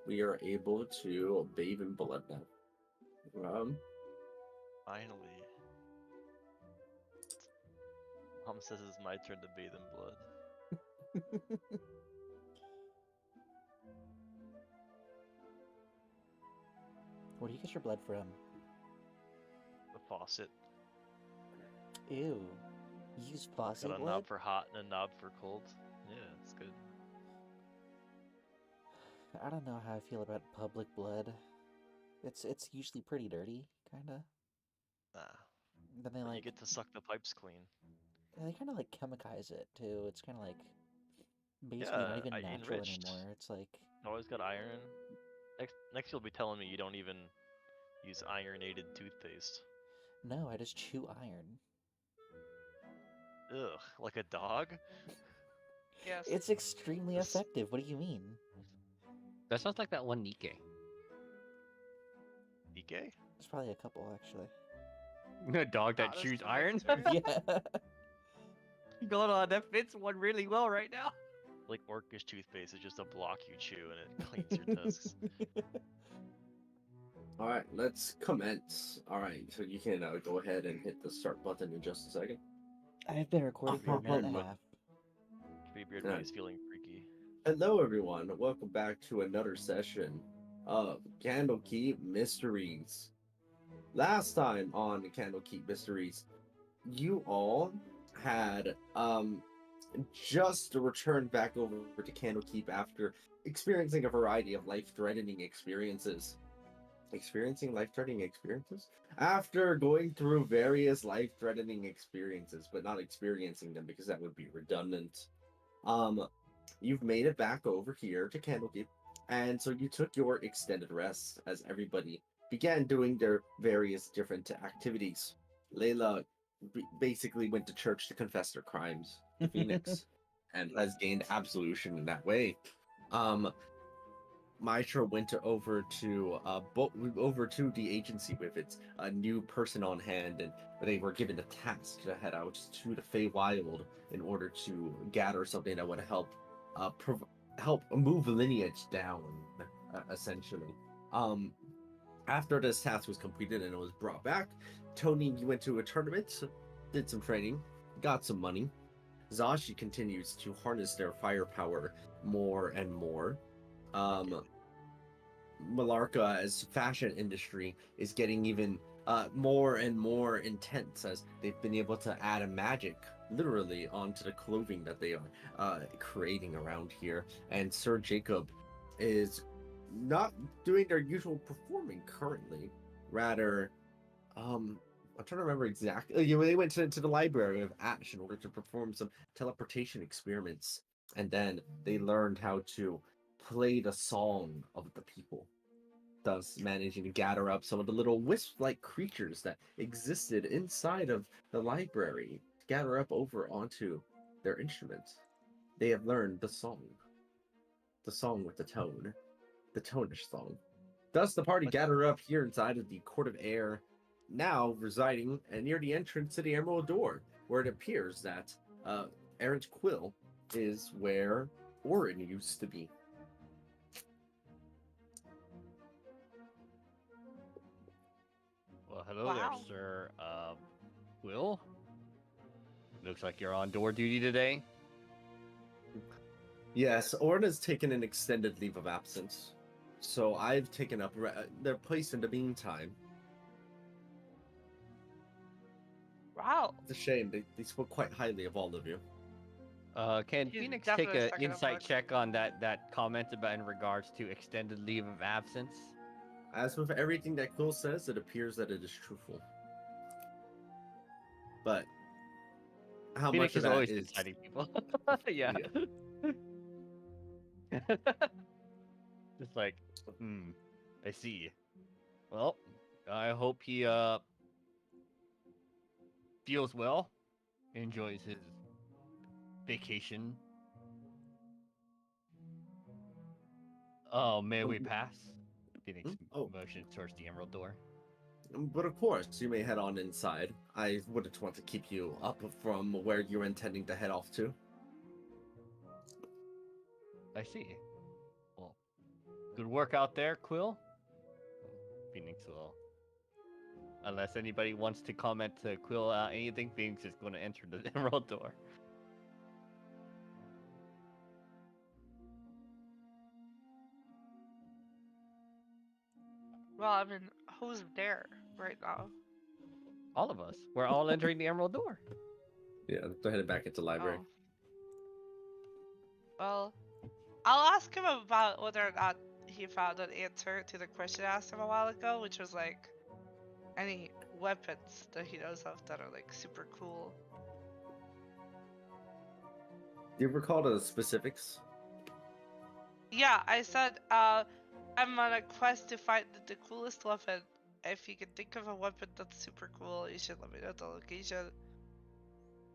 we are able to bathe in blood now. Finally. Mom says it's my turn to bathe in blood. Where do you get your blood from? The faucet. Ew. You use faucet Got a blood? knob for hot and a knob for cold. Yeah, it's good. I don't know how I feel about public blood. It's usually pretty dirty, kinda. Nah. Then they You like get to suck the pipes clean. they kind of like chemicize it too. It's kind of like basically not Yeah, even natural enriched. anymore. It's like Always got iron. Next you'll be telling me you don't even use ironated toothpaste. no, I just chew iron. Ugh, like a dog? Yes. It's extremely This- effective. What do you mean? That sounds like that one Nikkei. Ike? There's probably a couple actually. A dog that Not as chews good iron? as Yeah. Hold on, that fits one really well right now. Like Orcish toothpaste is just a block you chew and it cleans your tusks. All right, let's commence. All right, so you can go ahead and hit the start button in just a second. I've been recording for a minute and a half. Treebeard Yeah. is feeling freaky. Hello, everyone. Welcome back to another session of Candlekeep Mysteries. Last time on Candlekeep Mysteries, you all had just returned back over to Candlekeep after experiencing a variety of life-threatening experiences. Experiencing life-threatening experiences? After going through various life-threatening experiences, but not experiencing them because that would be redundant. You've made it back over here to Candlekeep, and so you took your extended rest as everybody began doing their various different activities. Layla basically went to church to confess their crimes to Phoenix, and has gained absolution in that way. Mitra went over to the agency with its new person on hand, and they were given the task to head out to the Feywild in order to gather something that would help help move lineage down, essentially. After this task was completed and it was brought back, Tony, you went to a tournament, did some training, got some money. Zashi continues to harness their firepower more and more. Malarka's fashion industry is getting even more and more intense as they've been able to add a magic literally onto the clothing that they are creating around here. And Sir Jacob is not doing their usual performing currently. Rather, I'm trying to remember exactly. They went to the library of Ash in order to perform some teleportation experiments, and then they learned how to play the song of the people, thus managing to gather up some of the little wisp-like creatures that existed inside of the library to gather up over onto their instruments. They have learned the song with the tone, the tonish song. Thus, the party gathered up here inside of the Court of Air, now residing near the entrance to the Emerald Door, where it appears that Errant Quill is where Orin used to be. Well, hello Wow. there, sir. Will? Looks like you're on door duty today. Yes, Orin has taken an extended leave of absence, so I've taken up their place in the meantime. Wow. It's a shame. They spoke quite highly of all of you. Can He's Phoenix take definitely an stuck in a insight bug. check on that comment about in regards to extended leave of absence? As with everything that Quill says, it appears that it is truthful. But how Phoenix much of is that always is... inciting people. Yeah. Just like, I see. Well, I hope he feels well, enjoys his vacation. Oh, may we pass? Phoenix Oh. motions towards the Emerald Door. But of course, you may head on inside. I wouldn't want to keep you up from where you're intending to head off to. I see. Well, good work out there, Quill? Phoenix will. Unless anybody wants to comment to Quill anything, Phoenix is going to enter the emerald door. Well, I mean, who's there right now? All of us. We're all entering the emerald door. Yeah, they're headed back into library. Oh. Well, I'll ask him about whether or not he found an answer to the question I asked him a while ago, which was like, any weapons that he knows of that are like super cool. Do you recall the specifics? Yeah, I said, I'm on a quest to find the coolest weapon. If you can think of a weapon that's super cool, you should let me know the location.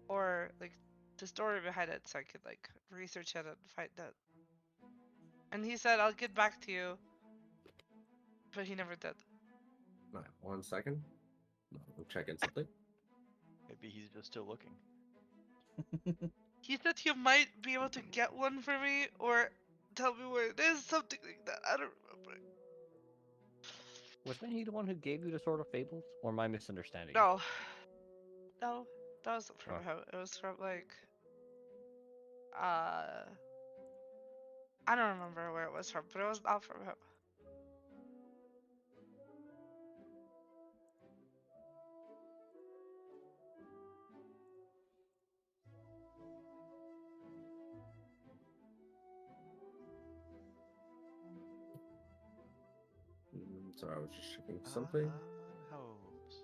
Or, like, the story behind it so I could, like, research it and find it. And he said, I'll get back to you. But he never did. All right, 1 second. I'm checking something. Maybe he's just still looking. He said he might be able to get one for me, or tell me where it is, something like that. I don't remember. Wasn't he the one who gave you the Sword of Fables? Or am I misunderstanding? No. No, that wasn't from Oh. him. It was from, like, I don't remember where it was from, but it was not from him. Sorry, I was just checking something. Hose.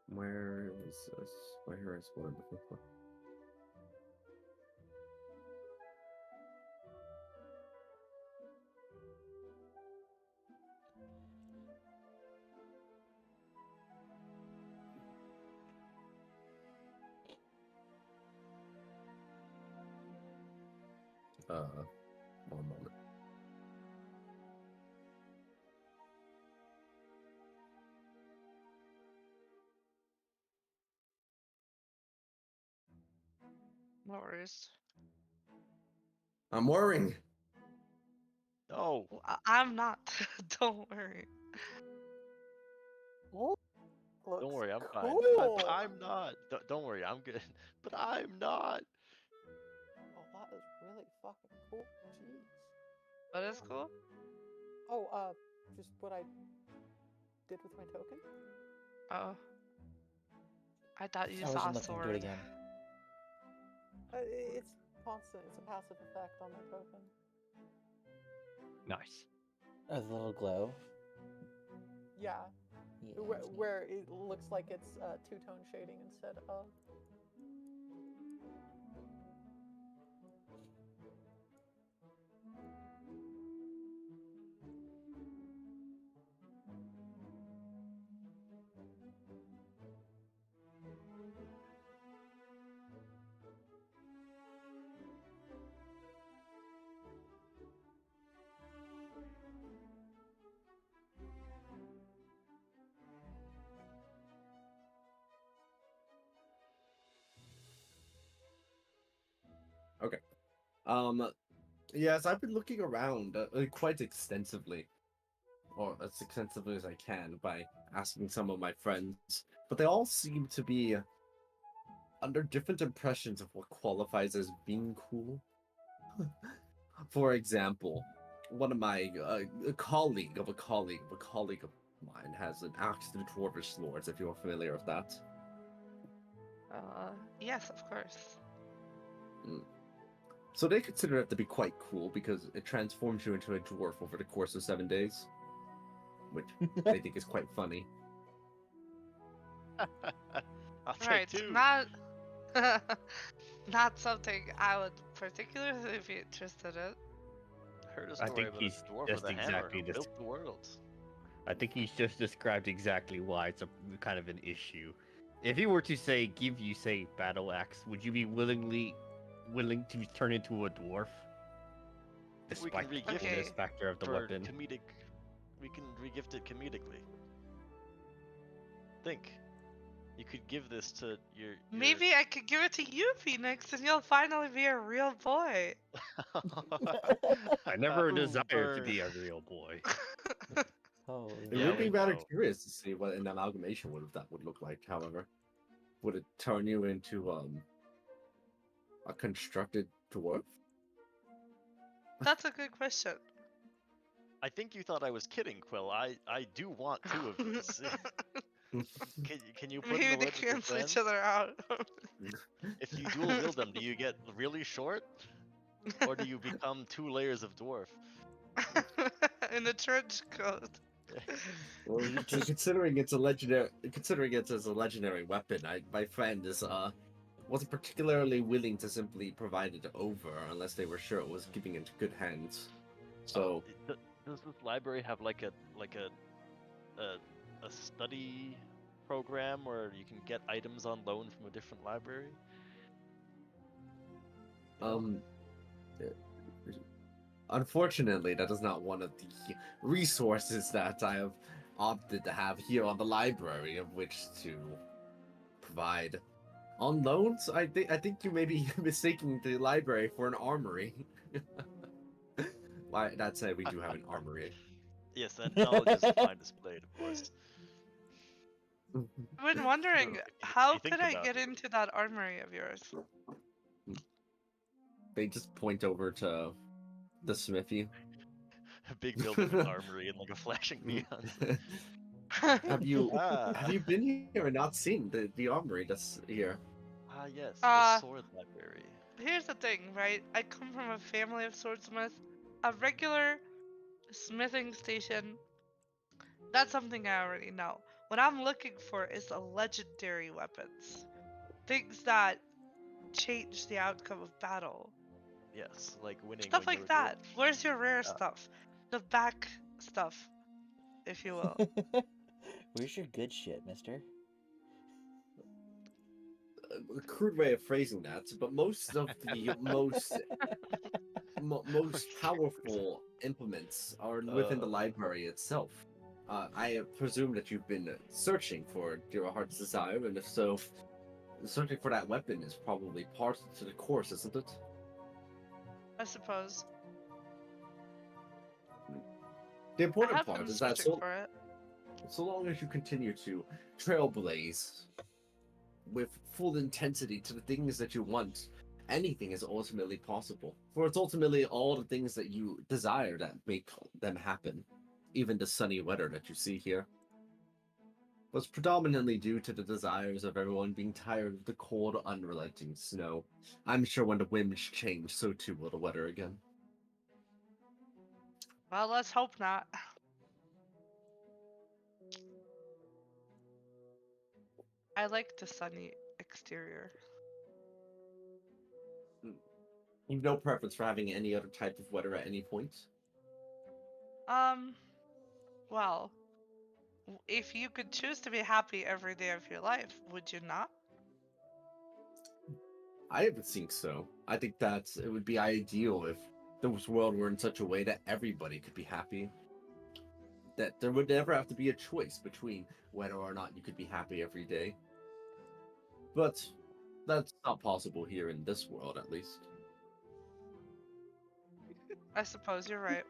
Where is this? Where is what I'm looking for? One moment. No worries. I'm worrying. No. Well, I'm not. Don't worry. Oh, looks Don't worry, I'm fine. cool. But I'm not. Don't worry, I'm good. But I'm not. Oh, that is really fucking cool. Jeez. But it's cool. Oh, just what I did with my token. Oh. I thought you I saw wasn't a looking to do it sword. again. It's constant. It's a passive effect on my token. Nice. A little glow. Yeah, Yeah. where it looks like it's two-tone shading instead of. Okay. Yes, I've been looking around quite extensively, or as extensively as I can, by asking some of my friends, but they all seem to be under different impressions of what qualifies as being cool. For example, one of my a colleague of mine has an axe to the dwarvish lords. If you're familiar with that. Yes, of course. So they consider it to be quite cool because it transforms you into a dwarf over the course of 7 days, which they think is quite funny. I'll take Right, two. not. not something I would particularly be interested in. Heard a I story think about he's a dwarf just with a hammer exactly who this. built the world. I think he's just described exactly why it's a kind of an issue. If he were to say, give you say battle axe, would you be willing to turn into a dwarf? We can Despite the regift Okay. coolness factor of the for weapon. comedic. We can regift it comedically. Think. You could give this to your. Maybe I could give it to you, Phoenix, and you'll finally be a real boy. I never Ooh, desired to burn. be a real boy. Holy It Yeah, would be we moly. rather know. curious to see what an amalgamation that would look like. However, would it turn you into a constructed dwarf? That's a good question. I think you thought I was kidding, Quill. I do want two of these. Can you put in Maybe a they word with your cancel each friends? other out. If you dual wield them, do you get really short, or do you become 2 layers of dwarf? In the trench coat. Well, considering it's as a legendary weapon, my friend is wasn't particularly willing to simply provide it over unless they were sure it was keeping into good hands. So Does this library have like a study program where you can get items on loan from a different library? You know? Unfortunately, that is not one of the resources that I have opted to have here on the library of which to provide. On loans, I think you may be mistaking the library for an armory. Why? That said, we do have an armory. Yes, and knowledge is fine displayed, of course. I've been wondering, If how you think could I about get it. into that armory of yours? They just point over to the smithy. A big building with armory and like a flashing neon. Have you Ah, been here and not seen the armory that's here? Yes, Uh, the sword library. Here's the thing, right? I come from a family of swordsmiths. A regular smithing station, that's something I already know. What I'm looking for is the legendary weapons. Things that change the outcome of battle. Yes, like winning Stuff when you're like a dwarf. that. Where's your rare Yeah. stuff? The back stuff, if you will. Where's your good shit, mister? A crude way of phrasing that, but most of the most powerful implements are within the library itself. I presume that you've been searching for your heart's desire, and if so, searching for that weapon is probably part to the course, isn't it? I suppose. The I important have part been is that searching for it. so long as you continue to trailblaze with full intensity to the things that you want, anything is ultimately possible. For it's ultimately all the things that you desire that make them happen, even the sunny weather that you see here. Was predominantly due to the desires of everyone being tired of the cold, unrelenting snow. I'm sure when the winds change, so too will the weather again. Well, let's hope not. I like the sunny exterior. You've no preference for having any other type of weather at any point? Well, if you could choose to be happy every day of your life, would you not? I would think so. I think that it would be ideal if this world were in such a way that everybody could be happy. That there would never have to be a choice between whether or not you could be happy every day. But that's not possible here in this world, at least. I suppose you're right.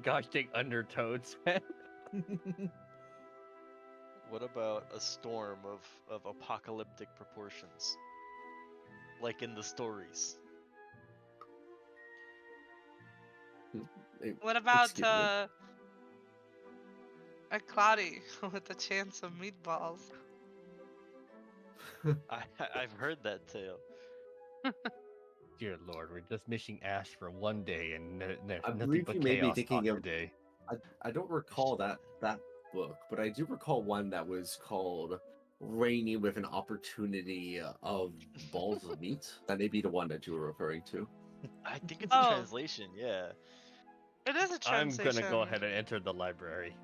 Gosh dang undertones, man. What about a storm of apocalyptic proportions? Like in the stories. What about Excuse me. a cloudy with a chance of meatballs? I've heard that tale. Dear Lord, we're just missing Ash for one day, and there's I nothing believe but you may be chaos thinking on of. today. I don't recall that book, but I do recall one that was called rainy with an opportunity of balls of meat. That may be the one that you were referring to. I think it's a Oh, translation. Yeah. it is a I'm gonna go translation. ahead and enter the library.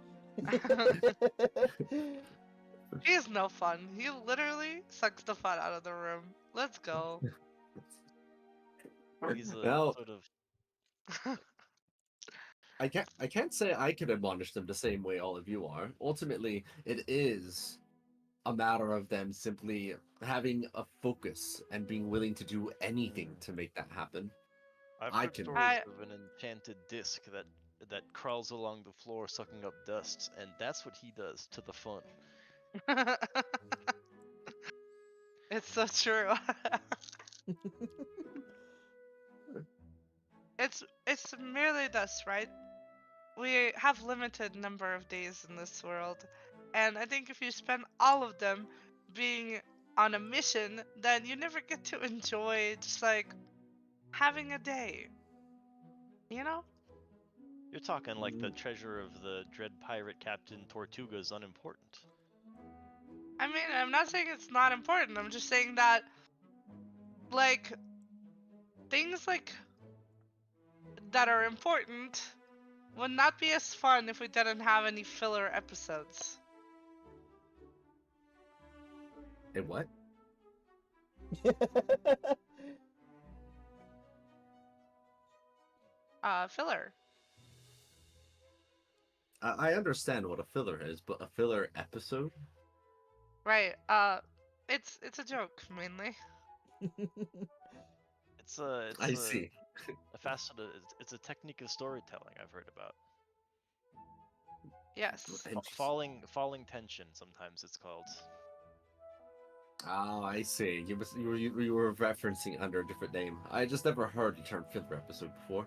He's no fun. He literally sucks the fun out of the room. Let's go. He's a Now, sort of. I can't say I can admonish them the same way all of you are. Ultimately, it is a matter of them simply having a focus and being willing to do anything to make that happen. I've I heard can. stories of an enchanted disc that crawls along the floor sucking up dust, and that's what he does to the fun. It's so true. it's merely dust, right? We have limited number of days in this world, and I think if you spend all of them being on a mission, then you never get to enjoy just like having a day. You know? You're talking like the treasure of the dread pirate Captain Tortuga's unimportant. I mean, I'm not saying it's not important. I'm just saying that like things like that are important would not be as fun if we didn't have any filler episodes. Hey, what? Filler. I understand what a filler is, but a filler episode? Right. It's a joke mainly. It's I see. a facet. It's a technique of storytelling I've heard about. Yes. Falling tension. Sometimes it's called. Oh, I see. You were referencing under a different name. I just never heard the term filler episode before.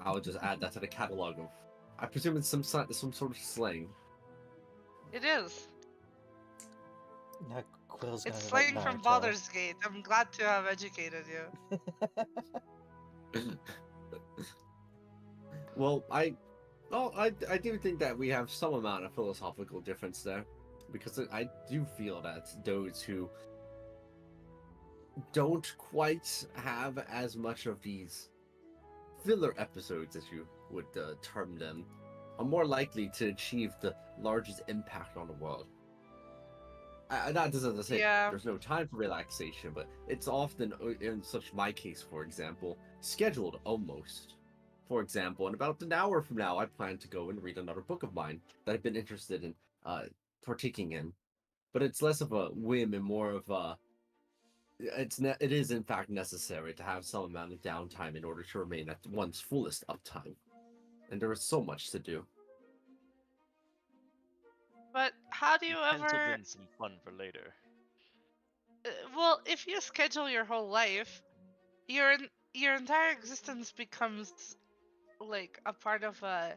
I'll just add that to the catalog of. I presume it's some sort of slang. It is. Now Quill's gonna It's be like slang from Naruto. Baldur's Gate. I'm glad to have educated you. Well, I do think that we have some amount of philosophical difference there, because I do feel that those who don't quite have as much of these filler episodes, as you would term them, are more likely to achieve the largest impact on the world. That doesn't say Yeah. there's no time for relaxation, but it's often, in such my case, for example, scheduled almost. For example, in about an hour from now, I plan to go and read another book of mine that I've been interested in partaking in. But it's less of a whim and more of a. It is in fact necessary to have some amount of downtime in order to remain at one's fullest uptime, and there is so much to do. But how do you Penciled ever? in some fun for later. Well, if you schedule your whole life, your entire existence becomes like a part of a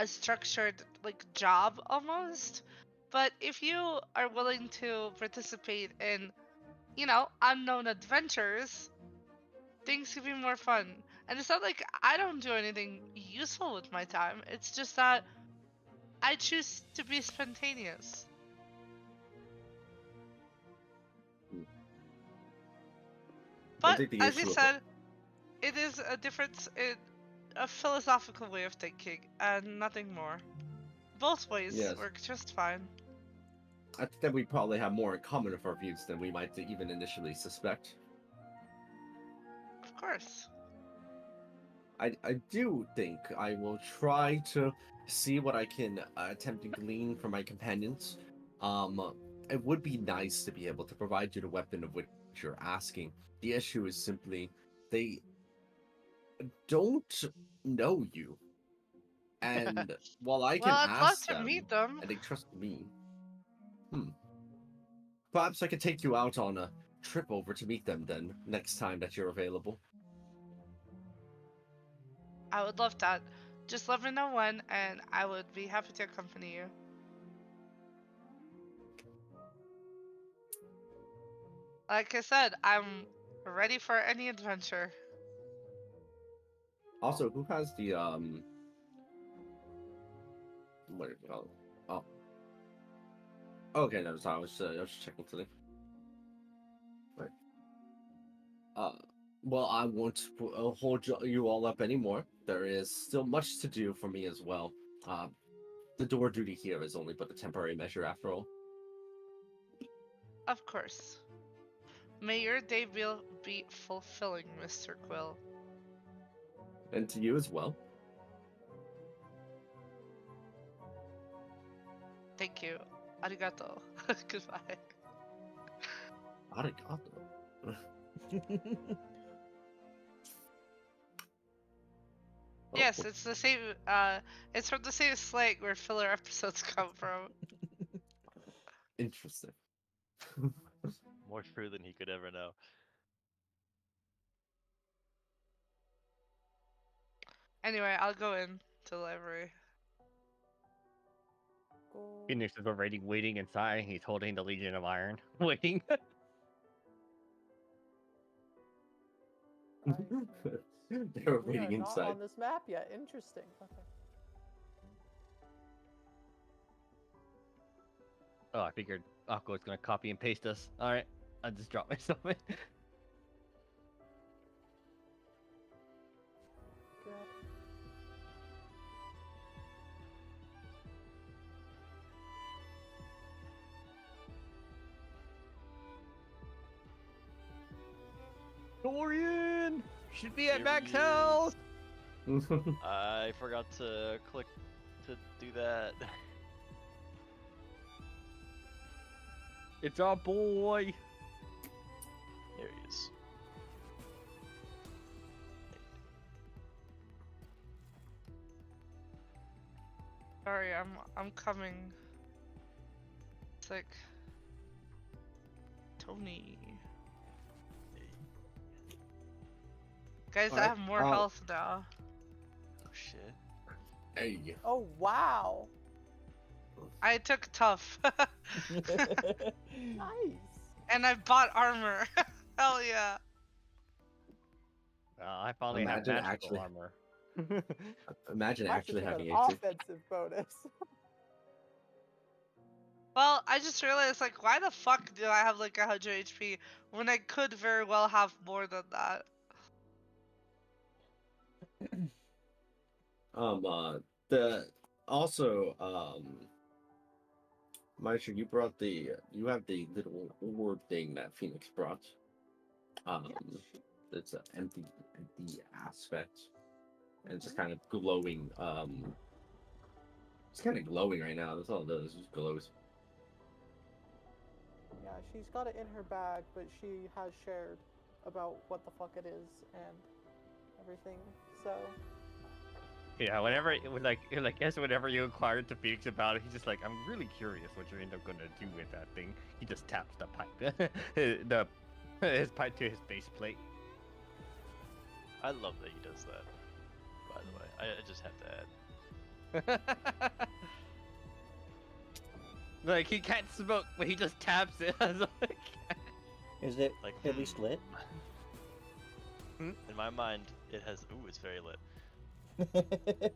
structured like job almost. But if you are willing to participate in, unknown adventures, things can be more fun. And it's not like I don't do anything useful with my time. It's just that I choose to be spontaneous. I But think the as you issue of said, it is a difference in a philosophical way of thinking and nothing more. Both ways yes, work just fine. I think that we probably have more in common with our views than we might even initially suspect. Of course. I do think I will try to see what I can attempt to glean from my companions. It would be nice to be able to provide you the weapon of which you're asking. The issue is simply they don't know you, and while I Well, can I'd love ask to them meet them. and they trust me, perhaps I could take you out on a trip over to meet them then next time that you're available. I would love that. Just let me know when, and I would be happy to accompany you. Like I said, I'm ready for any adventure. Also, who has the what do you call it? Oh, Okay, no, sorry, I was checking something. Right. Uh, well, I won't hold you all up anymore. There is still much to do for me as well. Uh, the door duty here is only but a temporary measure after all. Of course. May your day be fulfilling, Mr. Quill. And to you as well. Thank you. Arigato. Goodbye. Arigato. Yes, it's the same. It's from the same slang where filler episodes come from. Interesting. More true than he could ever know. Anyway, I'll go in to the library. Phoenix is already waiting inside. He's holding the Legion of Iron, waiting. They were We are waiting not inside. on this map yet. Interesting. Okay. Oh, I figured Aqua was gonna copy and paste us. All right, I just dropped myself in. Good. Dorian should be at Here max he health. is. I forgot to click to do that. It's our boy. There he is. Sorry, I'm coming. It's like Tony. Guys, I Alright, have more health now. Oh shit. Hey. Oh wow. I took tough. Nice. And I bought armor. Hell yeah. I finally Imagine have magical actually- armor. Imagine I actually took having an AC. offensive bonus. Well, I just realized, like, why the fuck do I have like 100 HP when I could very well have more than that? The also Maestro, you have the little orb thing that Phoenix brought. Yes. It's an empty aspect, and it's just kind of glowing. It's kind of glowing right now. That's all it does. It just glows. Yeah, she's got it in her bag, but she has shared about what the fuck it is and everything. So Yeah, whenever it was like yes, whenever you inquired to Phoenix about it, he's just like, I'm really curious what you end up gonna do with that thing. He just taps the pipe, his pipe to his base plate. I love that he does that. By the way, I just have to add. Like he can't smoke, but he just taps it. I was like, Is it Like, at least lit? In my mind, it has. Ooh, it's very lit.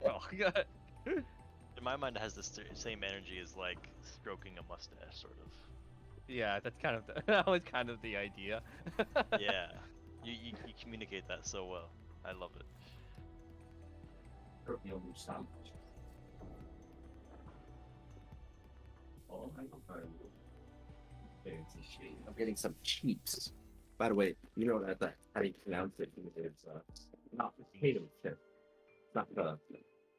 oh god. In my mind, it has the same energy as like stroking a mustache, sort of. Yeah, that's kind of that was kind of the idea. Yeah, you communicate that so well. I love it. I'm getting some cheeps. By the way, you know that how you pronounce it is not potato chip. It's not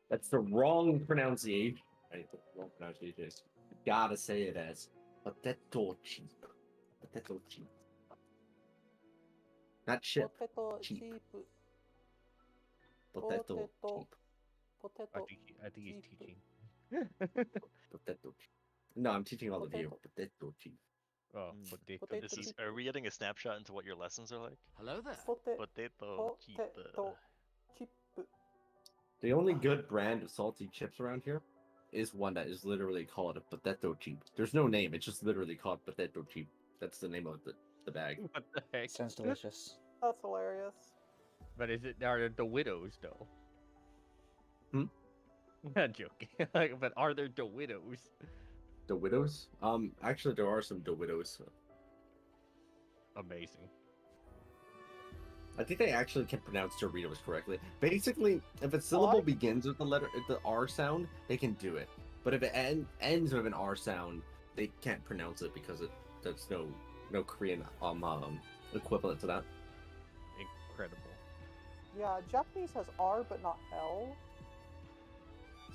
that's the wrong pronunciation. Right? The wrong pronunciation. You gotta say it as potato chip. Potato chip. Not chip. potato cheap. chip. Potato Potato. chip. Potato. I think he's cheap. teaching. Potato chip. No, I'm teaching all of you. Potato. Potato chip. Oh, Mm. potato. Potato This is. chip. Are we getting a snapshot into what your lessons are like? Hello there. Potato chip. Potato chip. The only good brand of salty chips around here is one that is literally called a potato chip. There's no name. It's just literally called potato chip. That's the name of the bag. What the heck? Sounds delicious. That's hilarious. But is it are the widows though? Hmm? Not joking. Like, but are there the widows? The Widows? Actually, there are some The Widows. Amazing. I think they actually can pronounce Doritos correctly. Basically, if a syllable begins with the R sound, they can do it. But if it ends with an R sound, they can't pronounce it because there's no Korean equivalent to that. Incredible. Yeah, Japanese has R but not L.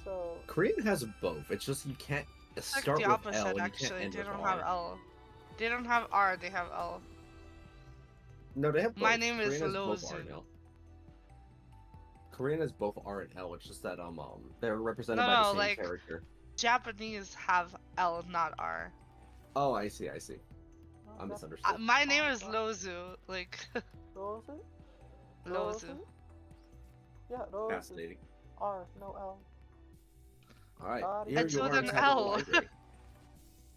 So Korean has both. It's just you can't It's like start the with opposite, L and you actually. can't end They with don't R. have L. They don't have R, they have L. No, they have both. My name is Korean has both R and Lozu. L. Korean has both R and L. It's just that they're represented No, by the no, same like character. Japanese have L, not R. Oh, I see. I that's misunderstood. My name is fine. Lozu. Like Rosu? Lozu. Yeah, Rosu. Fascinating. R, no L. All right, Got it. here It's you with are an inside of the L. library.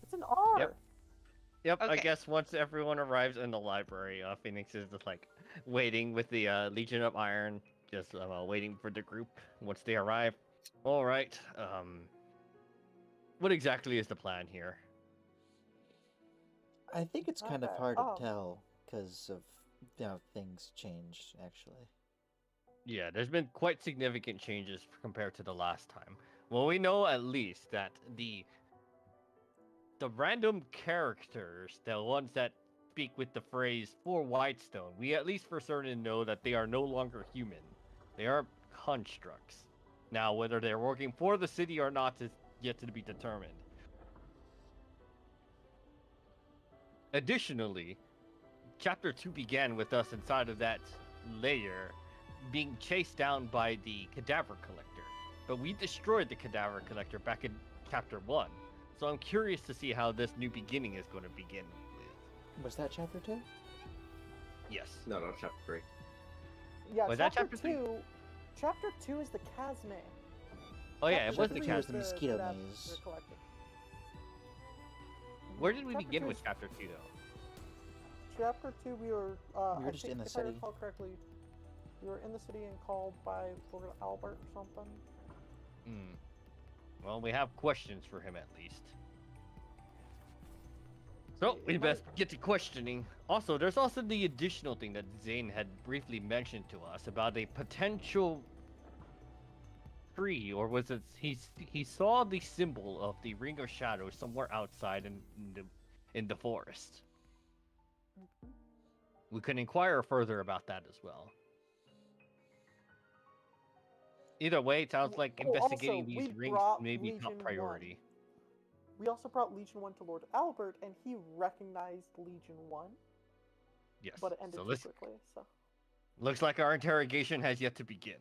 It's an R. Yep. Yep, I Okay. guess once everyone arrives in the library, Phoenix is just like waiting with the Legion of Iron, just waiting for the group. Once they arrive, all right. What exactly is the plan here? I think it's kind of Okay, hard to tell because of how things changed, actually. Yeah, there's been quite significant changes compared to the last time. Well, we know at least that the random characters, the ones that speak with the phrase "for Whitestone," we at least for certain know that they are no longer human. They are constructs. Now, whether they're working for the city or not is yet to be determined. Additionally, Chapter 2 began with us inside of that layer being chased down by the Cadaver Collector. But we destroyed the Cadaver Collector back in Chapter 1. So I'm curious to see how this new beginning is going to begin with. Was that chapter 2? Yes. No, chapter 3. Yeah, Was that chapter chapter three? 2. Chapter 2 is the Kazme. Oh yeah, it Chapter was the three Chapter is the Chasm. mosquito Cadaver maze. Collector. Where did we Chapter begin two with is- Chapter 2 though? Chapter 2, we were We were I just think, in the if I city. recall correctly, we were in the city and called by Lord Albert or something. Hmm. Well, we have questions for him at least. So, we It best get to questioning. Also, there's also the additional thing that Zane had briefly mentioned to us about a potential tree, or was it he saw the symbol of the Ring of Shadows somewhere outside in the forest. We can inquire further about that as well. Either way, it sounds like investigating also, these we rings brought may be top Legion priority. 1. We also brought Legion 1 to Lord Albert, and he recognized Legion 1, Yes. but it ended So too this quickly, so... looks like our interrogation has yet to begin.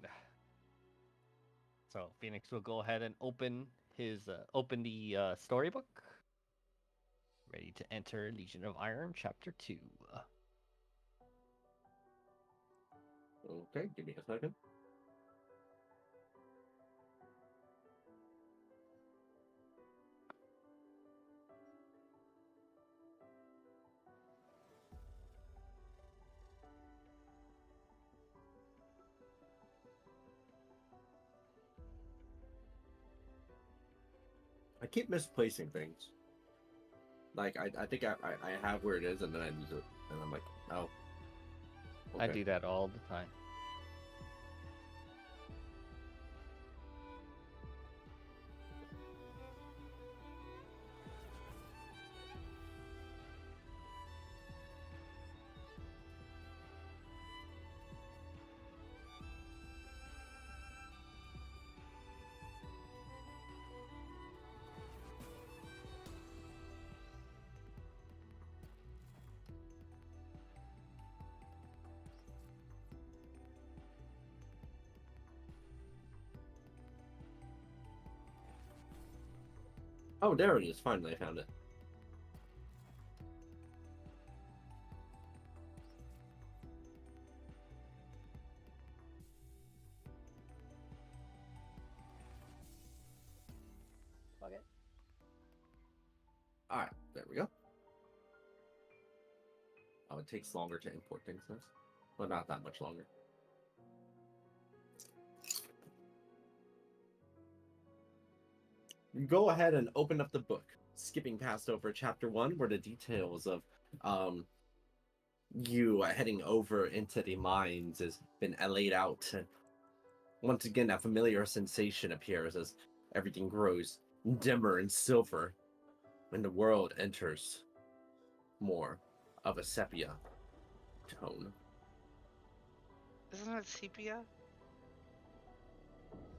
So Phoenix will go ahead and open the storybook. Ready to enter Legion of Iron, Chapter 2. Okay, give me a second. I keep misplacing things. Like I think I have where it is, and then I lose it, and I'm like, oh. I Okay. do that all the time. Oh, there it is. Finally, I found it. Okay. All right, there we go. Oh, it takes longer to import things now. Well, not that much longer. Go ahead and open up the book. skipping past over chapter 1, where the details of you heading over into the mines has been laid out. Once again, that familiar sensation appears as everything grows dimmer and silver when the world enters more of a sepia tone. Isn't it sepia?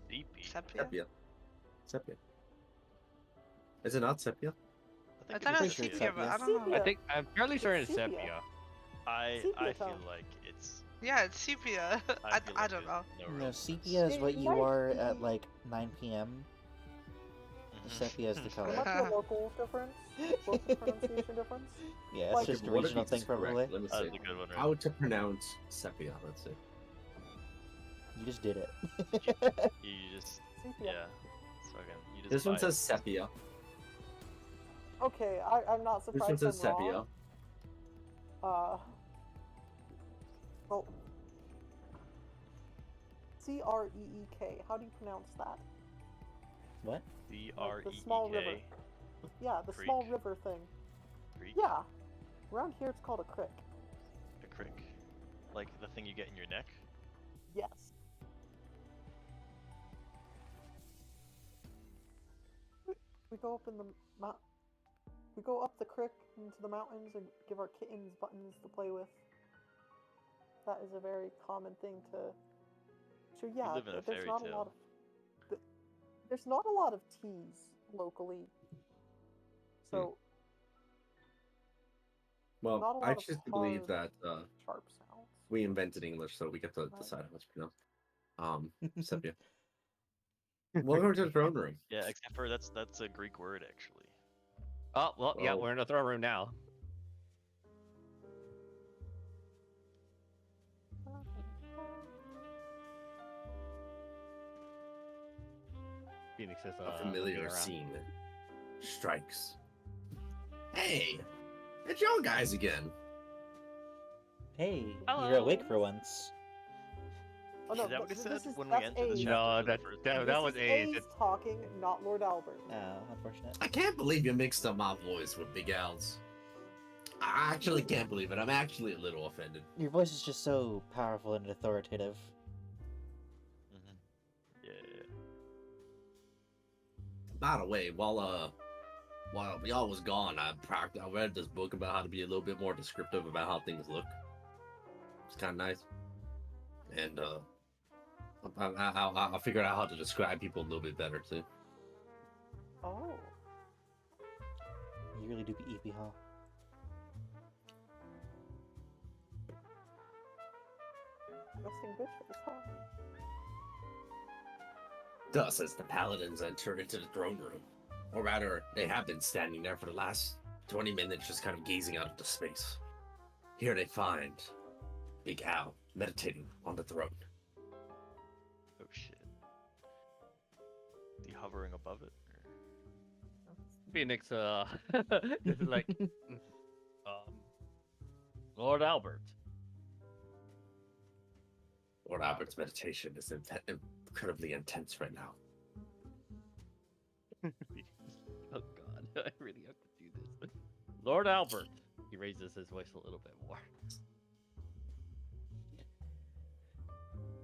Sleepy. Sepia? Sepia. Sepia. Is it not sepia? I think thought it was pretty sure sepia, it's but I sepia. don't know. Sepia. I think I'm fairly certain it's sepia. sepia. I Sepia feel tone. like it's. Yeah, it's sepia. I, feel I like don't know. there's No, real sepia is It what you might are at be- like 9 p.m. difference. Sepia is the There color. might be a local difference, local pronunciation difference. Yeah, it's Like- just a What if regional it's thing correct? probably. Let me That's see. a good one, right? How to pronounce sepia? Let's see. You just did it. You just. Sepia. Yeah. It's fucking. You just This one buy says it. sepia. Okay, I'm not This one surprised says I'm sepia. wrong. Well, Creek. How do you pronounce that? What? The small river. Creek. Yeah, the small Creek. river thing. Creek. Yeah. Around here it's called a crick. A crick. Like the thing you get in your neck. Yes. We go up in the we go up the crick into the mountains and give our kittens buttons to play with. That is a very common thing to. So yeah, live in a there's fairy not a tale. lot of. There's not a lot of teas locally. So Well, Not a I lot of choose to believe hard- that sharp sounds. we invented English, so we get to Right. decide how it's pronounced. Sepia. Welcome to the throne room. Yeah, except for that's a Greek word actually. Oh well, yeah, Well- we're in the throne room now. Phoenix is A looking familiar around. scene strikes. Hey, it's y'all guys again. Hey, you're Hello. awake for once. Oh no, Is that what he this said is, when we that's entered the A's. chapter? No, for the that first that, time? that This was is A's. A's talking, not Lord Albert. Oh, unfortunate. I can't believe you mixed up my voice with Big Al's. I actually can't believe it. I'm actually a little offended. Your voice is just so powerful and authoritative. Yeah. By the way, while y'all was gone, I read this book about how to be a little bit more descriptive about how things look. It's kind of nice, and I figured out how to describe people a little bit better too. Oh. You really do be EP, huh? Resting bitch face, huh? Thus, as the paladins enter into the throne room, or rather, they have been standing there for the last 20 minutes, just kind of gazing out into space. Here they find Big Al meditating on the throne. Oh shit. Is he hovering above it? Or... Phoenix this is like Lord Albert. Lord Albert's meditation is incredibly intense right now. Oh god, I really have to do this. Lord Albert. He raises his voice a little bit more.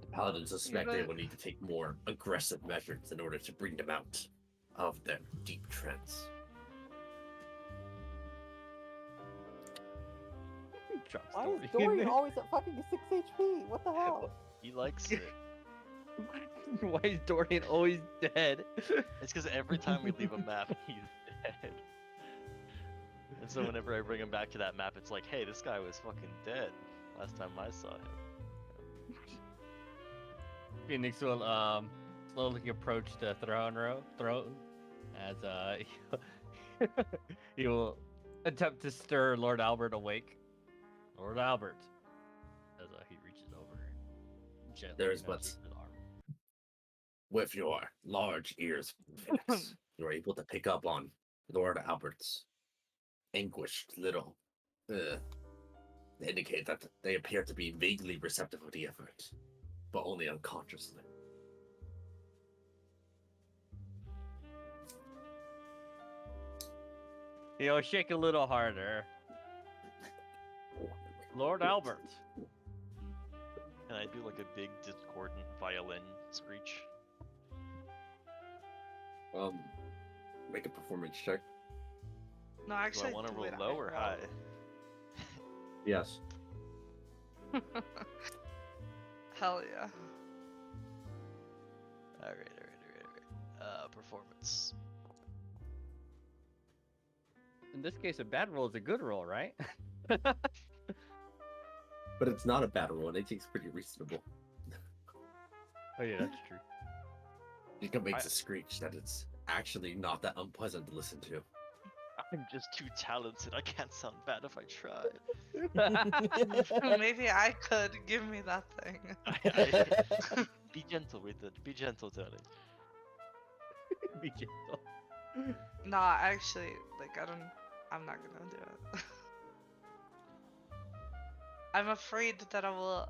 The paladins suspect they right. will need to take more aggressive measures in order to bring them out of their deep trance. Drops Why is Dorian in Dorian there. always at fucking 6 HP? What the hell? He likes it. Why is Dorian always dead? It's because every time we leave a map, he's dead. And so whenever I bring him back to that map, it's like, hey, this guy was fucking dead last time I saw him. Phoenix will slowly approach the throne as he will attempt to stir Lord Albert awake. Lord Albert, as he reaches over, gently There is nudges his arm. With your large ears, Phoenix, you're able to pick up on Lord Albert's anguished little. They indicate that they appear to be vaguely receptive of the effort, but only unconsciously. Shake a little harder. Lord Albert. And I do like a big discordant violin screech. Make a performance check. No, Do I actually, want to do roll it low out or loud. high? Yes. Hell yeah. Alright. Performance. In this case, a bad roll is a good roll, right? But it's not a bad roll, and I think it's pretty reasonable. Oh yeah, that's true. It makes a screech that it's actually not that unpleasant to listen to. I'm just too talented. I can't sound bad if I try. Maybe I could. Give me that thing. Be gentle with it. Be gentle, Tony. Be gentle. Nah, actually, like I'm not gonna do it. I'm afraid that I will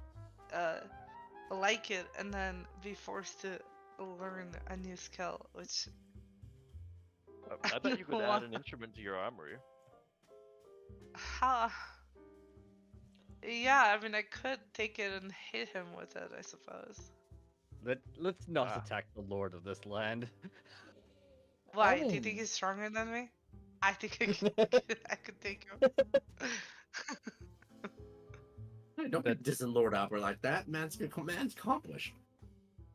like it and then be forced to learn a new skill, which I bet you could don't add want. an instrument to your armory. How? Yeah, I mean, I could take it and hit him with it, I suppose. Let's not Ah. attack the lord of this land. Why? Do you think mean- he's stronger than me? I think I could take him. Hey, don't be dissing Lord Albert like that. Man's accomplished.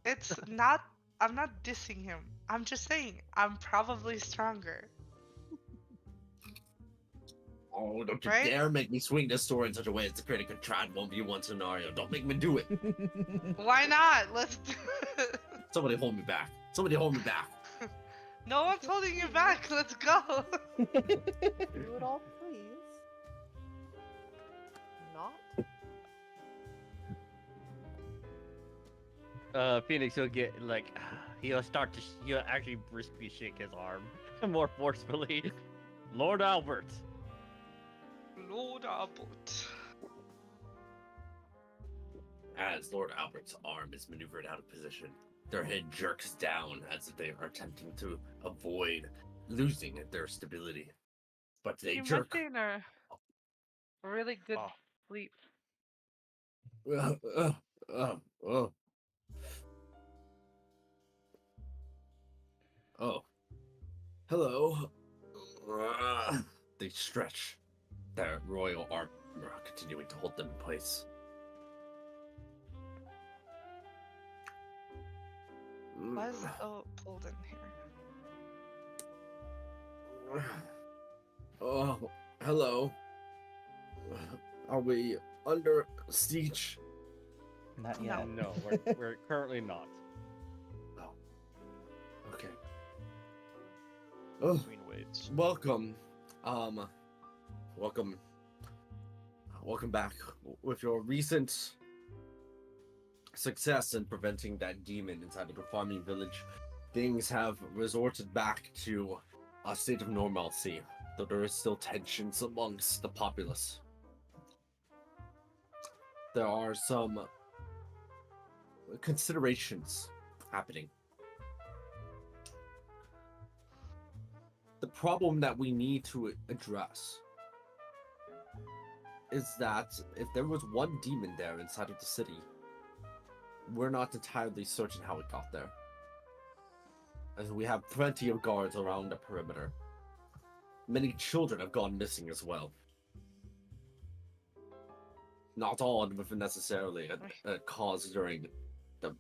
It's not. I'm not dissing him. I'm just saying I'm probably stronger. Oh, don't you Right? dare make me swing this sword in such a way as to create a contrived 1v1 scenario. Don't make me do it. Why not? Let's do it. Somebody hold me back. Somebody hold me back. No one's holding you back. Let's go. Do it all, please. Not? Phoenix will get like he'll actually briskly shake his arm more forcefully. Lord Albert. Lord Albert. As Lord Albert's arm is maneuvered out of position, their head jerks down as if they are attempting to avoid losing their stability. But they You must jerk. be in a really good Oh. sleep. Oh. Hello. They stretch their royal armor, continuing to hold them in place. Why is it so cold in here? Oh, hello. Are we under siege? Not No. yet. No, we're currently not. Oh. Okay. Oh, Queen waits. welcome. Welcome back. With your recent success in preventing that demon inside of the farming village, things have resorted back to a state of normalcy, though there is still tensions amongst the populace. There are some considerations happening. The problem that we need to address is that if there was one demon there inside of the city, we're not entirely certain how it got there. As we have plenty of guards around the perimeter. Many children have gone missing as well. Not all with necessarily a cause during the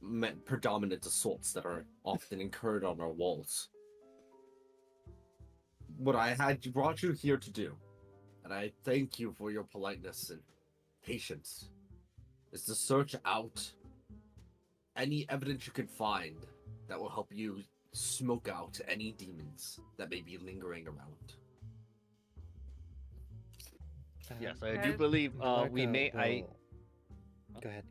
predominant assaults that are often incurred on our walls. What I had brought you here to do, and I thank you for your politeness and patience, is to search out any evidence you can find that will help you smoke out any demons that may be lingering around. Yes, I do Guys, believe we Naraka may. Go ahead.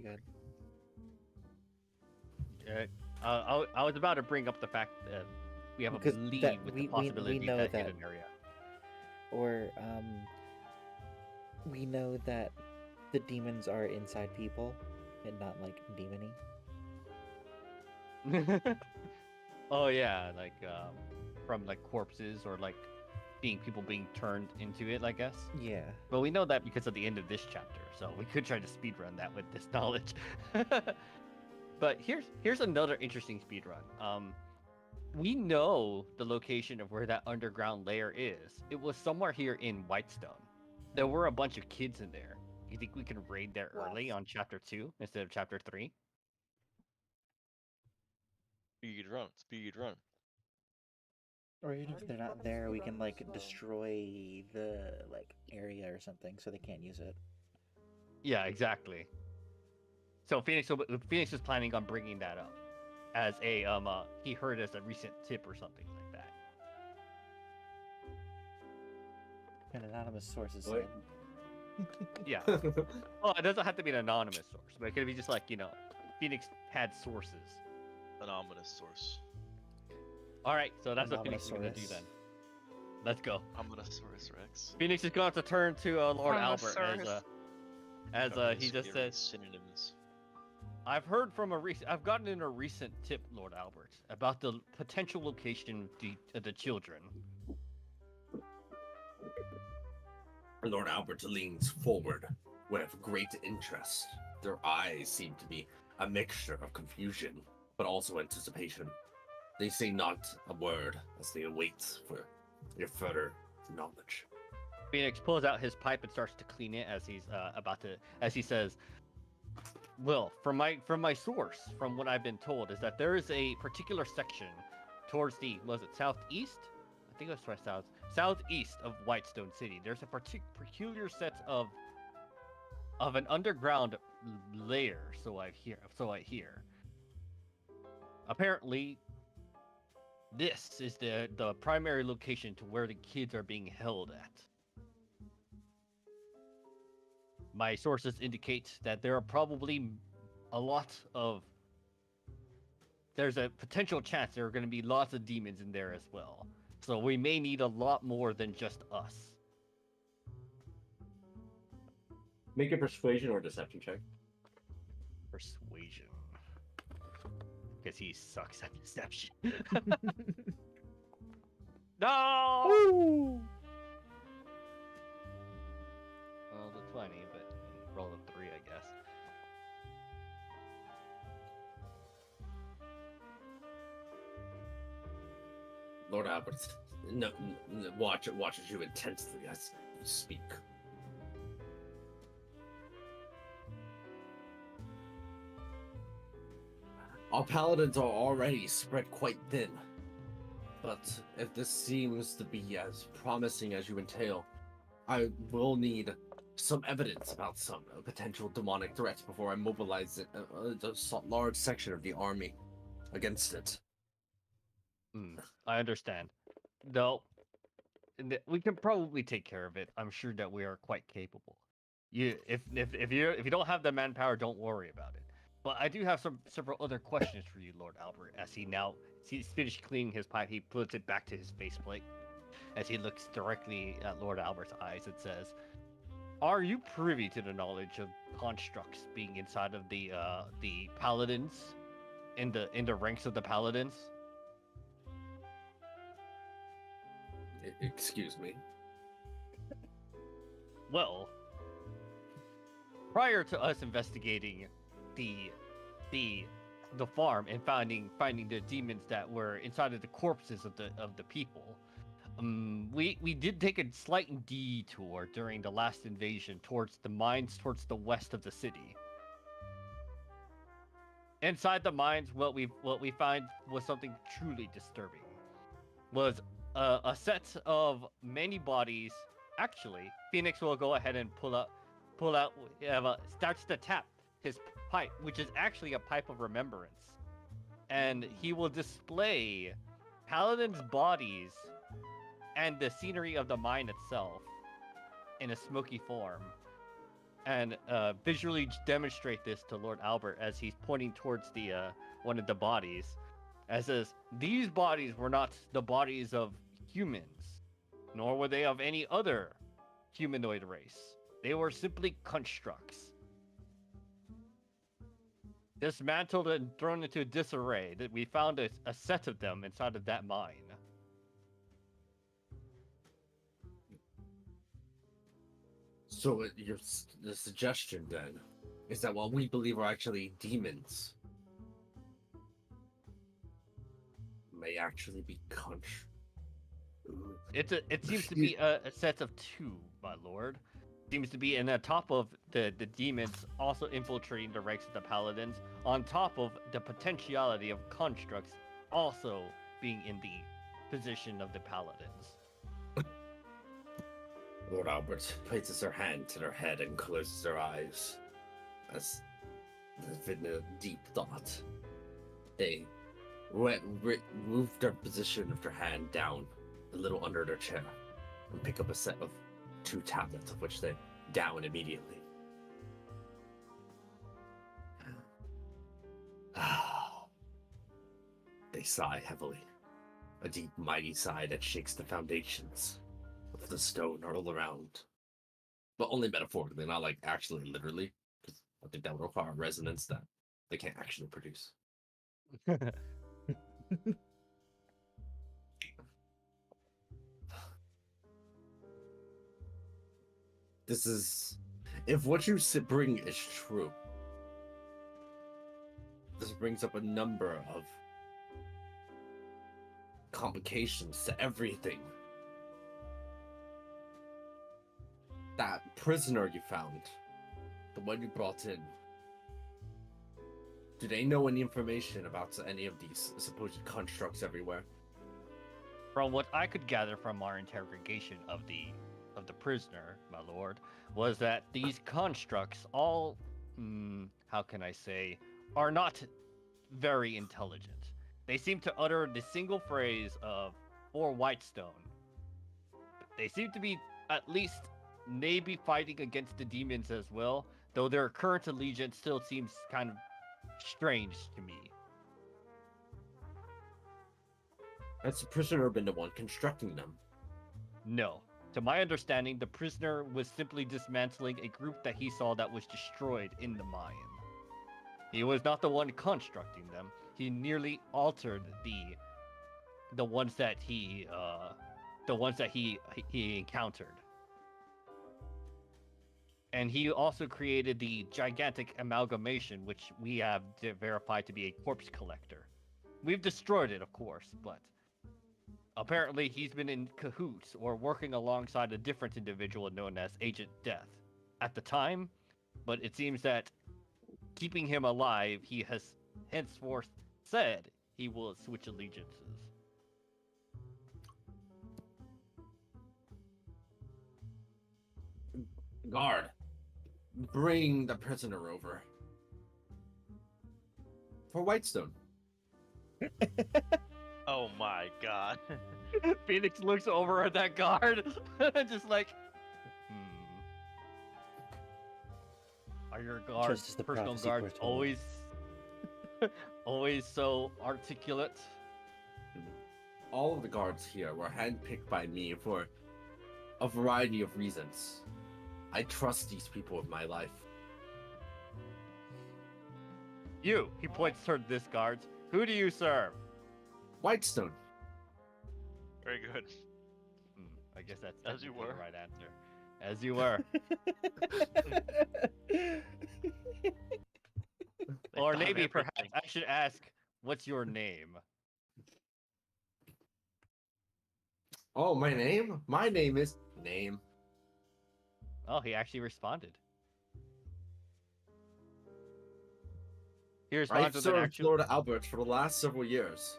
I was about to bring up the fact that we have a Because lead that- with we- the possibility we know that that- hidden area. Or we know that the demons are inside people and not like demony. Oh yeah, like from like corpses or like people being turned into it, I guess. Yeah. But we know that because of the end of this chapter, so we could try to speedrun that with this knowledge. But here's another interesting speedrun. We know the location of where that underground lair is. It was somewhere here in Whitestone. There were a bunch of kids in there. You think we can raid there early Yes. on chapter 2 instead of chapter 3? Speed run, speed run. Or even if Already they're not started there, we can speedrunning, like so- destroy the like area or something so they can't use it. Yeah, exactly. So Phoenix is planning on bringing that up as a he heard as a recent tip or something like that. An anonymous sources Wait. said. Yeah. Well, it doesn't have to be an anonymous source, but it could be just like, Phoenix had sources. An ominous source. All right, so that's what Phoenix is going to do Anonymous. then. Let's go. Omnisaurus Rex. Phoenix is going to turn to Lord Albert as Got he these just scary says, synonyms. I've gotten in a recent tip, Lord Albert, about the potential location of the children. Lord Albert leans forward with great interest. Their eyes seem to be a mixture of confusion, but also anticipation. They say not a word as they await for your further knowledge. Phoenix pulls out his pipe and starts to clean it as he's as he says, well, from my source, from what I've been told, is that there is a particular section towards the, was it southeast? I think it was southeast of Whitestone City. There's a peculiar set of an underground lair, so I hear. Apparently, this is the primary location to where the kids are being held at. My sources indicate that there are probably there's a potential chance there are going to be lots of demons in there as well. So we may need a lot more than just us. Make a persuasion or deception check. Persuasion. Because he sucks at deception. No! Well, the 20, but roll a 3, I guess. Lord Albert, watches you intensely as you speak. Our paladins are already spread quite thin, but if this seems to be as promising as you entail, I will need some evidence about some potential demonic threats before I mobilize a large section of the army against it. I understand. No, we can probably take care of it. I'm sure that we are quite capable. If you don't have the manpower, don't worry about it. But I do have several other questions for you, Lord Albert. As he's finished cleaning his pipe, he puts it back to his faceplate. As he looks directly at Lord Albert's eyes, it says, "Are you privy to the knowledge of constructs being inside of the paladins, in the ranks of the paladins?" Excuse me. Well, prior to us investigating the farm and finding the demons that were inside of the corpses of the people, we did take a slight detour during the last invasion towards the mines towards the west of the city. Inside the mines, what we find was something truly disturbing. Was a set of many bodies. Actually, Phoenix will go ahead and pull out, starts to tap his pipe, which is actually a pipe of remembrance, and he will display paladins' bodies and the scenery of the mine itself in a smoky form, and visually demonstrate this to Lord Albert as he's pointing towards the one of the bodies, as says, these bodies were not the bodies of humans, nor were they of any other humanoid race. They were simply constructs, dismantled and thrown into disarray. That we found a set of them inside of that mine. So the suggestion then is that what we believe are actually demons may actually be country. It seems to be a set of two, my lord. Seems to be, and on top of the demons also infiltrating the ranks of the paladins, on top of the potentiality of constructs also being in the position of the paladins. Lord Albert places her hand to her head and closes her eyes. As if in a deep thought, they move their position of their hand down a little under their chair and pick up a set of 2 tablets, of which they down immediately. They sigh heavily, a deep, mighty sigh that shakes the foundations of the stone all around. But only metaphorically, not like actually literally, because I think that would require resonance that they can't actually produce. This is, if what you bring is true, this brings up a number of complications to everything. That prisoner you found, the one you brought in, do they know any information about any of these supposed constructs everywhere? From what I could gather from our interrogation of the prisoner, my lord, was that these constructs all, how can I say, are not very intelligent. They seem to utter the single phrase of "for Whitestone." They seem to be at least maybe fighting against the demons as well, though their current allegiance still seems kind of strange to me. Has the prisoner been the one constructing them? No. To my understanding, the prisoner was simply dismantling a group that he saw that was destroyed in the mine. He was not the one constructing them. He nearly altered the ones that he encountered. And he also created the gigantic amalgamation, which we have verified to be a corpse collector. We've destroyed it, of course, but apparently he's been in cahoots or working alongside a different individual known as Agent Death at the time, but it seems that keeping him alive, he has henceforth said he will switch allegiances. Guard, bring the prisoner over. For Whitestone. Oh my god. Phoenix looks over at that guard, just like, Are your guards, Just as the personal prophecy guards, foretold. always so articulate? All of the guards here were handpicked by me for a variety of reasons. I trust these people with my life. He points toward this guards. Who do you serve? Whitestone. Very good. I guess that's As you technically the were. right answer. As you were. They Or thought maybe of perhaps everything. I should ask, what's your name? Oh, my name? My name is... Name. Oh, he actually responded. He responds I've with an served actual... Lord Albert for the last several years.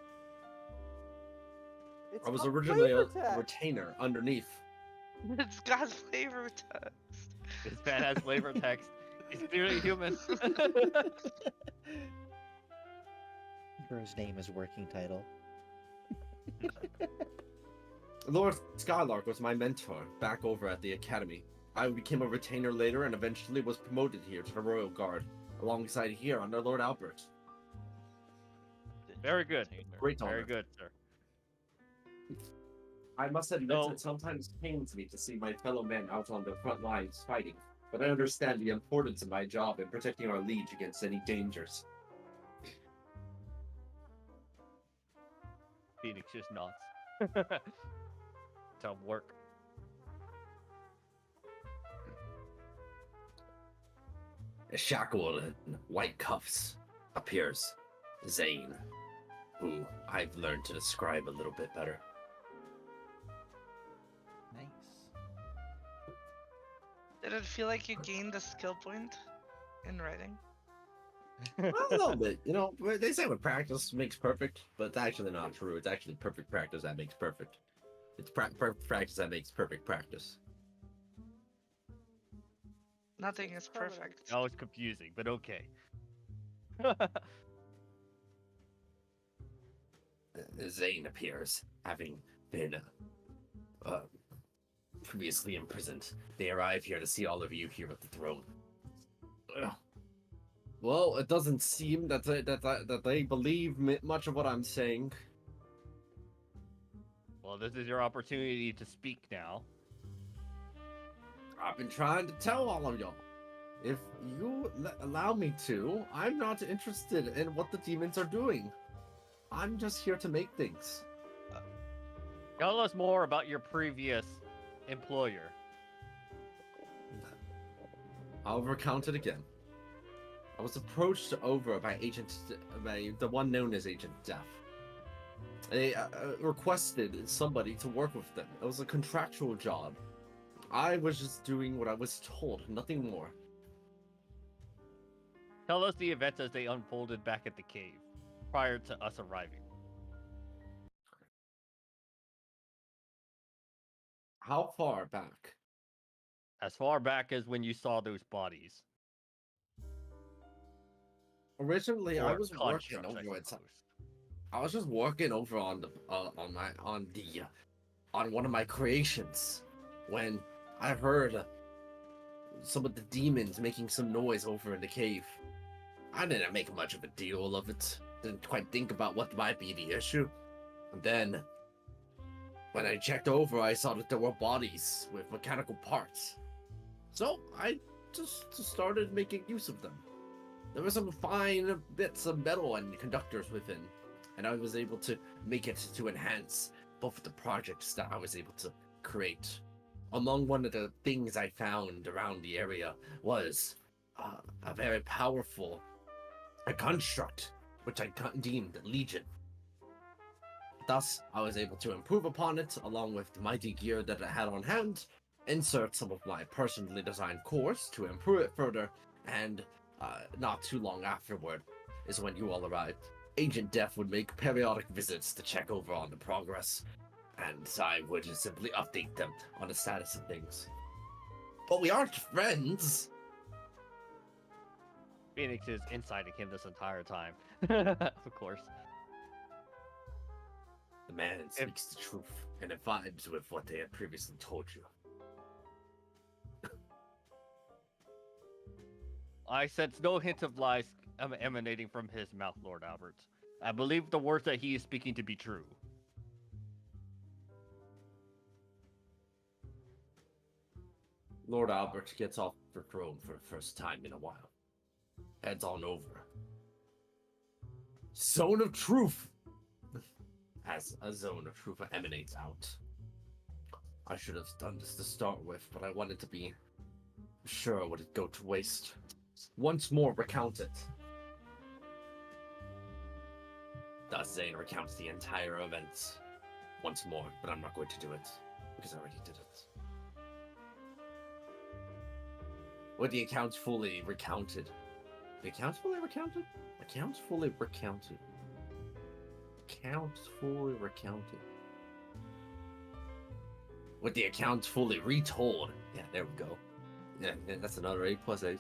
It's I was called originally a flavor text. retainer underneath. It's God's flavor text. This man has flavor text. He's clearly human. Hero's name is working title. Lord Skylark was my mentor back over at the academy. I became a retainer later and eventually was promoted here to the Royal Guard, alongside here under Lord Albert. Very good. Great honor. Very good, sir. I must admit No. it sometimes pains me to see my fellow men out on the front lines fighting, but I understand the importance of my job in protecting our liege against any dangers. Phoenix just nods. Tough work. shackled in white cuffs, appears Zane, who I've learned to describe a little bit better. Nice. Did it feel like you gained a skill point in writing? Well, a little bit, you know. They say what practice makes perfect, but it's actually not true. It's actually perfect practice that makes perfect. It's perfect practice that makes perfect practice. Nothing is Permanent. perfect. That was confusing, but okay. Zane appears, having been previously imprisoned. They arrive here to see all of you here at the throne. Ugh. Well, it doesn't seem that they believe much of what I'm saying. Well, this is your opportunity to speak now. I've been trying to tell all of y'all. If you allow me to, I'm not interested in what the demons are doing. I'm just here to make things. Tell us more about your previous employer. I'll recount it again. I was approached over by the one known as Agent Death. They requested somebody to work with them. It was a contractual job. I was just doing what I was told, nothing more. Tell us the events as they unfolded back at the cave, prior to us arriving. How far back? As far back as when you saw those bodies. Originally, I Or was working constructs, I over it. suppose. I was just working over on one of my creations when I heard some of the demons making some noise over in the cave. I didn't make much of a deal of it. Didn't quite think about what might be the issue. And then, when I checked over, I saw that there were bodies with mechanical parts. So I just started making use of them. There were some fine bits of metal and conductors within, and I was able to make it to enhance both of the projects that I was able to create. Among one of the things I found around the area was a very powerful construct, which I deemed Legion. Thus, I was able to improve upon it, along with the mighty gear that I had on hand, insert some of my personally designed cores to improve it further, and not too long afterward is when you all arrived. Agent Death would make periodic visits to check over on the progress, and I would just simply update them on the status of things. But we aren't friends! Phoenix is inciting him this entire time. Of course. The man speaks the truth, and it vibes with what they had previously told you. I sense no hint of lies emanating from his mouth, Lord Albert. I believe the words that he is speaking to be true. Lord Albert gets off the throne for the first time in a while. Heads on over. Zone of Truth! As a zone of truth emanates out. I should have done this to start with, but I wanted to be sure would it go to waste. Once more, recount it. Thus, Zane recounts the entire events once more, but I'm not going to do it because I already did it. With the accounts fully recounted. The accounts fully recounted? Accounts fully recounted. Accounts fully recounted. With the accounts fully retold. Yeah, there we go. Yeah, that's another 8 plus 8.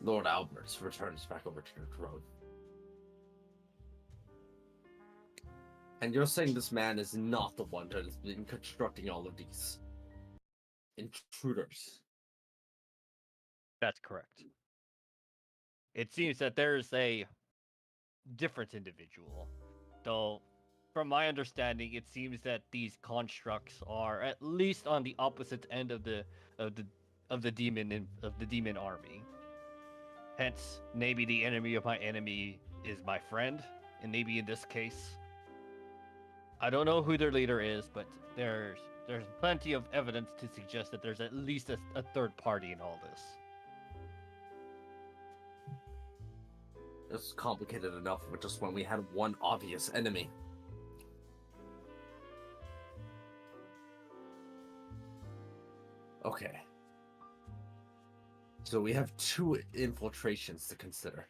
Lord Albert returns back over to the throne. And you're saying this man is not the one that has been constructing all of these intruders? That's correct. It seems that there's a different individual, though from my understanding it seems that these constructs are at least on the opposite end of the demon army. Hence, maybe the enemy of my enemy is my friend, and maybe in this case, I don't know who their leader is, but there's plenty of evidence to suggest that there's at least a third party in all this. It's complicated enough with just when we had one obvious enemy. Okay. So we have 2 infiltrations to consider.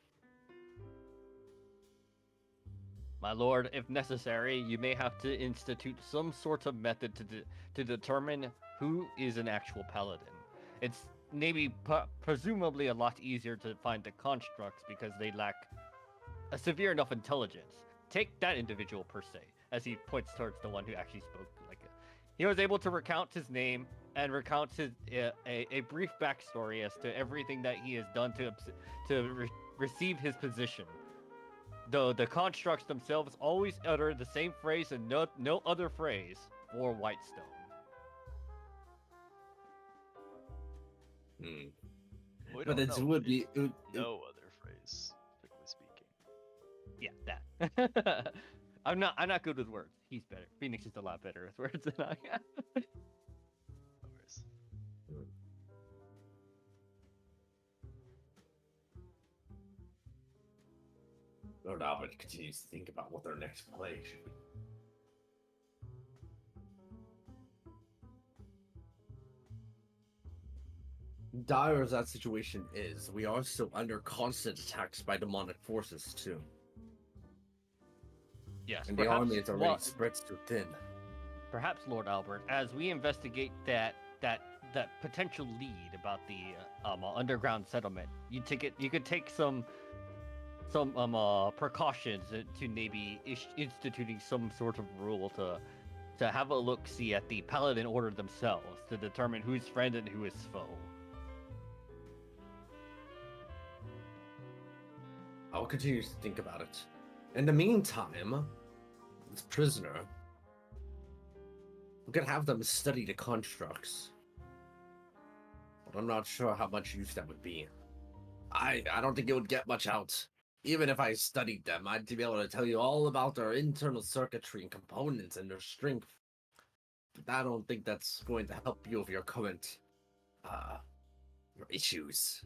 My lord, if necessary, you may have to institute some sort of method to determine who is an actual paladin. It's maybe presumably a lot easier to find the constructs because they lack a severe enough intelligence. Take that individual per se, as he points towards the one who actually spoke like it. He was able to recount his name and recount his a brief backstory as to everything that he has done to receive his position. Though the constructs themselves always utter the same phrase and no other phrase for Whitestone. Hmm. We But don't it know would be. no other phrase, strictly speaking. Yeah, that. I'm not good with words. He's better. Phoenix is a lot better with words than I am. No worries. Lord Albert continues to think about what their next play should be. Dire as that situation is, we are still under constant attacks by demonic forces too. Yes, And the army is already spread too thin. Perhaps, Lord Albert, as we investigate that potential lead about the underground settlement, you could take some precautions to maybe instituting some sort of rule to have a look-see at the Paladin Order themselves to determine who's friend and who is foe. I'll continue to think about it. In the meantime, this prisoner, we could have them study the constructs. But I'm not sure how much use that would be. I don't think it would get much out. Even if I studied them, I'd be able to tell you all about their internal circuitry and components and their strength. But I don't think that's going to help you with your current, your issues.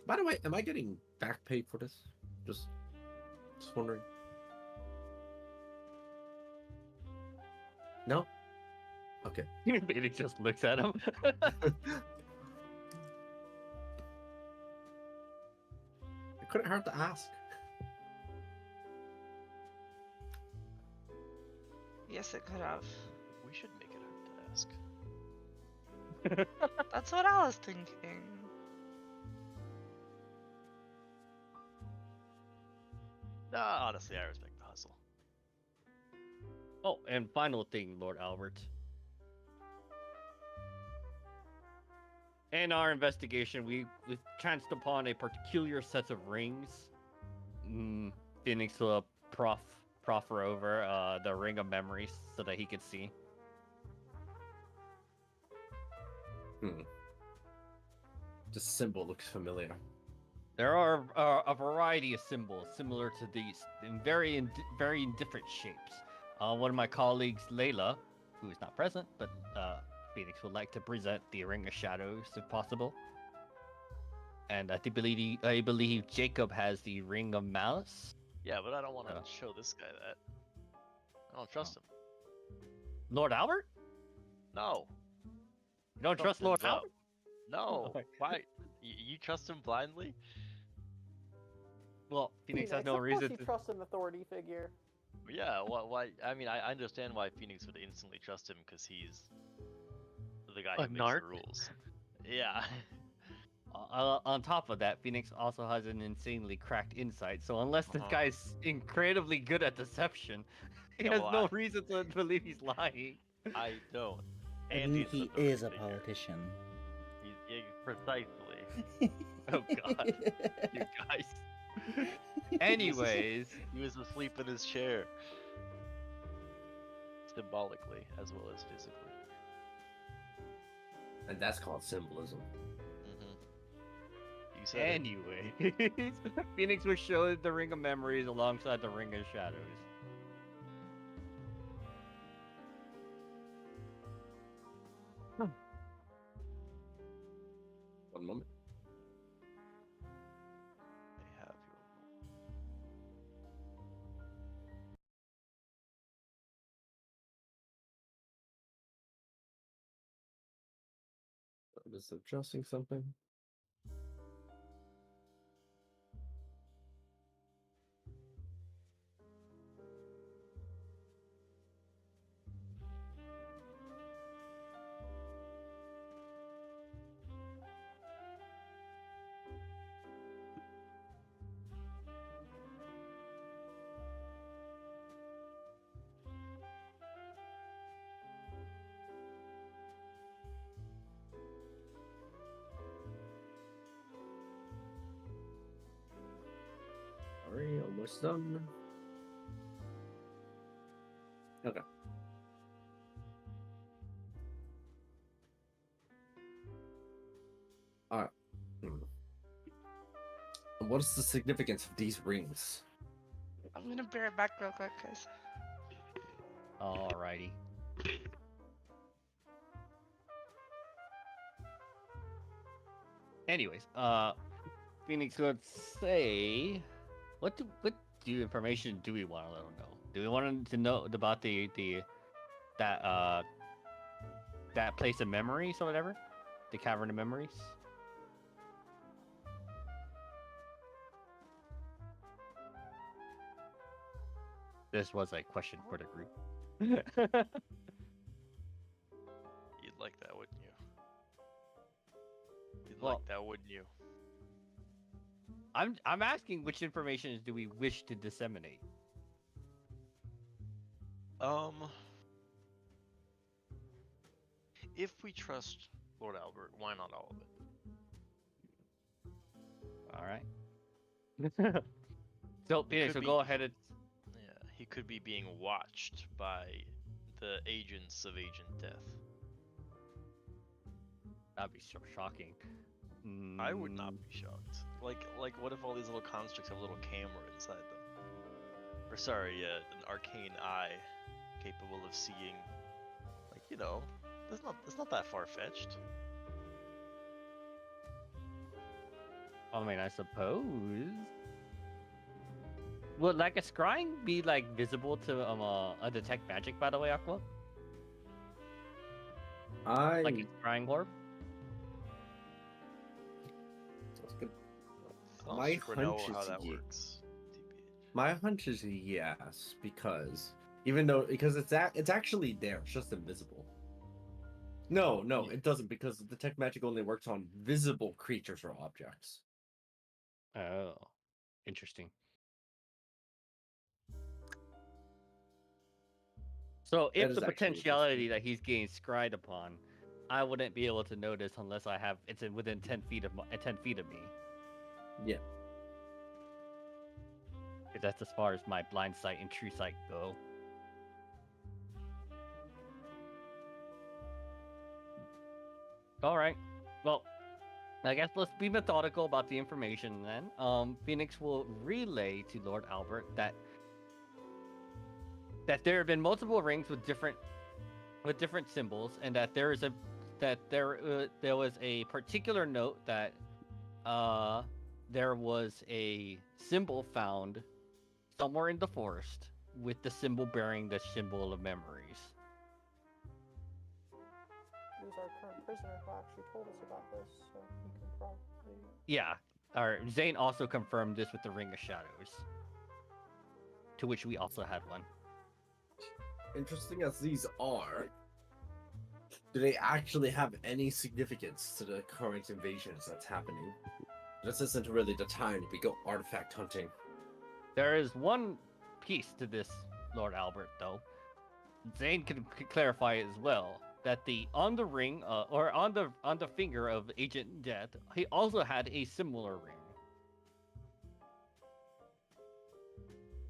By the way, am I getting back pay for this? Just wondering. No? Okay. Phoenix just looks at him. It couldn't hurt to ask. Yes, it could have. We should make it hard to ask. That's what I was thinking. Nah, honestly, I respect the hustle. Oh, and final thing, Lord Albert. In our investigation, we chanced upon a peculiar set of rings. Phoenix will proffer over the ring of memories so that he could see. The symbol looks familiar. There are a variety of symbols similar to these in very different shapes. One of my colleagues, Layla, who is not present, but Phoenix would like to present the Ring of Shadows if possible. And I believe Jacob has the Ring of Malice. Yeah, but I don't want to show this guy that. I don't trust him. Lord Albert? No. You don't trust Lord Something's up. Albert? No. Okay. Why? You trust him blindly? Well, Phoenix has no of course reason you to. trust an authority figure. Yeah. Why? I mean, I understand why Phoenix would instantly trust him because he's the guy A who makes narc? the rules. Yeah. On top of that, Phoenix also has an insanely cracked insight. So unless this Uh-huh. guy's incredibly good at deception, he Yeah, has well, no reason to believe he's lying. I don't. I And mean, he's he an authority is a figure. politician. He's precisely. Oh God, you guys. Anyways, He was asleep in his chair. Symbolically as well as physically. And that's called symbolism. You said it. anyways, Phoenix was showed the Ring of Memories alongside the Ring of Shadows. One moment. I'm just adjusting something. Alright, almost done. Okay. Alright. What is the significance of these rings? I'm gonna bear it back real quick, guys. Alrighty. Anyways, Phoenix would say, what information do we want to let them know? Do we want them to know about that place of memories or whatever, the cavern of memories? This was a question for the group. You'd like that, wouldn't you? You'd Well, like that, wouldn't you? I'm asking which information do we wish to disseminate? If we trust Lord Albert, why not all of it? All right. So Phoenix, so Could go be- ahead and Yeah, he could be being watched by the agents of Agent Death. that'd be so shocking. I would not be shocked. Like, what if all these little constructs have a little camera inside them? Or sorry, an arcane eye capable of seeing. Like, it's not that far fetched. I mean, I suppose. Would like a scrying be like visible to a detect magic? By the way, Aqua, like a scrying orb. That's good. I'll My super know hunch how is that ye- works. TBH. My hunch is yes, because it's actually there, it's just invisible. No, Yeah. it doesn't, because detect magic only works on visible creatures or objects. Oh, interesting. So That if is the actually potentiality that he's getting scryed upon, I wouldn't be able to notice unless I have it's within 10 feet of 10 feet of me. Yeah. Because that's as far as my blind sight and true sight go. All right. Well, I guess let's be methodical about the information then. Phoenix will relay to Lord Albert that there have been multiple rings with different symbols, and that there was a particular note that there was a symbol found somewhere in the forest with the symbol bearing the symbol of memories. Who's our current prisoner who actually told us about this, so he can probably. Yeah. Zane also confirmed this with the Ring of Shadows, to which we also had one. Interesting as these are, do they actually have any significance to the current invasions that's happening? This isn't really the time to go artifact hunting. There is one piece to this, Lord Albert, though. Zane can clarify it as well. That on the ring, or on the finger of Agent Death, he also had a similar ring.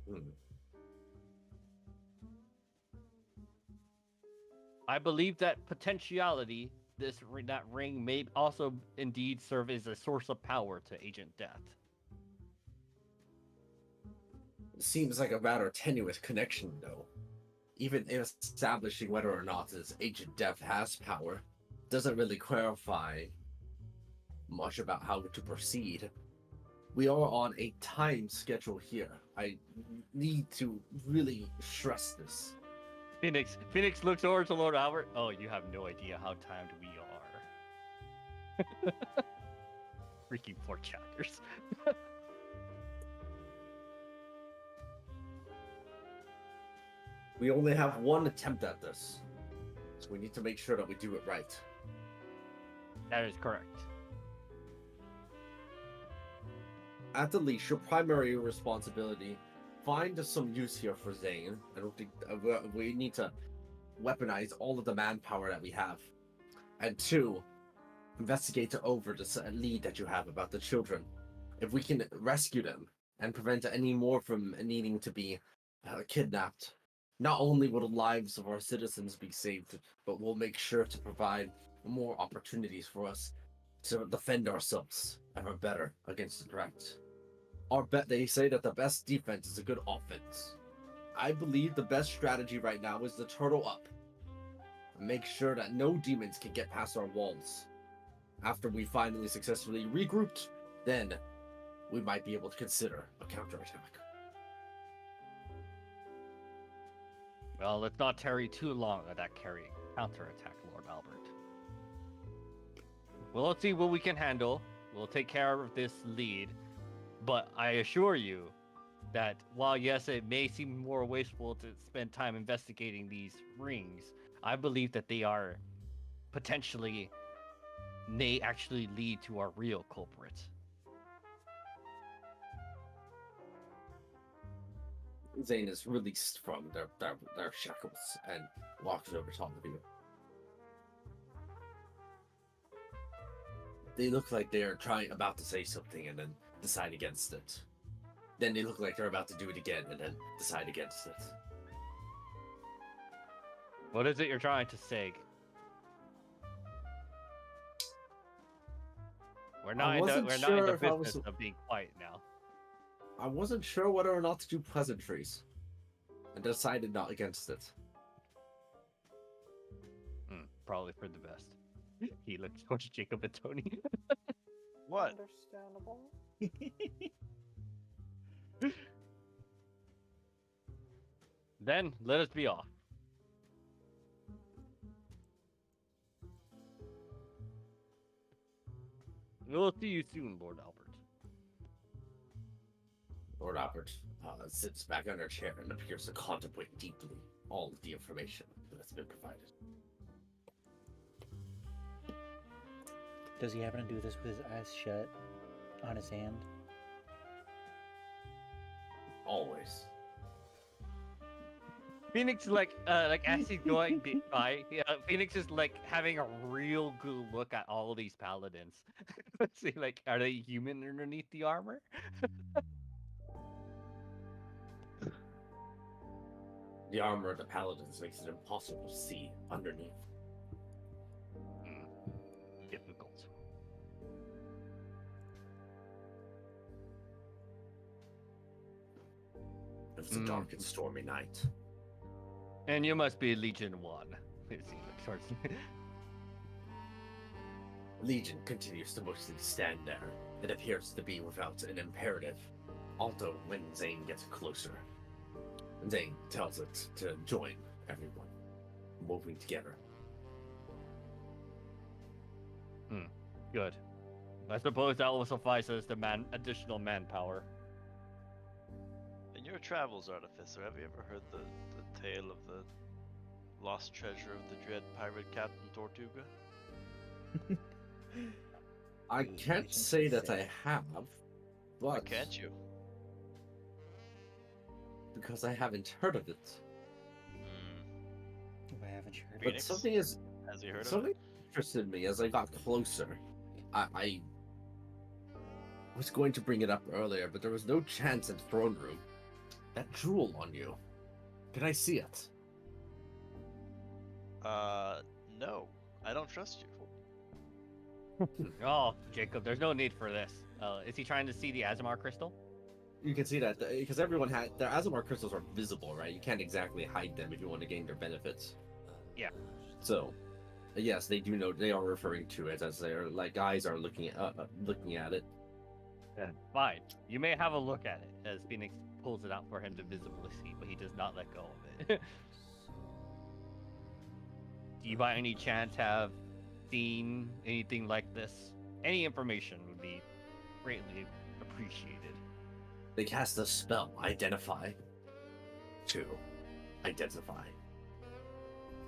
Hmm. I believe that potentiality, that ring may also indeed serve as a source of power to Agent Death. Seems like a rather tenuous connection, though. Even establishing whether or not this Agent Death has power doesn't really clarify much about how to proceed. We are on a time schedule here. I need to really stress this. Phoenix looks over to Lord Albert. Oh, you have no idea how timed we are. Freaking poor chapters. We only have one attempt at this, so we need to make sure that we do it right. That is correct. At the least, your primary responsibility, find some use here for Zane. I don't think we need to weaponize all of the manpower that we have. And 2, investigate over this lead that you have about the children. If we can rescue them and prevent any more from needing to be kidnapped, not only will the lives of our citizens be saved, but we'll make sure to provide more opportunities for us to defend ourselves ever better against the threat. They say that the best defense is a good offense. I believe the best strategy right now is to turtle up and make sure that no demons can get past our walls. After we finally successfully regrouped, then we might be able to consider a counterattack. Well, let's not tarry too long at that counterattack, Lord Albert. Well, let's see what we can handle. We'll take care of this lead. But I assure you that while, yes, it may seem more wasteful to spend time investigating these rings, I believe that they are potentially may actually lead to our real culprit. Zane is released from their shackles and walks over top of you. They look like they're about to say something and then decide against it. Then they look like they're about to do it again and then decide against it. What is it you're trying to say? We're not in the business of being quiet now. I wasn't sure whether or not to do pleasantries, and decided not against it. Probably for the best. He looked towards Jacob and Tony. What? Understandable. Then let us be off. We'll see you soon, Lord Albert. Lord Albert sits back on her chair and appears to contemplate deeply all of the information that's been provided. Does he happen to do this with his eyes shut on his hand? Always. Phoenix, like as he's going by, Phoenix is like having a real good look at all of these paladins. Let's see, like, are they human underneath the armor? The armor of the paladins makes it impossible to see underneath. Difficult. It was a dark and stormy night. And you must be Legion 1. Let's see, look towards Legion continues to mostly stand there. It appears to be without an imperative. Although when Zane gets closer, Zane tells it to join everyone, moving together. Good. I suppose that will suffice as the additional manpower. In your travels, Artificer, have you ever heard the tale of the lost treasure of the dread pirate Captain Tortuga? I can't say that I have, Why but can't you? because I haven't heard of it. I haven't heard of Phoenix? But something Has he heard of something it? interested me as I got closer. I was going to bring it up earlier, but there was no chance in the throne room. That jewel on you. Can I see it? No. I don't trust you. Oh, Jacob, there's no need for this. Is he trying to see the Azamar crystal? You can see that because everyone had their Azamar crystals are visible, right? You can't exactly hide them if you want to gain their benefits. Yeah. So, yes, they do know they are referring to it as their eyes are looking at it. Fine. You may have a look at it as Phoenix pulls it out for him to visibly see, but he does not let go of it. Do you by any chance have seen anything like this? Any information would be greatly appreciated. They cast a spell, identify. To identify.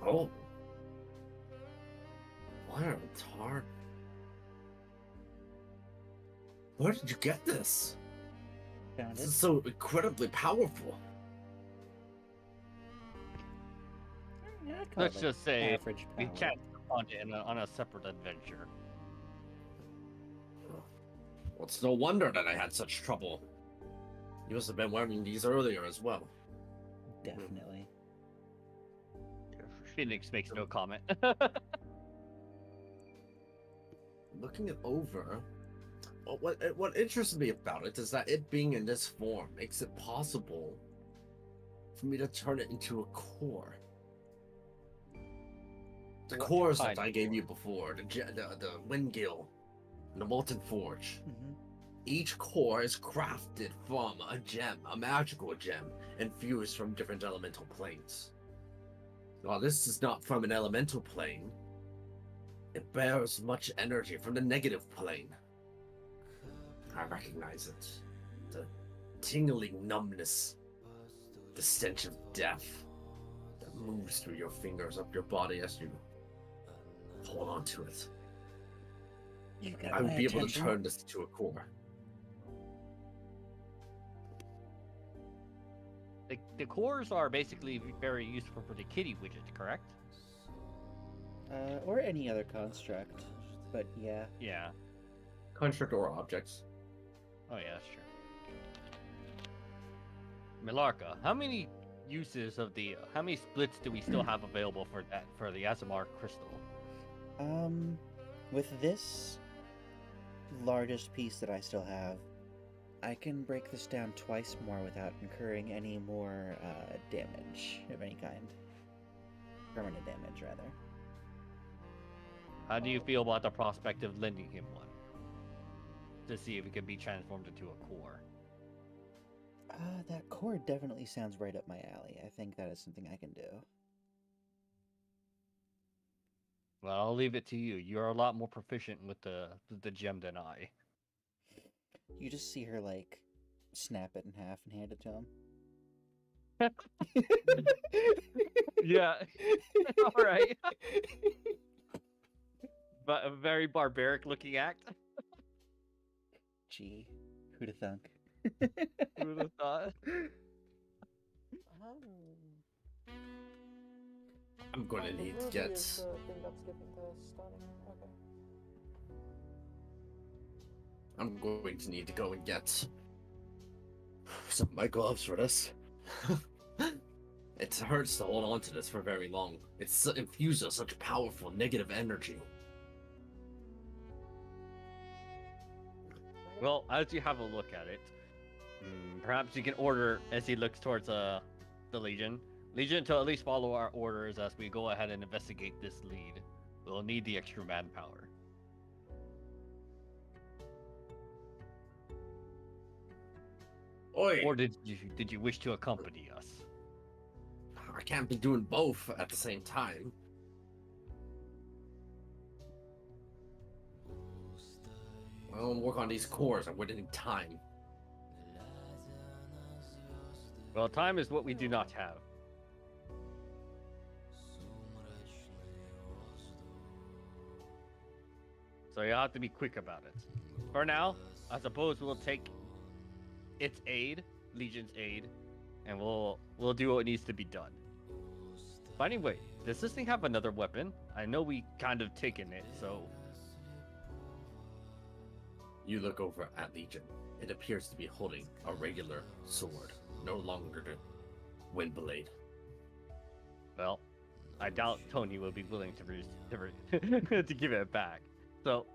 Oh. What a tart. Where did you get this? Found This it. is so incredibly powerful. Yeah, I'd call it, Let's like, just say average we power. can't on it on a separate adventure. Well, it's no wonder that I had such trouble. You must have been wearing these earlier as well. Definitely. Yeah, for sure. Phoenix makes no comment. Looking it over, what interests me about it is that it being in this form makes it possible for me to turn it into a core. The What cores kind that I of gave core? you before, the Windgill, and the Molten Forge. Mm-hmm. Each core is crafted from a gem, a magical gem, infused from different elemental planes. While this is not from an elemental plane, it bears much energy from the negative plane. I recognize it. The tingling numbness, the stench of death that moves through your fingers up your body as you hold on to it. You got I my would be able to attention. turn this into a core. The cores are basically very useful for the kitty widget, correct? Or any other construct. But yeah. Yeah. Construct or objects. Oh yeah, that's true. Milarka, how many uses of how many splits do we still have available for the Azamar crystal? With this largest piece that I still have, I can break this down twice more without incurring any more damage of any kind. Permanent damage, rather. How do you feel about the prospect of lending him one? To see if it can be transformed into a core. That core definitely sounds right up my alley. I think that is something I can do. Well, I'll leave it to you. You're a lot more proficient with the gem than I. You just see her, like, snap it in half and hand it to him. Yeah. All right. But a very barbaric looking act. Gee, who'd have thunk? Who would have thought? I'm going to The need to ruby get. is the thing that's giving the stunning. Okay. I'm going to need to go and get some of my gloves for this. It hurts to hold on to this for very long. It infuses such powerful negative energy. Well, as you have a look at it, perhaps you can order as he looks towards the Legion. Legion to at least follow our orders as we go ahead and investigate this lead. We'll need the extra manpower. Oi! Or did you wish to accompany us? I can't be doing both at the same time. Well, I'll work on these cores. I'm waiting time. Well, time is what we do not have. So you have to be quick about it. For now, I suppose we'll take its aid, Legion's aid, and we'll do what needs to be done. But anyway, does this thing have another weapon? I know we kind of taken it, so You look over at Legion. It appears to be holding a regular sword, no longer the Windblade. well, I doubt Tony will be willing to give it back. So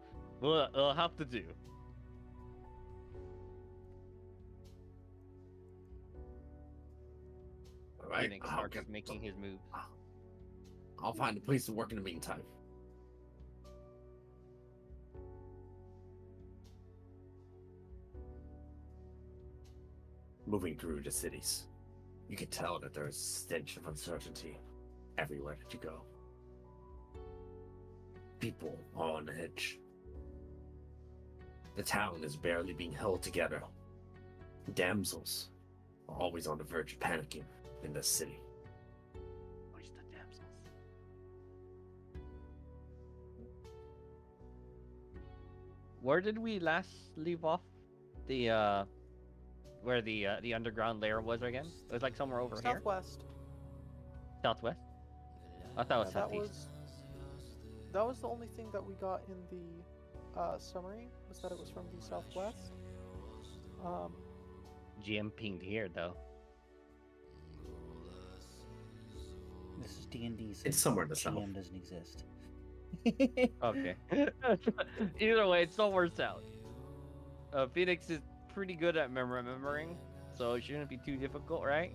we'll have to do. All right, Phoenix starts making his moves. I'll find a place to work in the meantime. Moving through the cities, you can tell that there is a stench of uncertainty everywhere that you go. People are on edge. The town is barely being held together. Damsels are always on the verge of panicking in the city. Where's the damsels? Where did we last leave off? The where the underground lair was again? It was like somewhere over here. Southwest. Southwest. I thought it was Yeah, southeast. that was the only thing that we got in the summary, was that it was from the southwest. GM pinged here though. This is D&D. It's somewhere in the south. GM doesn't exist. Okay. Either way, it's somewhere south. Phoenix is pretty good at remembering, so it shouldn't be too difficult, right?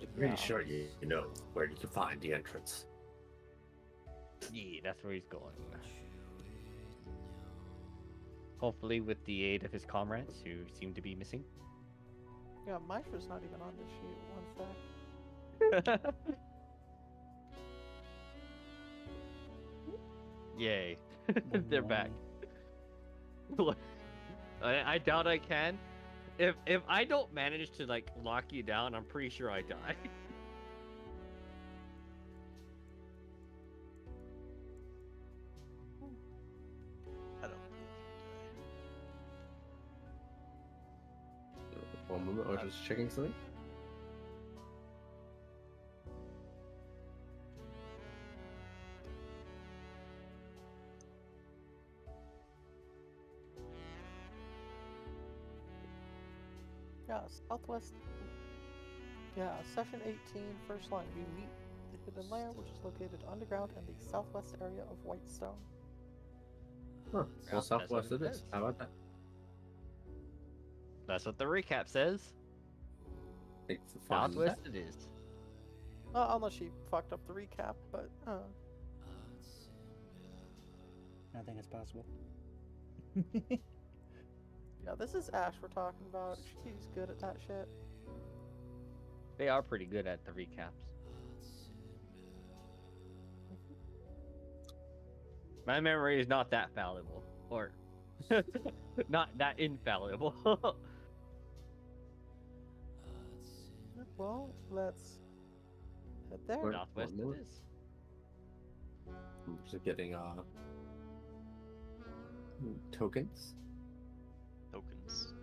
I'm pretty Yeah. sure you know where you can find the entrance. Yeah, that's where he's going. Hopefully with the aid of his comrades, who seem to be missing. Yeah, Mishra's not even on this sheet. One sec. Yay. They're back. Look, I doubt I can. If I don't manage to like lock you down, I'm pretty sure I die. I don't believe you, One moment, I was just checking something. Yeah, southwest. Yeah, session 18, first line. We meet the hidden lair, which is located underground in the southwest area of Whitestone. Huh. Yeah, Well, that's what southwest it it is. says. How about that? That's what the recap says. Thanks for finding Southwest that. it is. Unless she fucked up the recap, but I think it's possible. yeah, this is Ash we're talking about. She's good at that shit. They are pretty good at the recaps. My memory is not that fallible, or not that infallible. Well, let's head there. Where- Southwest One more. it is. I'm just getting tokens. tokens.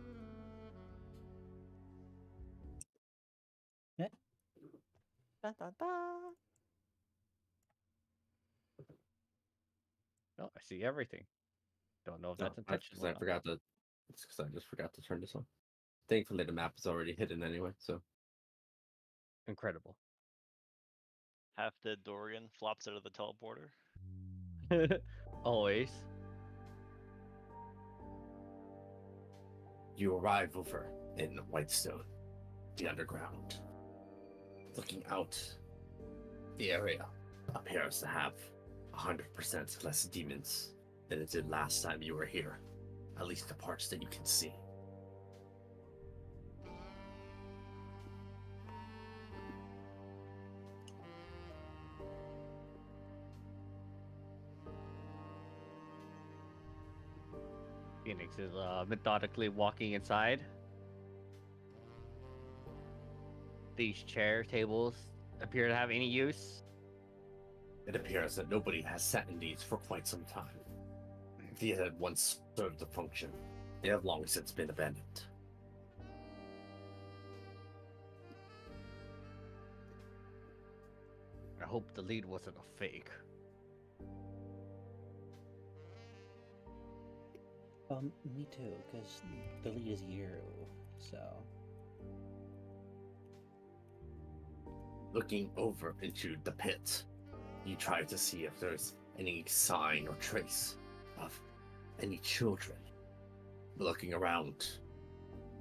Dun, dun, dun. No, I see everything. Don't know if that's Oh, intentional. because I or not. forgot to. It's because I just forgot to turn this on. Thankfully, the map is already hidden anyway. So Incredible. Half dead Dorian flops out of the teleporter. Always. you arrive over in Whitestone, the underground. Looking out, the area appears to have 100% less demons than it did last time you were here. At least the parts that you can see. Phoenix is methodically walking inside. These chair tables appear to have any use. It appears that nobody has sat in these for quite some time. These had once served a function. They have long since been abandoned. I hope the lead wasn't a fake. Me too, because the lead is you, so. Looking over into the pit, you try to see if there's any sign or trace of any children. Looking around,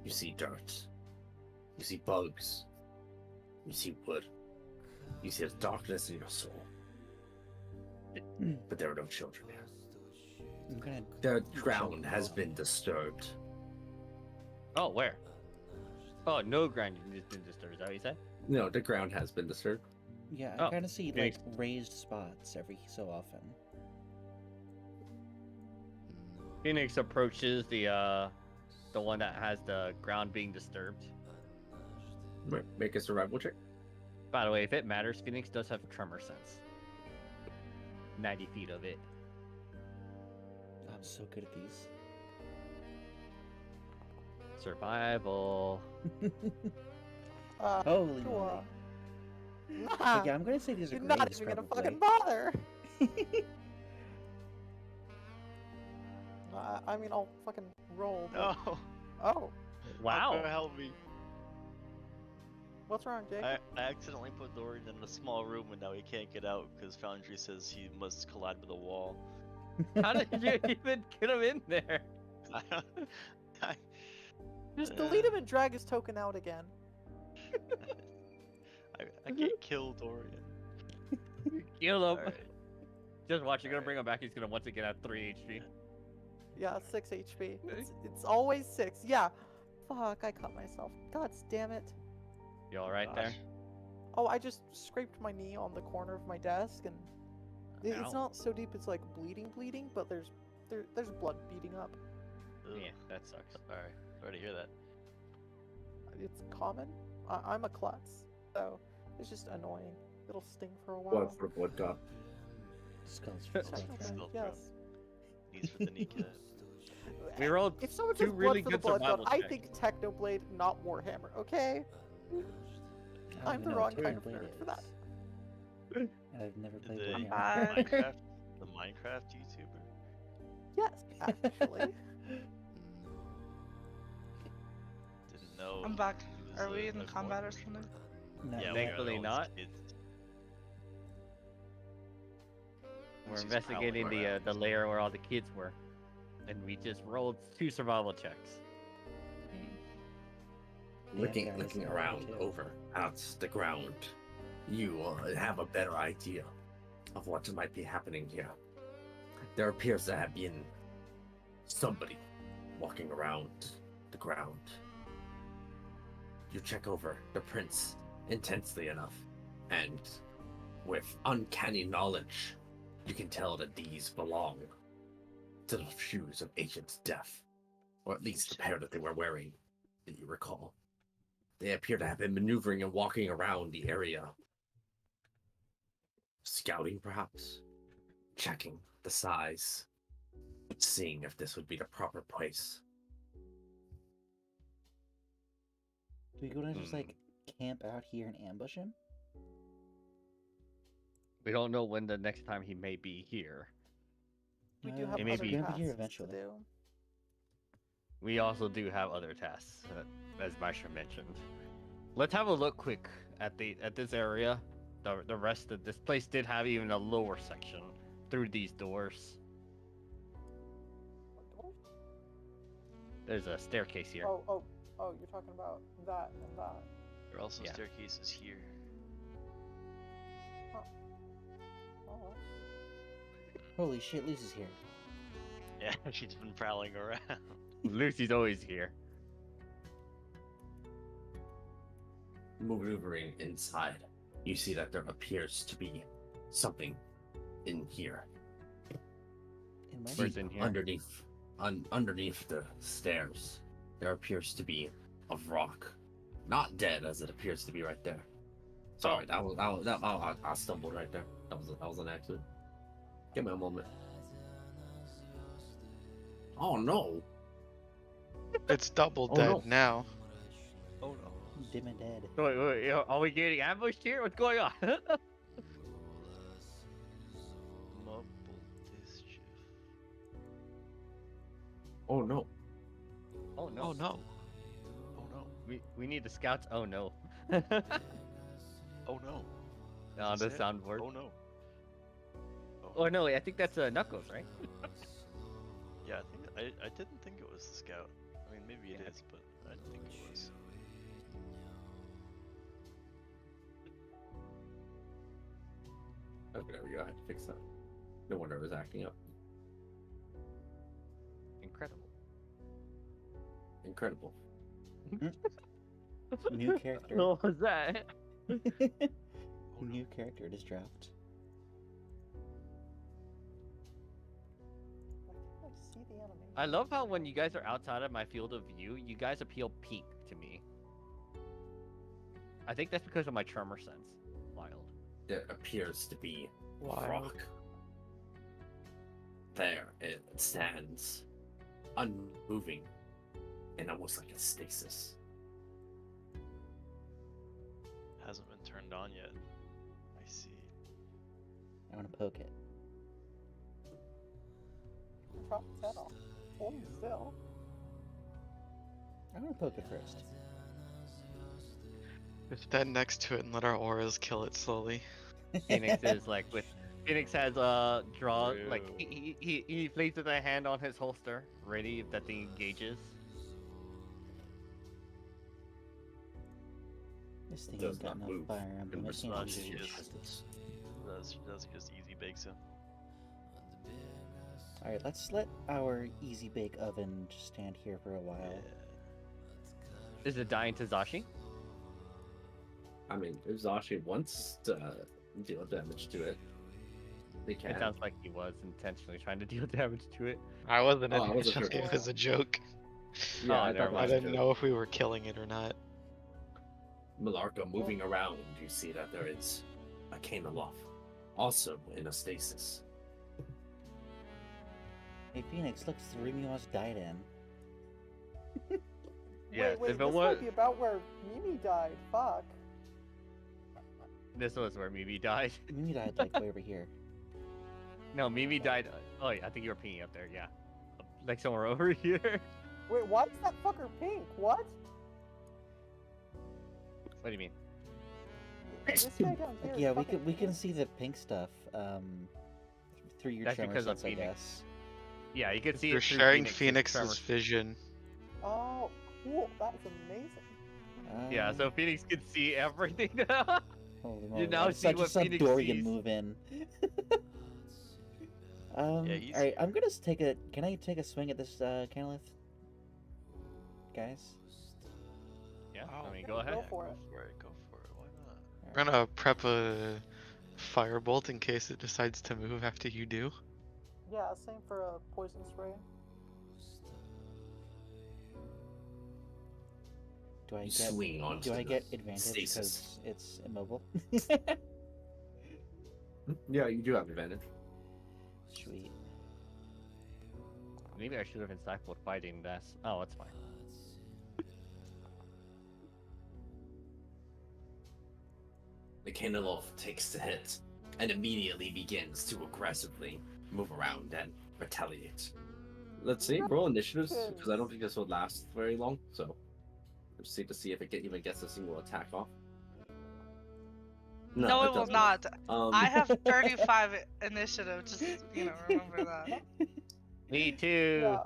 you see dirt, you see bugs, you see wood, you see the darkness in your soul. But there are no children here. I'm gonna. The ground has been disturbed. Oh, where? Oh, no ground has been disturbed. Is that what you said? No, the ground has been disturbed. Yeah, I Oh, kind of see Phoenix. like raised spots every so often. Phoenix approaches the one that has the ground being disturbed. Make a survival check. By the way, if it matters, Phoenix does have tremor sense. 90 feet of it. I'm so good at these. Survival. Holy sure. moly. Nah, Yeah, I'm gonna say these are you're great. not even gonna fucking bother. I mean, I'll fucking roll. But... No. Oh, Wow. Uncle, help me. what's wrong, Jake? I accidentally put Dorian in a small room and now he can't get out because Foundry says he must collide with a wall. How did you even get him in there? I Just delete him and drag his token out again. I can't kill Dorian. Kill him. Alright. Just watch, you're gonna Alright. bring him back. He's gonna once again have 3 HP. Yeah, 6 HP. It's always 6. Yeah. Fuck, I cut myself. God damn it. You alright there? Gosh. Oh, I just scraped my knee on the corner of my desk, and Ow. it's not so deep. It's like bleeding, but there's blood beating up. Ugh. Yeah, that sucks. Alright, sorry to hear that. It's common. I'm a klutz, so it's just annoying. It'll sting for a Blood while. for blood god. Skulls for Technically, blood. Skull Yes. throw. Knees for the kneecap. We rolled If someone two says really blood for the good blood god, survival I checks. think Technoblade, not Warhammer. Okay, I I'm don't the know wrong what kind of Terran Blade nerd for that. is. I've never The played the Warhammer. Minecraft YouTuber. Yes, actually. Didn't know. I'm back. he was Are we in a combat Warhammer. or something? No, Yeah, Thankfully we are always not. kids. We're She's investigating prowling the around. lair where all the kids were, and we just rolled 2 survival checks. Looking guys, looking I around too. over at the ground, you have a better idea of what might be happening here. There appears to have been somebody walking around the ground. You check over the prints intensely enough, and with uncanny knowledge, you can tell that these belong to the shoes of Ancient Death, or at least the pair that they were wearing, that you recall. They appear to have been maneuvering and walking around the area. Scouting, perhaps? Checking the size. Seeing if this would be the proper place. Do we go to just like camp out here and ambush him? We don't know when the next time he may be here. We do have It may other be- Gonna be tasks here to eventually. do. We also do have other tasks, as Maisha mentioned. Let's have a look quick at this area. The rest of this place did have even a lower section through these doors. What doors? There's a staircase here. Oh, you're talking about that and that. There are also Yeah. staircases here. Oh, Holy shit, Lucy's here. Yeah, she's been prowling around. Lucy's always here. Maneuvering inside, you see that there appears to be something in here. In my Where's Deep in here? underneath the stairs, there appears to be a rock. Not dead as it appears to be right there. Sorry, I stumbled right there. That was an accident. Give me a moment. Oh no! It's double Oh, dead no. now. Oh no. dim and dead. Wait, are we getting ambushed here? What's going on? Mobile mischief. Oh no! Oh no. Oh no. Oh no. We need the scouts. Oh no. Oh no. On Is the this it? soundboard. Oh no. Oh no, I think that's Knuckles, right? Yeah, I didn't think it was the scout. I mean, maybe it Yeah. is, but I didn't think it was. Okay, there we go. I had to fix that. No wonder it was acting up. Incredible. Incredible. New character. What was that? Oh, no. New character just dropped. I think I see the animation. I love how when you guys are outside of my field of view, you guys appeal pink to me. I think that's because of my tremor sense. Wild. There appears to be Wild. rock. There it stands, unmoving, and almost like a stasis. Hasn't been turned on yet. I see. I want to poke it. Chop its head off. Hold him still. I want to poke it first. Stand next to it and let our auras kill it slowly. Phoenix is like with Phoenix has draw like True. he places a hand on his holster, ready if that thing engages. This thing Does ain't got not no move fire in emblem. I can't response to do your this. presence. Does just easy bakes him. Alright, let's let our easy bake oven just stand here for a while. Yeah. Is it dying to Zashi? I mean, if Zashi wants to deal damage to it, they can. It sounds like he was intentionally trying to deal damage to it. I wasn't Oh, I wasn't intentionally. sure. It was a joke. Yeah, Oh, I never thought I that was didn't true. know if we were killing it or not. Malarka moving around, you see that there is a Canoloff, also in a stasis. Hey Phoenix, look, it's the room you almost died in. Yeah, wait, if it this was might be about where Mimi died. Fuck. this was where Mimi died. Mimi died like way over here. No, Mimi died. Oh, yeah, I think you were peeing up there. Yeah, like somewhere over here. Wait, why is that fucker pink? What? What do you mean? This guy down here is Yeah, fucking we can pink. see the pink stuff through your That's tremor because of sense, I Phoenix. guess. Yeah, you can see You're it through sharing Phoenix's Phoenix's vision. Oh, cool. That is amazing. Yeah, so Phoenix can see everything now. Holy you moly, now I see what just saw Phoenix Dorian sees. move in. Yeah, he's Alright, I'm here. gonna take a. Can I take a swing at this Canalith? Guys? Yeah, Wow. I mean, Yeah, go ahead. go Yeah, for go it. for it. Go for it. Why not? We're gonna prep a firebolt in case it decides to move after you do. Yeah, same for a poison spray. Do I You get swing onto do I the get advantage stasis. because it's immobile? Yeah, you do have advantage. Sweet. Maybe I should have encycled fighting this. Oh, it's fine. The Canoloff takes the hit and immediately begins to aggressively move around and retaliate. Let's see, roll initiatives, because I don't think this will last very long, so let's see if it even gets a single attack off. No, it will doesn't. not. I have Um, 35 initiative. Just remember that. Me too. Yeah.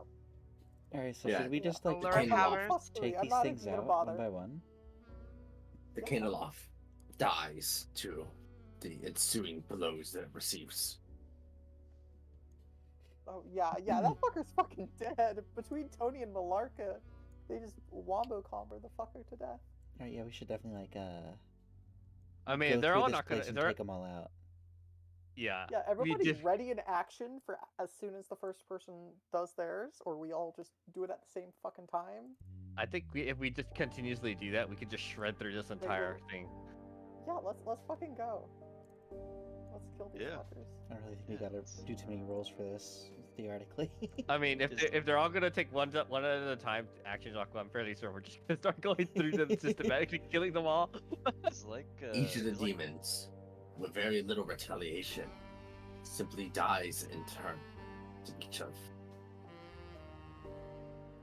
Alright, so Yeah. should we just Yeah, like alert Canoloff. powers. take I'm these not things even gonna out bother. one by one? the Canoloff dies to the ensuing blows that it receives. Oh yeah, that fucker's fucking dead. Between Tony and Malarka, they just wombo combo the fucker to death. Alright, yeah, we should definitely like I mean, go they're through all this not gonna. place and They're take them all out. yeah. Yeah, we everybody's just- ready in action for as soon as the first person does theirs, or we all just do it at the same fucking time. I think if we just continuously do that, we could just shred through this entire thing. Yeah, let's fucking go. Let's kill these Yeah. fuckers. I don't really think we Yeah, gotta it's- do too many rolls for this, theoretically. I mean, Just- if they're all gonna take one at a time, actions, I'm fairly sure we're just gonna start going through them systematically, killing them all. It's like Each of the it's like- demons, with very little retaliation, simply dies in turn to each of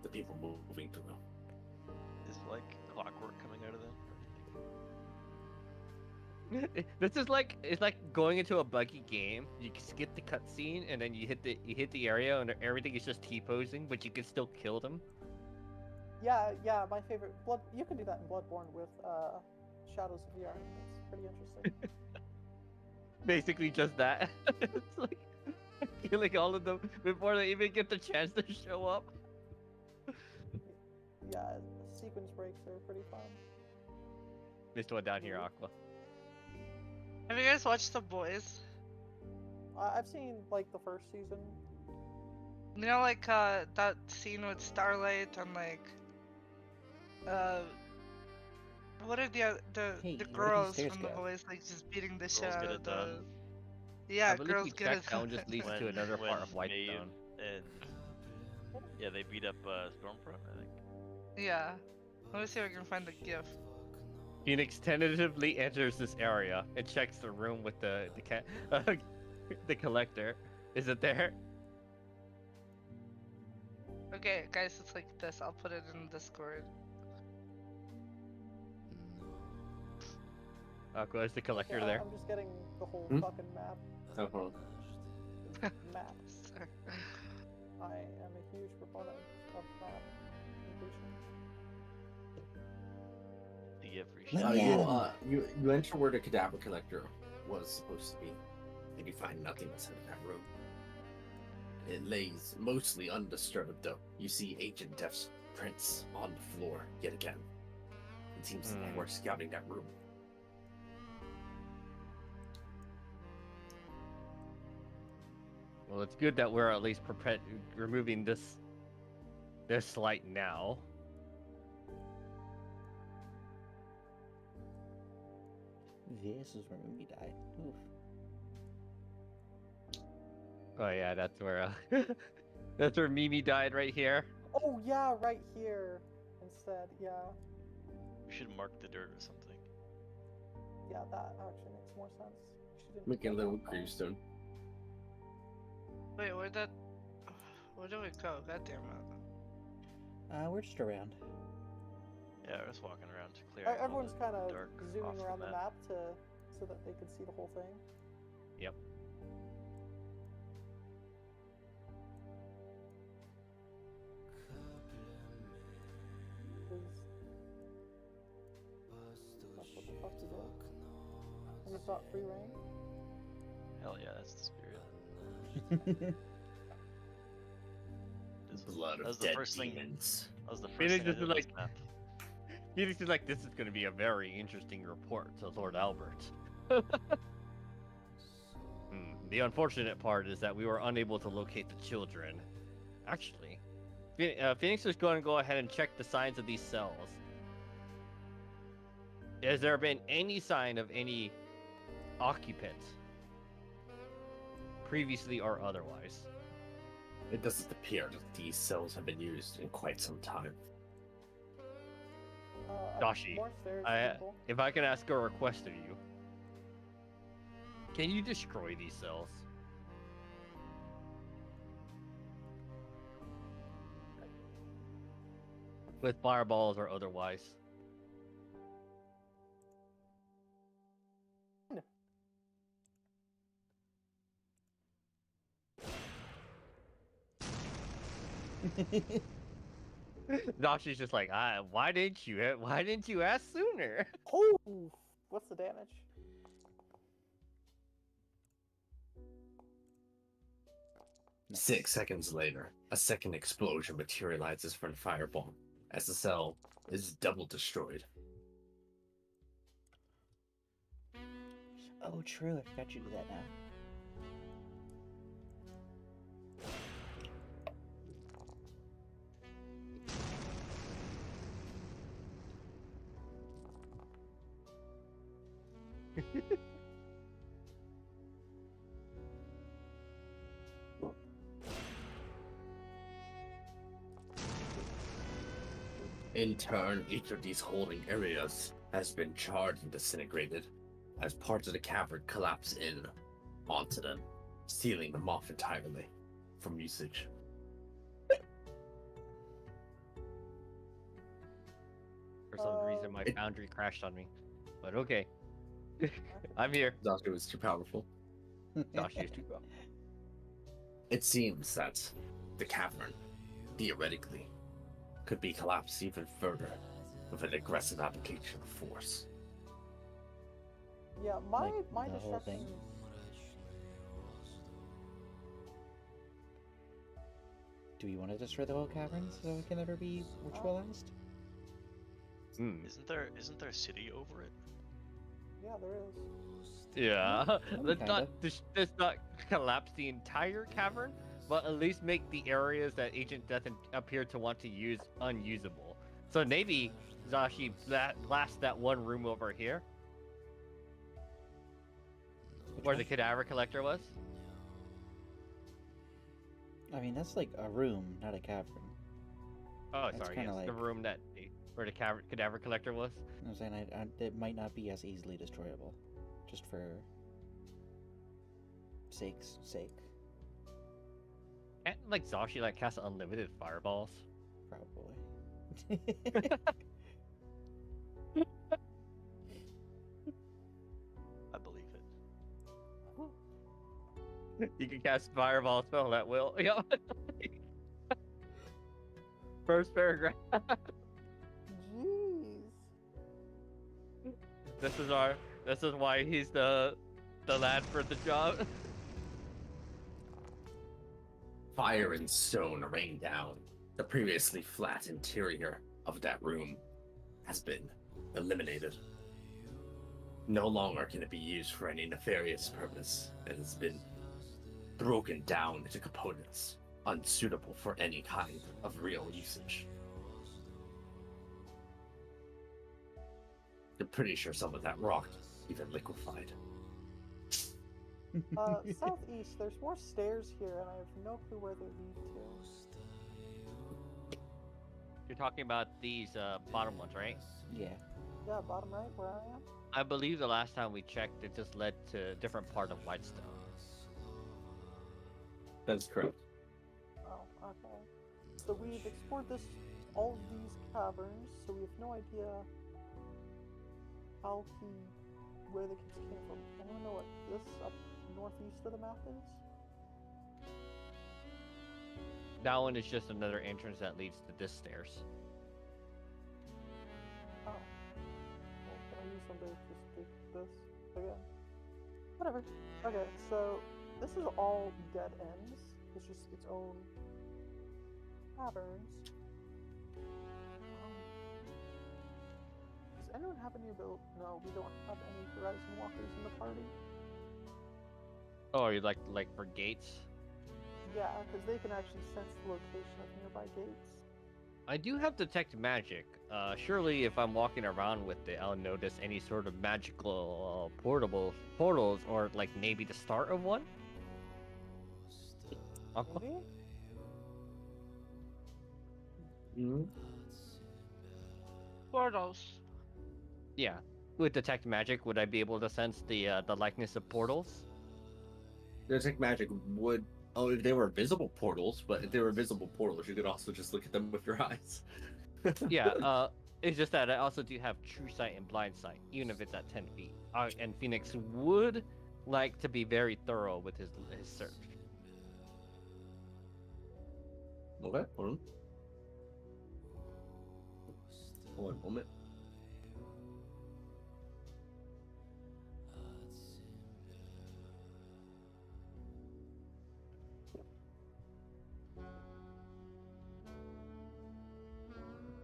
the people moving through. Is like clockwork coming out of them? This is like it's like going into a buggy game. You skip the cutscene and then you hit the area and everything is just T-posing, but you can still kill them. Yeah, my favorite blood. You can do that in Bloodborne with Shadows of the Ark. It's pretty interesting. Basically, just that. It's like killing all of them before they even get the chance to show up. Yeah, sequence breaks are pretty fun. Missed one down here, Aqua. Have you guys watched The Boys? I've seen like the first season. You know, like that scene with Starlight and like uh, what are Hey, the where do these girls stairs from The go? Boys like just beating the shit Girls out Get of It the Done. yeah, I believe girls we get it checked that one just leads When to another when part of Maeve Whitestone. and yeah, they beat up Stormfront, I think. Yeah. Let me see if I can find the gif. Phoenix tentatively enters this area and checks the room with the collector. Is it there? Okay, guys, it's like this. I'll put it in Discord. Aqua, is the collector Okay, there? I'm just getting the whole Hmm? fucking map. Oh, hold on. Maps. I am a huge proponent of map completion. Yeah, Let appreciate me it. at him. You enter where the cadaver collector was supposed to be, and you find nothing inside of that room. It lays mostly undisturbed, though. You see Agent Def's prints on the floor yet again. It seems that they were scouting that room. Well, it's good that we're at least removing this light now. This is where Mimi died. Oof. Oh yeah, that's where that's where Mimi died right here. Oh yeah, right here. Instead, yeah, We should mark the dirt or something. yeah, that actually makes more sense. She didn't Make a put little that. gravestone. Wait, where do we go? God damn it. We're just around. Yeah, we're just walking around clearing all Everyone's the kind of dark zooming off around the the map. map so that they can see the whole thing. Yep. What the fuck is it? I'm gonna start free reign. Hell yeah, that's the spirit. Blood that was of the dead first thing. demons. That was the first Phoenix thing I is did on like- this map. Phoenix is like, this is going to be a very interesting report to Lord Albert. The unfortunate part is that we were unable to locate the children. Actually, Phoenix is going to go ahead and check the signs of these cells. Has there been any sign of any occupant, previously or otherwise? It doesn't appear that these cells have been used in quite some time. Dashi, More stairs, people. if I can ask a request of you, can you destroy these cells? With fireballs or otherwise. Dashi's just like, why didn't you ask sooner? Oh, what's the damage? Nice. 6 seconds later, a second explosion materializes from the fireball as the cell is double destroyed. Oh, true. I forgot you do that now. In turn, each of these holding areas has been charred and disintegrated as parts of the cavern collapse in onto them, sealing them off entirely from usage. For some reason, my It- foundry crashed on me. But okay. I'm here. Dashi was too powerful. Dashi is too bad. It seems that the cavern, theoretically, could be collapsed even further with an aggressive application of force. Yeah, Like, my the whole thing? destruction. Do you want to destroy the whole cavern so it can never be ritualized? Hmm. Isn't there a city over it? Yeah, there is. Yeah. Let's Kinda. not let's not collapse the entire cavern, but at least make the areas that Agent Death appear to want to use unusable. So maybe Zashi blast that one room over here Which where one? the cadaver collector was. I mean, that's like a room, not a cavern. Oh, That's sorry, kinda yes, the like- room where the cadaver collector was. I'm saying it might not be as easily destroyable, just for sake's sake, Can't like Zashi like cast unlimited fireballs? probably. I believe it. You can cast fireball spell at will. Yep. First paragraph. Jeez. This is why he's the lad for the job. Fire and stone rain down. The previously flat interior of that room has been eliminated. No longer can it be used for any nefarious purpose. It has been broken down into components unsuitable for any kind of real usage. I'm pretty sure some of that rock even liquefied. Southeast, there's more stairs here, and I have no clue where they lead to. You're talking about these bottom ones, right? Yeah. Yeah, bottom right, where I am. I believe the last time we checked, it just led to a different part of Whitestone. That's correct. Oh, okay. So we've explored all of these caverns, so we have no idea where the kids came from. I want to know what this up northeast of the map is. That one is just another entrance that leads to this stairs. Oh. Well, can I use some to just do this again? Whatever. Okay, so this is all dead ends. It's just its own caverns. Does anyone have any ability? No, we don't have any Horizon Walkers in the party. Oh, you like for gates? Yeah, because they can actually sense the location of nearby gates. I do have detect magic. Surely, if I'm walking around with it, I'll notice any sort of magical portals, or like maybe the start of one. Maybe? Portals. Yeah, with detect magic, would I be able to sense the likeness of portals? Detect magic would. Oh, if they were visible portals, but if they were visible portals, you could also just look at them with your eyes. Yeah, it's just that I also do have true sight and blind sight, even if it's at 10 feet. And Phoenix would like to be very thorough with his search. Okay, hold on. One moment.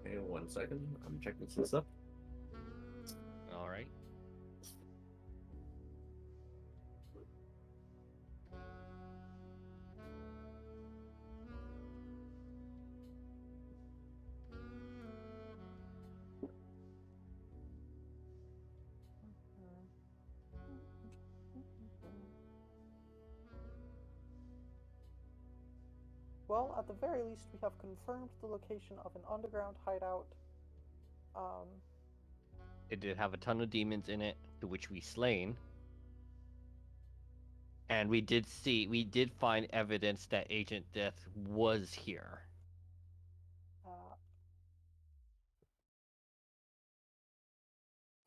Okay, 1 second. I'm checking some stuff. All right. Well, at the very least, we have confirmed the location of an underground hideout. It did have a ton of demons in it, to which we slain. And we did find evidence that Agent Death was here.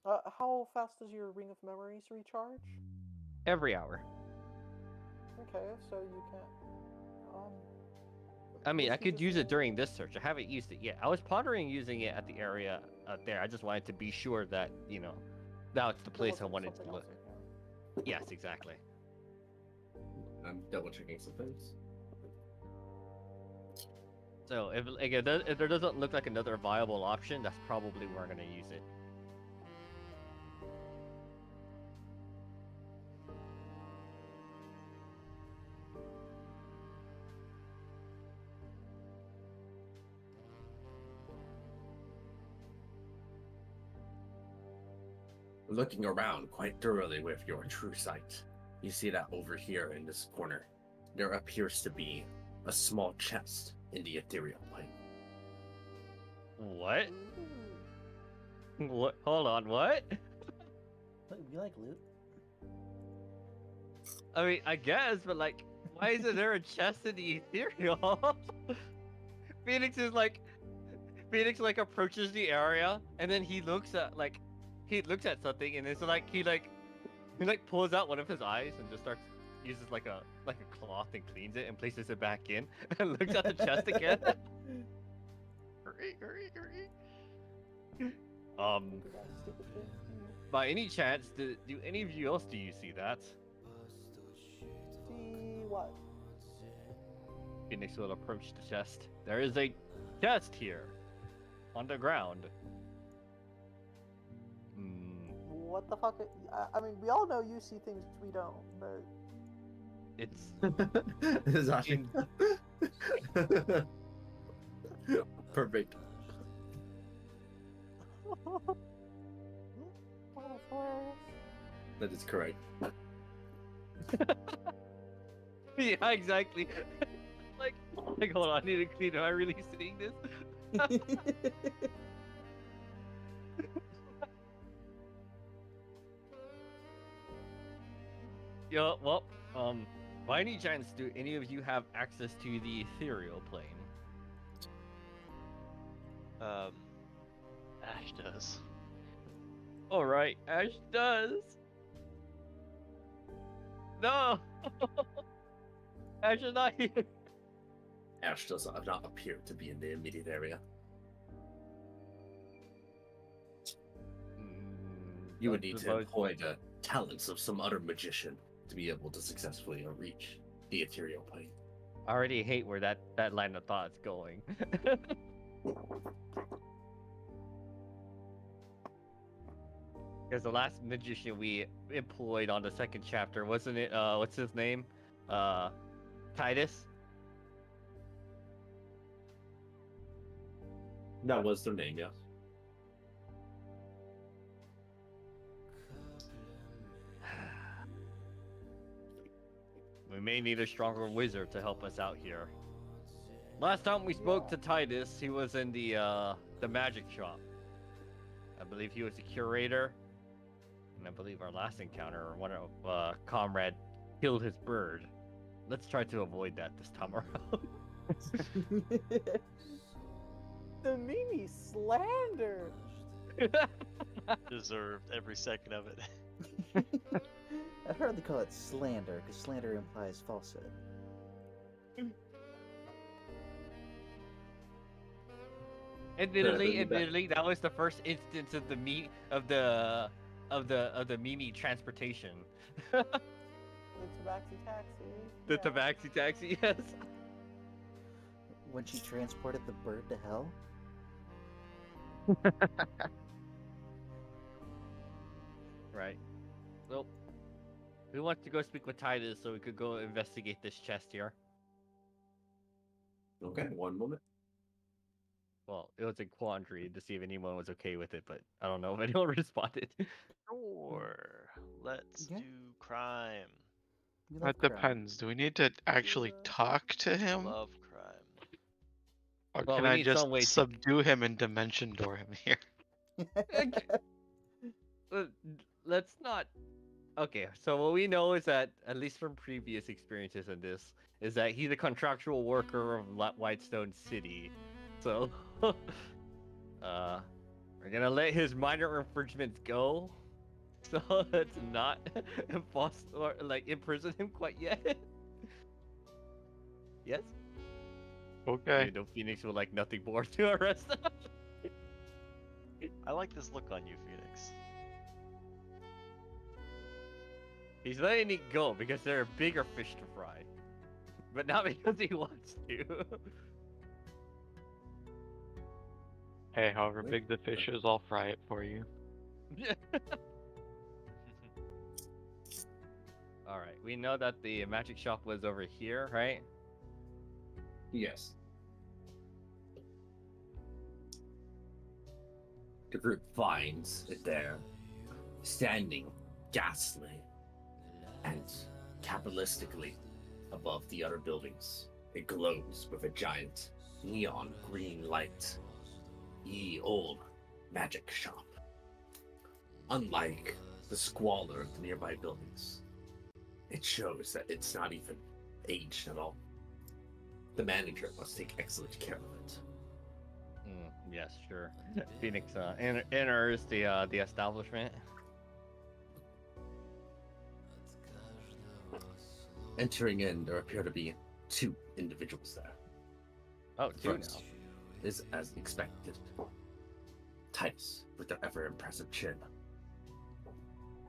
How fast does your Ring of Memories recharge? Every hour. Okay, so you can. I mean, guess I you could just use need- it during this search. I haven't used it yet. I was pondering using it at the area out there. I just wanted to be sure that, that's the there place I wasn't wanted to something look. else in here. Yes, exactly. I'm double checking some things. So if there doesn't look like another viable option, that's probably where I'm gonna use it. Looking around quite thoroughly with your true sight, you see that over here in this corner, there appears to be a small chest in the ethereal plane. What? What? Hold on, what? You like loot? I mean, I guess, but like, why isn't there a chest in the ethereal? Phoenix is like, Phoenix like approaches the area, and then he looks at something, and it's like he pulls out one of his eyes and just uses like a cloth and cleans it and places it back in, and looks at the chest again. Do that stupid shit. By any chance, do any of you else do you see that? See what? Phoenix will approach the chest. There is a chest here, on the ground. What the fuck? I mean, we all know you see things we don't, but It's This is actually perfect. oh, it's hilarious. That is correct. yeah, exactly. like hold on, I need to clean. Am I really seeing this? Yeah, well, by any chance, do any of you have access to the ethereal plane? Ash does. Alright, Ash does. No! Ash is not here. Ash does not appear to be in the immediate area. You would need to employ the talents of some other magician to be able to successfully reach the ethereal plane. I already hate where that line of thought's going. Because the last magician we employed on the second chapter, wasn't it, what's his name? Titus? That was their name, yes. We may need a stronger wizard to help us out here. Last time we spoke to Titus, he was in the magic shop. I believe he was the curator. And I believe our last encounter, one of comrade killed his bird. Let's try to avoid that this time around. The Mimi slander. Deserved every second of it. I'd hardly call it slander, because slander implies falsehood. Admittedly, that was the first instance of the Mimi transportation. The tabaxi taxi. The yeah. tabaxi taxi, yes. When she transported the bird to hell? Right. Well, we want to go speak with Titus so we could go investigate this chest here. Okay, one moment. Well, it was a quandary to see if anyone was okay with it, but I don't know if anyone responded. Sure. Let's Yeah. do crime. We love That crime. depends. Do we need to actually talk to him? Love crime. Or Well, can we I need just some way to- subdue him and dimension door him here? Let's not. Okay, so what we know is that, at least from previous experiences in this, is that he's a contractual worker of Whitestone City. So, we're gonna let his minor infringements go. So let's not or like imprison him quite yet. Yes. Okay. You know, Phoenix would like nothing more to arrest him. I like this look on you, Phoenix. He's letting it go because there are bigger fish to fry, but not because he wants to. Hey, however big the fish is, I'll fry it for you. All right, we know that the magic shop was over here, right? Yes. The group finds it there. standing ghastly and capitalistically above the other buildings. It glows with a giant neon green light. Ye old magic shop. Unlike the squalor of the nearby buildings, it shows that it's not even aged at all. The manager must take excellent care of it. Yes, sure. Phoenix enters the establishment. Entering in, there appear to be two individuals there. Oh, two now. First is as expected. Titus, with their ever impressive chin.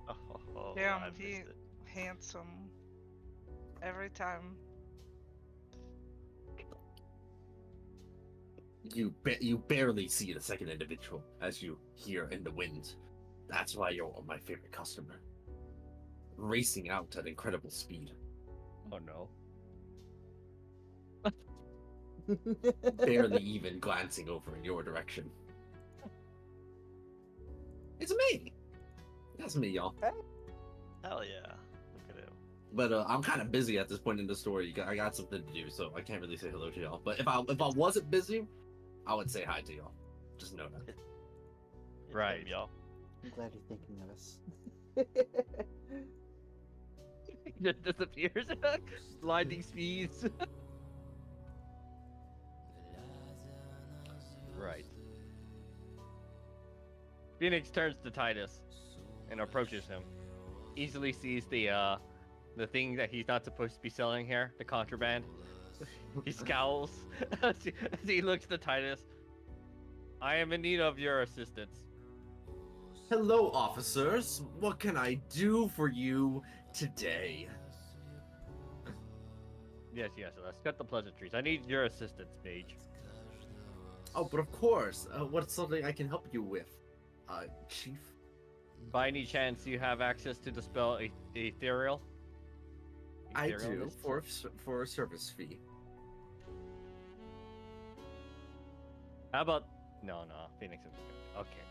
Oh, Damn, I he missed it. handsome. Every time. You barely see the second individual as you hear in the wind. That's why you're my favorite customer. Racing out at incredible speed. Oh no. Barely even glancing over in your direction. It's me! That's me, y'all. Hell yeah. Look at him. But I'm kind of busy at this point in the story. I got something to do, so I can't really say hello to y'all. But if I wasn't busy, I would say hi to y'all. Just know that. It's Right. him, y'all. I'm glad you're thinking of us. He just disappears. Blinding speeds. Right. Phoenix turns to Titus and approaches him. Easily sees the thing that he's not supposed to be selling here, the contraband. He scowls as he looks to Titus. I am in need of your assistance. Hello, officers. What can I do for you today? Yes, let's cut the pleasantries. I need your assistance, mage. Oh, but of course. What's something I can help you with, Chief? By any chance, you have access to the spell Ethereal? I Ethereal do, mist? for a service fee. How about... No, Phoenix is good. Okay.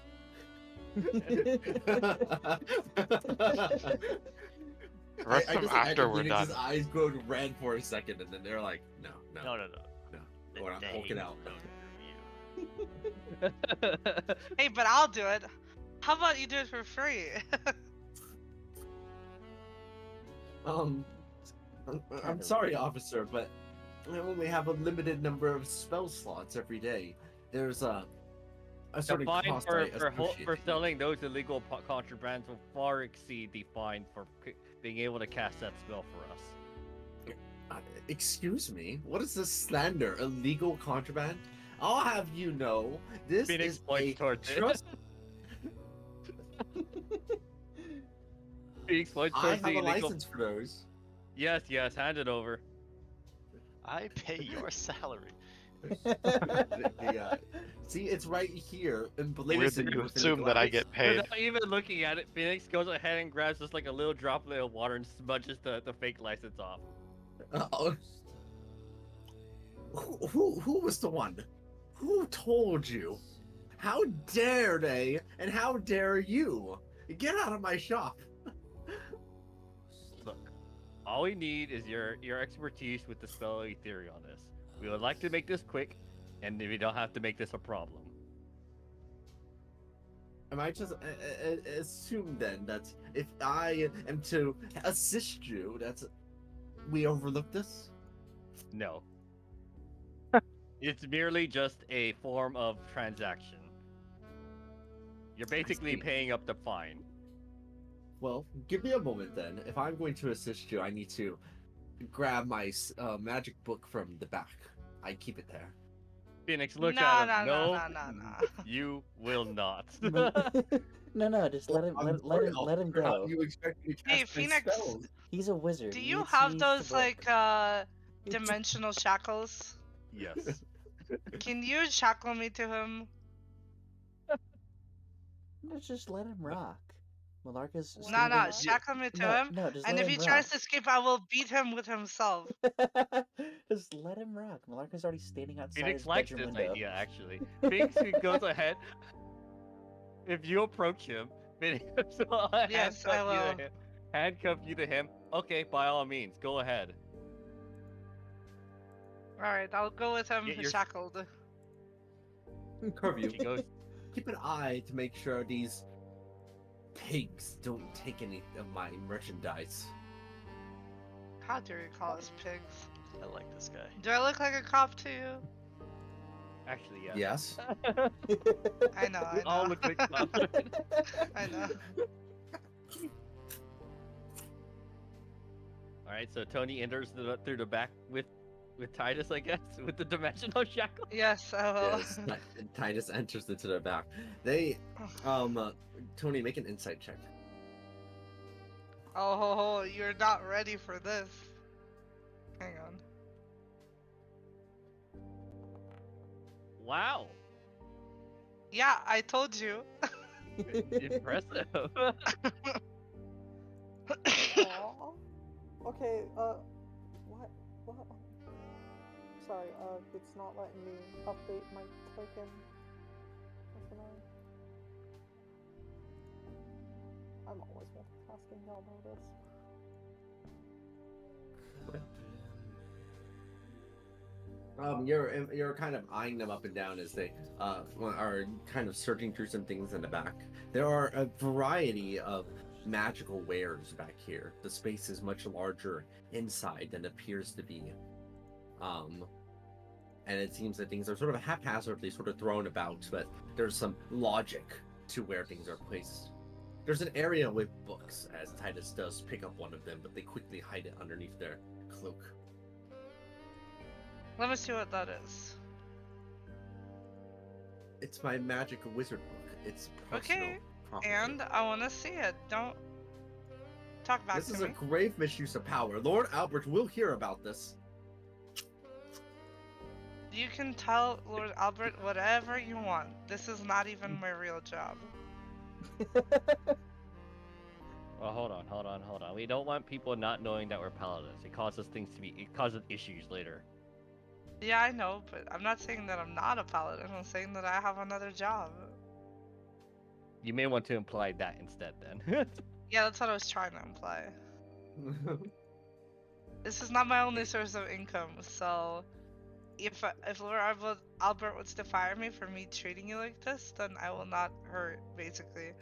Rest I them just after imagine we're done. Phoenix's eyes go red for a second, and then they're like, no. No. Or I'm hulking out. Hey, but I'll do it. How about you do it for free? I'm sorry, officer, but I only have a limited number of spell slots every day. There's a The certain fine cost for associated. selling those illegal contrabands will far exceed the fine for being able to cast that spell for us. Excuse me, what is this slander? Illegal contraband? I'll have you know, this Phoenix is points a towards it. trust. Phoenix points I towards have the a illegal... license for those. Yes, hand it over. I pay your salary. See, it's right here in Weird that you within assume that I glass. get paid. Without even looking at it, Phoenix goes ahead and grabs just like a little droplet of water and smudges the fake license off. Uh-oh. Who was the one? Who told you? How dare they? And how dare you? Get out of my shop. Look, all we need is your expertise with the spell Ethereal on this. We would like to make this quick, and we don't have to make this a problem. Am I just assume then that if I am to assist you, that's we overlook this? No. It's merely just a form of transaction. You're basically see. paying up the fine. Well, give me a moment then. If I'm going to assist you, I need to grab my magic book from the back. I keep it there. Phoenix looks No, at him. no, No, you will not. No, just let him I'm let sorry, him let him officer, How go. do you expect me to Hey, cast my Phoenix, spells? He's a wizard. do He you needs- have he needs the those book. like dimensional shackles? Yes. Can you shackle me to him? Just let him rock. Malarka's No, standing- no, shackle me to him. No, just And let if he him tries rock. to escape, I will beat him with himself. Just let him rock. Malarka's already standing outside Phoenix his likes bedroom this window. idea, actually. Phoenix goes ahead. If you approach him, So I'll Yes, I will. handcuff you to him. Okay, by all means, go ahead. Alright, I'll go with him Get your- shackled. Curfew. She goes. Keep an eye to make sure these pigs don't take any of my merchandise. How dare you call us pigs? I like this guy. Do I look like a cop to you? Actually, yeah. Yes. I know, I know. All look like cops. I know. All right, so Tony enters through the back with Titus, I guess, with the dimensional shackle. Yes, I will. Yes. Titus enters into the back. They, Tony, make an insight check. Oh, you're not ready for this. Hang on. Wow, Yeah, I told you. impressive. Aw. Okay, what? Sorry, it's not letting me update my token. What's the name? I'm always multitasking, y'all know this. You're kind of eyeing them up and down as they are kind of searching through some things in the back. There are a variety of magical wares back here. The space is much larger inside than it appears to be. And it seems that things are sort of haphazardly sort of thrown about, but there's some logic to where things are placed. There's an area with books, as Titus does pick up one of them, but they quickly hide it underneath their cloak. Let me see what that is. It's my magic wizard book. It's personal Okay, property. and I want to see it. Don't talk back This to is me. a grave misuse of power. Lord Albert will hear about this. You can tell Lord Albert whatever you want. This is not even my real job. Well, hold on. We don't want people not knowing that we're paladins. It causes issues later. Yeah, I know, but I'm not saying that I'm not a paladin. I'm saying that I have another job. You may want to imply that instead, then. Yeah, that's what I was trying to imply. This is not my only source of income, so if Lord Albert wants to fire me for me treating you like this, then I will not hurt, basically.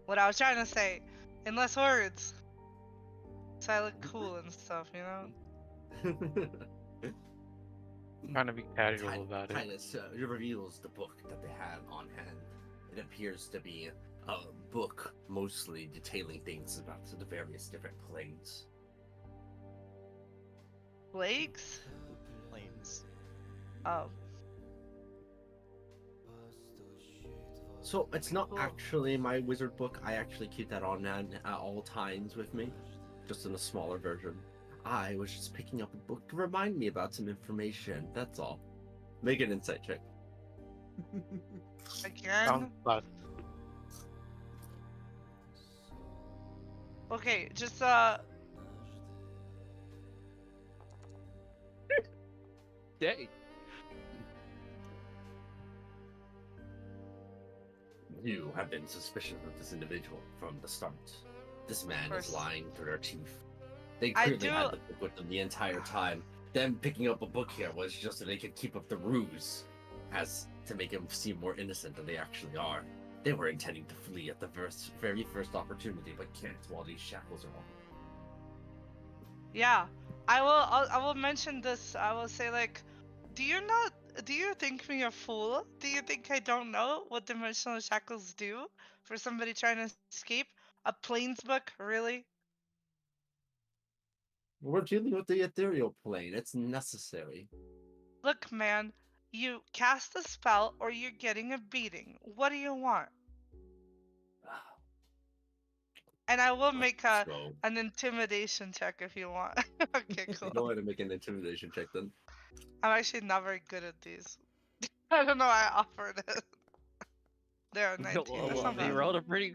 What I was trying to say, in less words. So I look cool and stuff, you know? Trying to be casual about it. Titus reveals the book that they had on hand. It appears to be a book mostly detailing things about the various different planes. Plagues? Planes. Oh. So it's not Cool. actually my wizard book. I actually keep that on at all times with me, just in a smaller version. I was just picking up a book to remind me about some information. That's all. Make an insight check. Again? Sounds bad. Okay, just Day. You have been suspicious of this individual from the start. This man is course. lying through their teeth. They I clearly had do- the book with them the entire time. Them picking up a book here was just so they could keep up the ruse, as to make them seem more innocent than they actually are. They were intending to flee at the very first opportunity, but can't while these shackles are on. yeah. I will mention this. I will say, like, do you think me a fool? Do you think I don't know what dimensional shackles do for somebody trying to escape? A planes book, really? We're dealing with the ethereal plane. It's necessary. Look, man, you cast a spell or you're getting a beating. What do you want? And I will make So, an intimidation check if you want. Okay, go cool. ahead and make an intimidation check then. I'm actually not very good at these. I don't know. I offered it. There, 19. That's not They bad. rolled a pretty.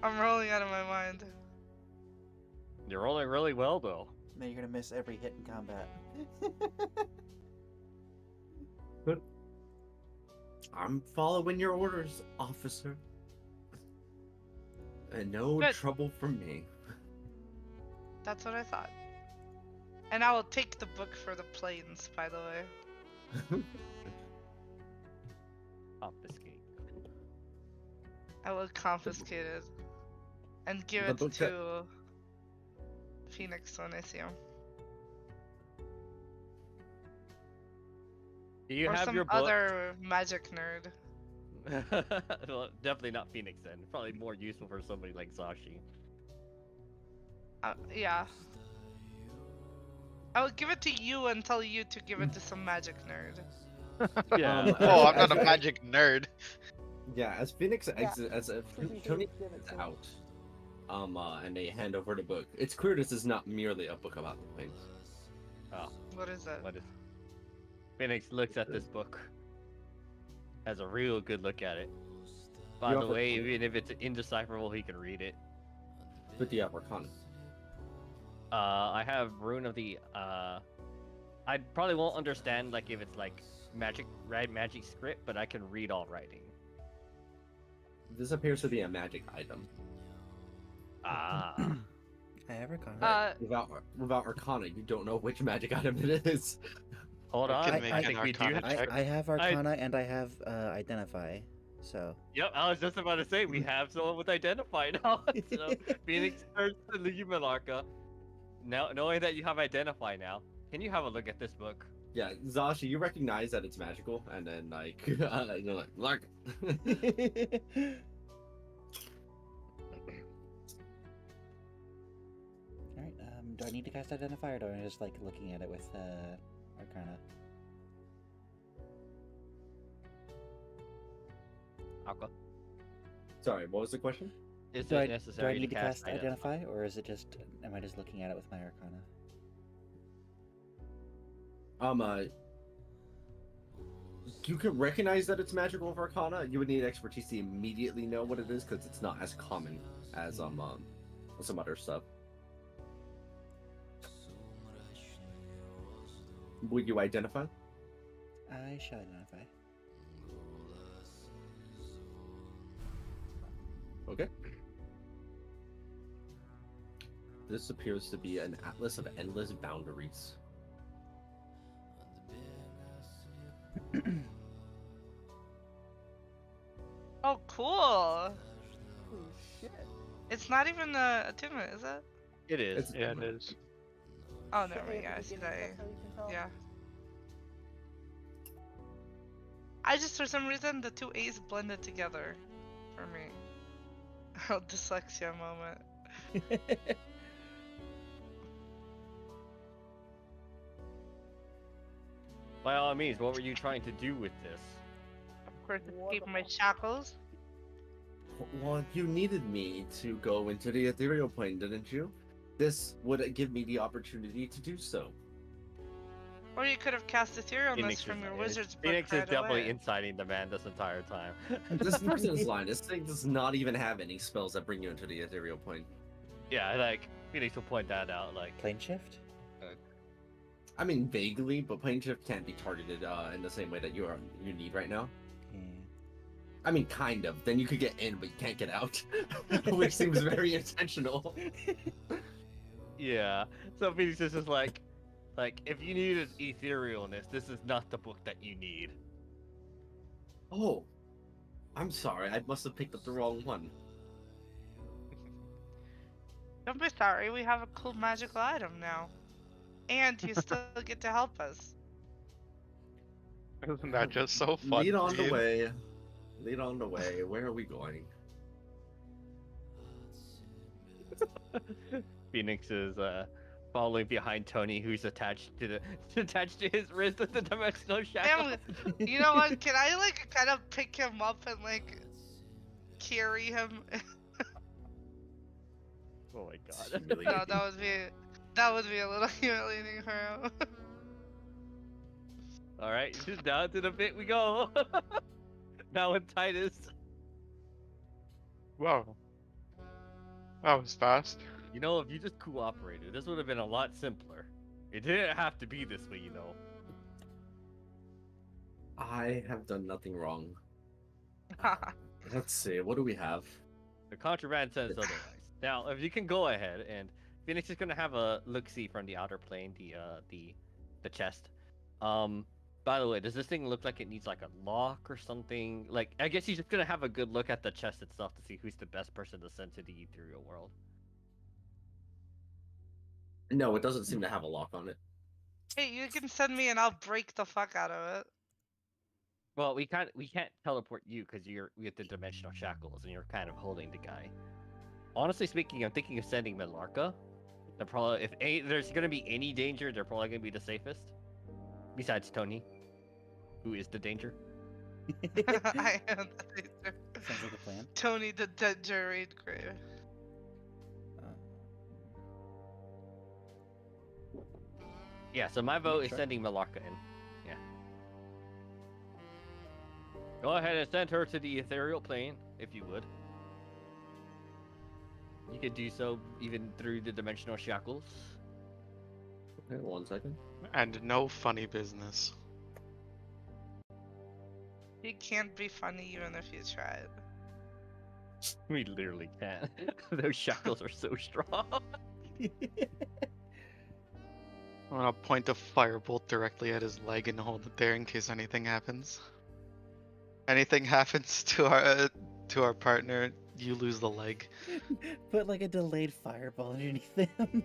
I'm rolling out of my mind. You're rolling really well, though. Now you're gonna miss every hit in combat. I'm following your orders, officer. And no Good. trouble from me. That's what I thought. And I will take the book for the planes, by the way. Obfuscate. I will confiscate it and give The it book that- to Phoenix when I see him. Do you Or have some your book? other magic nerd. Well, definitely not Phoenix then. Probably more useful for somebody like Zashi. Yeah. I will give it to you and tell you to give it to some magic nerd. Yeah. Oh, I'm not as- a magic nerd. Yeah, as Phoenix Yeah, exits, as Pretty Tony sure give it is to him. out, and they hand over the book. It's clear this is not merely a book about the planes. Oh, What is it? what is? Phoenix looks at this book. Has a real good look at it. By You the offer- way, even if it's indecipherable, he can read it. With the Arcana. I have Rune of the. I probably won't understand like if it's like magic script, but I can read all writing. This appears to be a magic item. Ah. I have Arcana. Without Arcana, you don't know which magic item it is. Hold We on. can make I an think we do Arcana have. check. I have Arcana and I have Identify. So. Yep, I was just about to say we have someone with Identify now. So Phoenix turns to the Humanarca. Now, knowing that you have Identify now, can you have a look at this book? Yeah, Zashi, you recognize that it's magical, and then like you're like, look. Alright, do I need to cast Identify or do I just like looking at it with Arcana? Aqua. Sorry, what was the question? Is Do it I necessary need to cast Identify? Identify or is it just am I just looking at it with my Arcana? You can recognize that it's magical with Arcana. You would need expertise to immediately know what it is because it's not as common as some other stuff. Would you identify? I shall Identify. Okay. This appears to be an atlas of endless boundaries. Oh, cool. Holy shit. It's not even a attunement, is it? It is. It's- Yeah, it is. Oh, The never A mind. at Yeah, the I see beginning, that. that's how you can tell. Yeah. I just, for some reason, the two A's blended together for me. Oh, dyslexia moment. By all means, what were you trying to do with this? Of course, What escape the my fuck? shackles. Well, you needed me to go into the ethereal plane, didn't you? This would give me the opportunity to do so. Or you could have cast etherealness Phoenix from is- your is- wizard's book Phoenix right is definitely away. inciting the man this entire time. This person is lying. This thing does not even have any spells that bring you into the ethereal plane. Yeah, like Phoenix will point that out. Like, Plane shift? I mean, vaguely, but plane shift can't be targeted in the same way that you need right now. Yeah. I mean, kind of. Then you could get in, but you can't get out, which seems very intentional. yeah. So Phoenix is just like if you needed etherealness, this is not the book that you need. Oh, I'm sorry. I must have picked up the wrong one. Don't be sorry, we have a cool magical item now. And you still get to help us. Isn't that just so fun? Lead on the dude? way. Lead on the way. Where are we going? Phoenix is following behind Tony, who's attached to his wrist with the dimensional shackle. Damn, you know what? Can I like kind of pick him up and like carry him? Oh my god. Humiliating. No, that would be a little humiliating for him. All right, just down to the pit we go. Now with Titus. Wow. That was fast. You know, if you just cooperated, this would have been a lot simpler. It didn't have to be this way, you know. I have done nothing wrong. Let's see. What do we have? The contraband says otherwise. Now, if you can go ahead, and Phoenix is gonna have a look-see from the outer plane, the chest. By the way, does this thing look like it needs like a lock or something? Like, I guess he's just gonna have a good look at the chest itself to see who's the best person to send to the ethereal world. No, it doesn't seem to have a lock on it. Hey, you can send me and I'll break the fuck out of it. Well, we can't teleport you because you're with the dimensional shackles and you're kind of holding the guy. Honestly speaking, I'm thinking of sending Melarka. They're probably there's gonna be any danger, they're probably gonna be the safest. Besides Tony, who is the danger. I am the danger. Sounds like a plan. Tony the danger raid grave. Yeah, so my vote is Sure. sending Melarka in. Yeah. Go ahead and send her to the ethereal plane, if you would. You could do so even through the dimensional shackles. Okay, 1 second. And no funny business. He can't be funny even if you tried. We literally can't. Those shackles are so strong. I'm gonna point a firebolt directly at his leg and hold it there in case anything happens. Anything happens to our partner, you lose the leg. Put like a delayed fireball underneath them.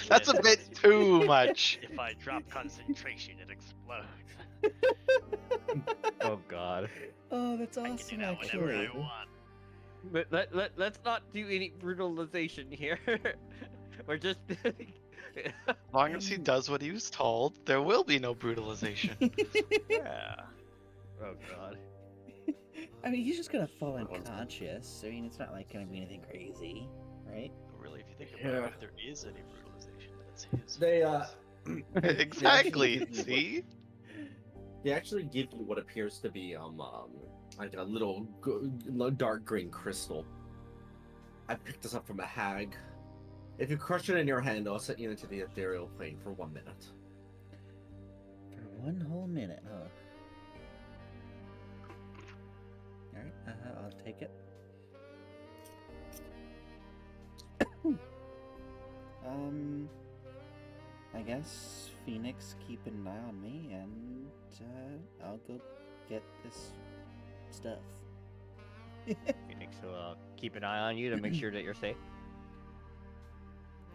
That's a bit too much. If I drop concentration, it explodes. Oh god. Oh, that's I can awesome, do that whenever I actually. want. But let's not do any brutalization here. We're just As long as he does what he was told, there will be no brutalization. Yeah. Oh god. I mean, he's just gonna fall Hold on. unconscious. I mean, it's not like gonna be anything crazy, right? Really, if you think about Yeah. it, if there is any brutalization, that's his. They Exactly. actually- See? They actually give you what appears to be like a little dark green crystal. I picked this up from a hag. If you crush it in your hand, I'll set you into the ethereal plane for 1 minute. For 1 whole minute, huh? Alright, I'll take it. I guess Phoenix keep an eye on me, and I'll go get this stuff. Phoenix will keep an eye on you to make sure that you're safe.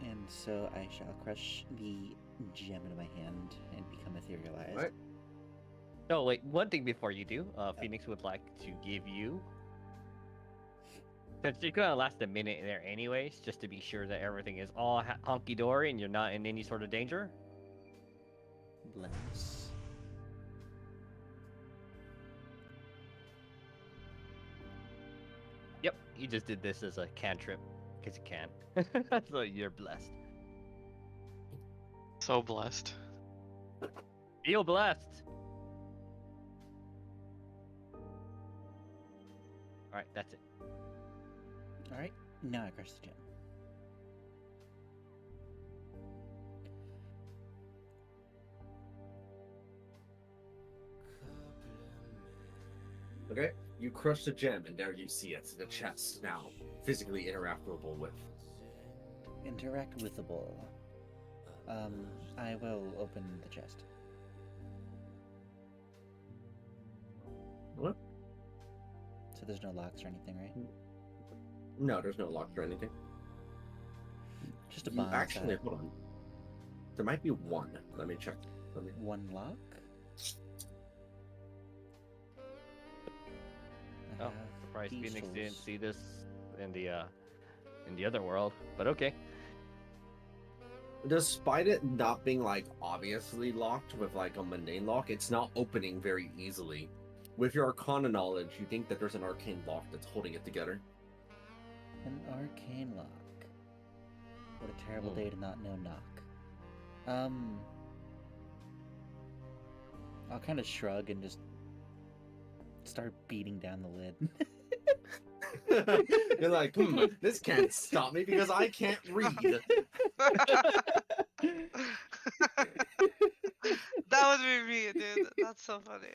And so I shall crush the gem into my hand and become etherealized. Right. Oh wait, one thing before you do, Phoenix would like to give you, since you're gonna last a minute in there anyways, just to be sure that everything is all honky dory and you're not in any sort of danger. Bless. Yep, you just did this as a cantrip because you can. So you're blessed. So blessed. Feel blessed. All right, that's it. Alright, now I crush the gem. Okay? You crush the gem, and there you see it. The chest now physically interactable with. Interact with the ball. I will open the chest. What? So there's no locks or anything, right? No, there's no lock or anything. Just a You bomb. actually, hold on. There might be one. Let me check. Let me... One lock? Oh, Uh, surprised Phoenix didn't peaceful. see this in the other world, but okay. Despite it not being like obviously locked with like a mundane lock, it's not opening very easily. With your arcana knowledge, you think that there's an arcane lock that's holding it together. An arcane lock. What a terrible Hmm. day to not know knock. I'll kind of shrug and just start beating down the lid. You're like, this can't stop me because I can't read. That would be me, dude. That's so funny.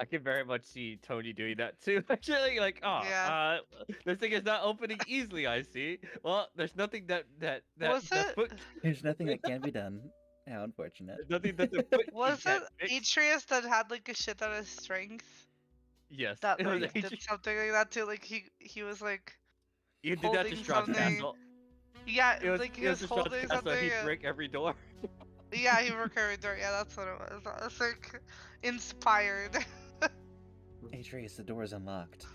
I can very much see Tony doing that too. Actually, like, oh, Yeah. this thing is not opening easily. I see. Well, there's nothing that Was it? foot. There's nothing that can be done. How unfortunate. There's nothing that the foot Was can't it fix. Atreus that had like a shit ton of strength? Yes, That it was like did something like that too? Like he was like You did that to holding Strahd's something. castle. Yeah, It was like he it was was to Strahd's holding castle. something. He'd break every door. Yeah, he broke every door. Yeah, that's what it was. I was like inspired. Atreus, the door is unlocked.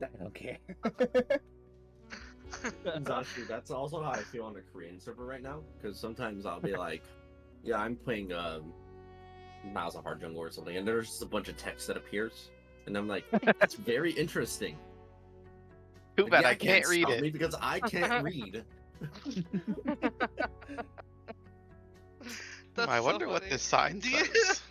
I don't care. Honestly, that's also how I feel on a Korean server right now. Because sometimes I'll be like, yeah, I'm playing Miles of Hard Jungle or something, and there's just a bunch of text that appears, and I'm like, that's very interesting. Too Like, bad yeah, I can't read stop it. me because I can't read. That's I so wonder what funny. this sign Do you- says.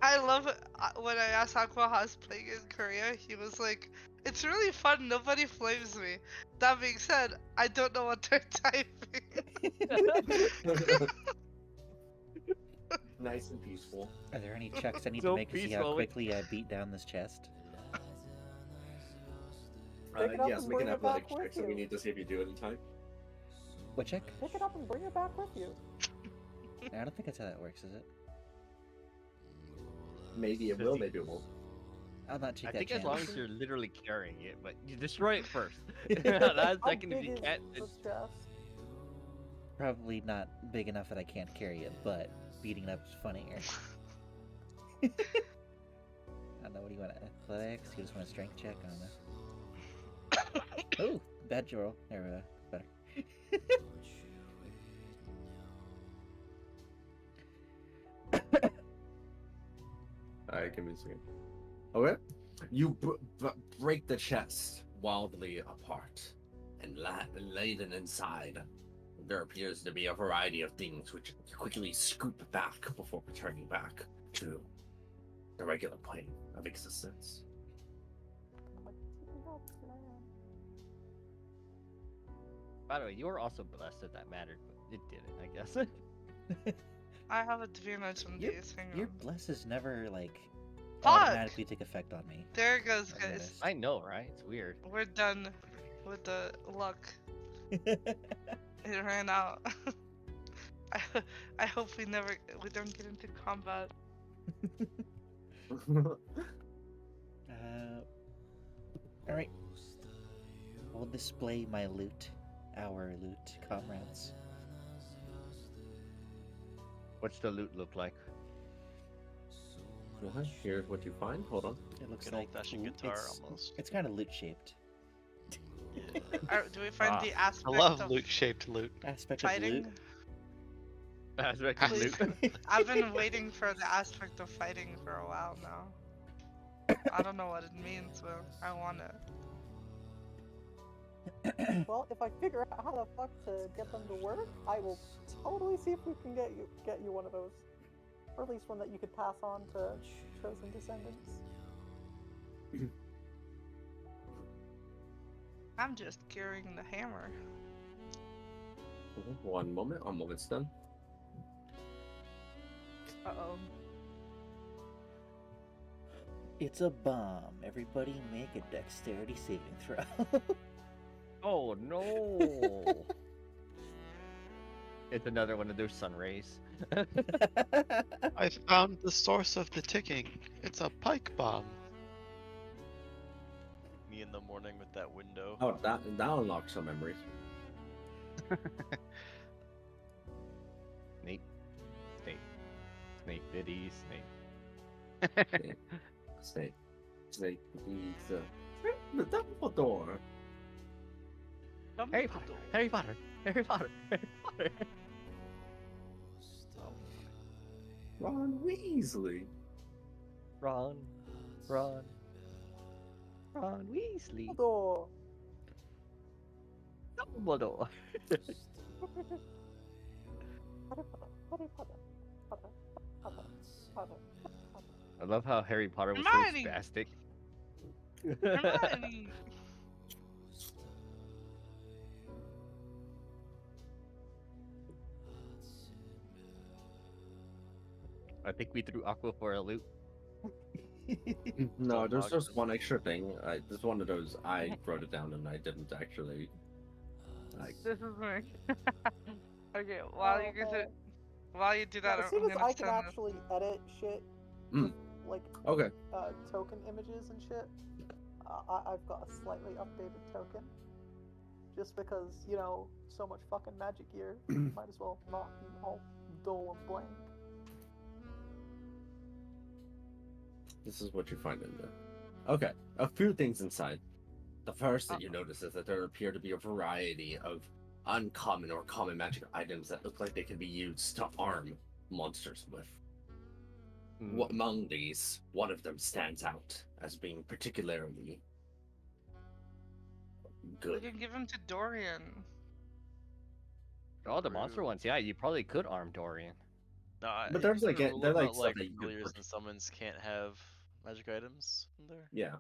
I love it. When I asked Aqua how's playing in Korea, he was like, "It's really fun. Nobody flames me." That being said, I don't know what they're typing. Nice and peaceful. Are there any checks I need So to make to see how peaceful. quickly I beat down this chest? Pick it up Yes, and we can bring it athletic back with checks, so we you. need to see if you do it in time. What check? Pick it up and bring it back with you. I don't think that's how that works, is it? Maybe it will, maybe it won't. I'll not take I that think chance. as long as you're literally carrying it, but you destroy it first. That's How second if big you is can't. the chest? Probably not big enough that I can't carry it, but beating it up is funnier. I don't know, what do you want? Athletics? You just want a strength check? I don't know. Oh, bad roll. There we go. Better. Alright, give me a second. Okay. You break the chest wildly apart, and laden inside, there appears to be a variety of things which you quickly scoop back before returning back to the regular plane of existence. I'm like, "Pick it up, here I am." By the way, you were also blessed if that mattered, but it didn't, I guess. I have advantage on Your- these. Hang Your on. blesses never, like, Fuck! automatically take effect on me. There it goes, I've guys. noticed. I know, right? It's weird. We're done with the luck. It ran out. I hope we don't get into combat. Alright. I'll display my loot. Our loot, comrades. What's the loot look like? Here's what you find. Hold on. It looks Good like old-fashioned guitar, it's, almost. It's kind of loot shaped. Do we find the I aspect love of loot-shaped loot. Aspect of fighting? loot. Aspect of Please. loot. I've been waiting for the aspect of fighting for a while now. I don't know what it means, but I want it. Well, if I figure out how the fuck to get them to work, I will totally see if we can get you one of those, or at least one that you could pass on to chosen descendants. I'm just carrying the hammer. One moment. One moment's done. Uh-oh. It's a bomb. Everybody make a dexterity saving throw. Oh no! It's another one of those sun rays. I found the source of the ticking. It's a pike bomb. Me in the morning with that window. Oh, that unlocks some memories. Snake. Snake. Snake Diddy. Snake. Snake. He's the Dumbledore. Harry Potter. Harry Potter. Harry Potter. Harry Potter. Ron Weasley. Ron. Ron. Ron Weasley. Although, Dumbledore. I love how Harry Potter was Hermione! so spastic. Hermione! I think we threw Aqua for a loop. No, there's just Dogmagus. one extra thing. There's one of those. I wrote it down and I didn't actually. Like, This is me. Okay, while you get it, Okay. while you do that, As I'm soon as gonna I can send this. actually edit shit Mm. with like okay. token images and shit, I've got a slightly updated token. Just because, you know, so much fucking magic gear, might as well not be all dull and blank. This is what you find in there. Okay, a few things inside. The first that you notice is that there appear to be a variety of uncommon or common magic items that look like they can be used to arm monsters with. Among these, one of them stands out as being particularly We good. can give him to Dorian. Oh, the monster True. ones. Yeah, you probably could arm Dorian. No, But there's, isn't like, the a- rule they're, like, about stuff like that you could familiars purchase. and summons can't have magic items in there? Yeah,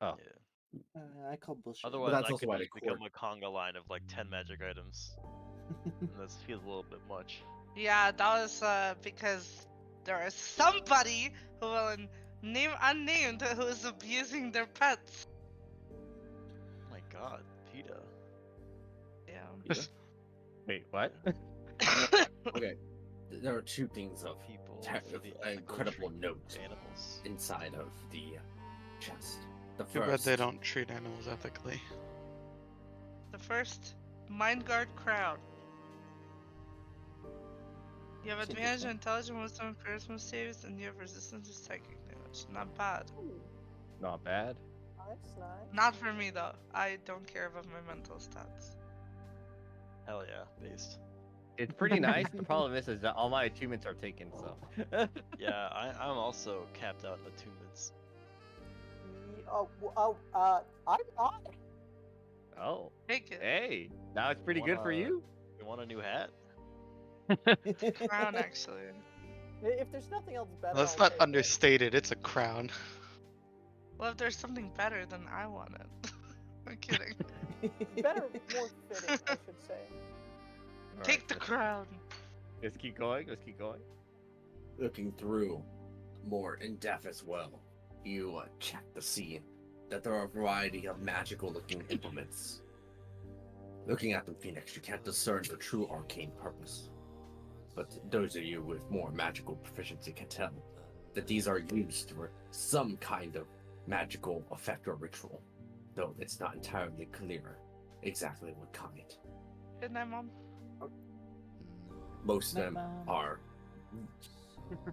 Oh. Yeah. I call bullshit. Otherwise, that's I also could why just the become court- a conga line of like 10 magic items. And this feels a little bit much. Yeah, that was because there is somebody who will name unnamed who is abusing their pets. Oh my god, PETA. Yeah. Wait, what? Okay, there are two things of People Ter- for the of ethical incredible treatment note of animals. inside of the chest. The Too bad first, they don't treat animals ethically. The first, Mind Guard Crown. You have That's advantage on interesting. intelligence, wisdom, charisma saves, and you have resistance to psychic damage. Not bad. Ooh, Not bad. nice. Not for me though. I don't care about my mental stats. Hell yeah, based. It's pretty nice. The problem is that all my achievements are taken, so. Yeah, I'm also capped out in attunements. I Oh, Take it. hey, now it's pretty good for you. You want a new hat? Crown actually. If there's nothing else better, Let's I'll not take it. understate it. It's a crown. Well, if there's something better, then I want it. I'm kidding. Better, more fitting, I should say. All Take right, the crown. Let's keep going. Let's keep going. looking through more in depth as well, you check to see that there are a variety of magical looking implements. Looking at them, Phoenix, you can't discern the true arcane purpose. But those of you with more magical proficiency can tell that these are used for some kind of magical effect or ritual, though it's not entirely clear exactly what kind. Good night, Mom. Most of Night, them Mom. are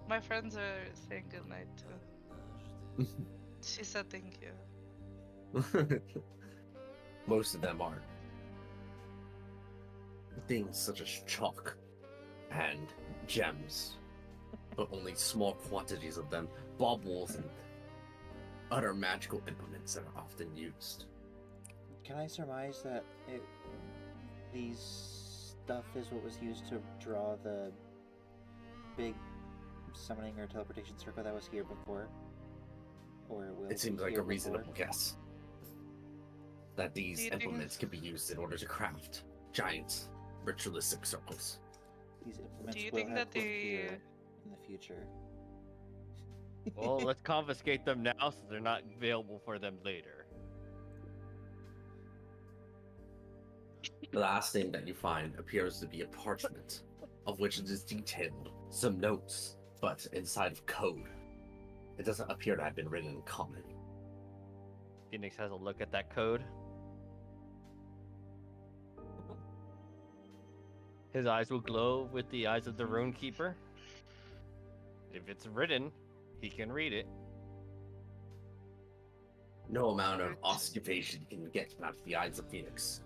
My friends are saying good night too. She said thank you. most of them are things such as chalk and gems, but only small quantities of them, baubles and other magical implements that are often used. Can I surmise that these stuff is what was used to draw the big summoning or teleportation circle that was here before? Or will It seems be like here a reasonable before? guess that these Do you think- implements can be used in order to craft giant ritualistic circles. These implements Do you will think have that to they- appear in the future. Well, let's confiscate them now so they're not available for them later. The last thing that you find appears to be a parchment, of which it is detailed some notes, but inside of code. It doesn't appear to have been written in common. Phoenix has a look at that code. His eyes will glow with the eyes of the Rune Keeper. If it's written, he can read it. No amount of occupation can get out of the eyes of Phoenix,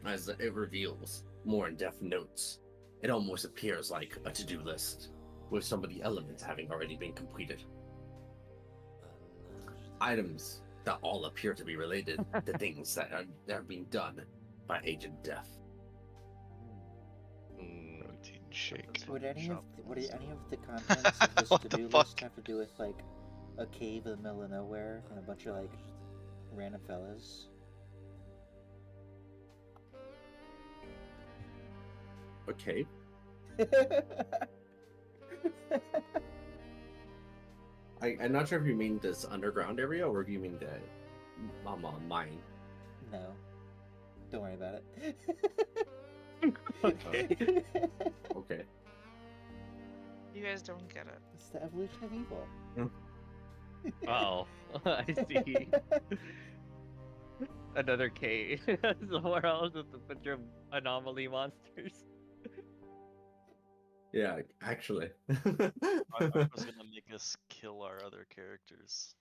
as it reveals more in-depth notes. It almost appears like a to-do list, with some of the elements having already been completed. Items that all appear to be related to things that are being done by Agent Death. Protein shake. Would any Shop of the contents of this What the to-do fuck? list have to do with like a cave in the middle of nowhere and a bunch of like random fellas? Okay. I'm not sure if you mean this underground area or if you mean the mine. No. Don't worry about it. Okay. Okay. You guys don't get it. It's the evolution of evil. Oh, I see. Another K. Somewhere else with a bunch of anomaly monsters. Yeah, actually. I was gonna make us kill our other characters.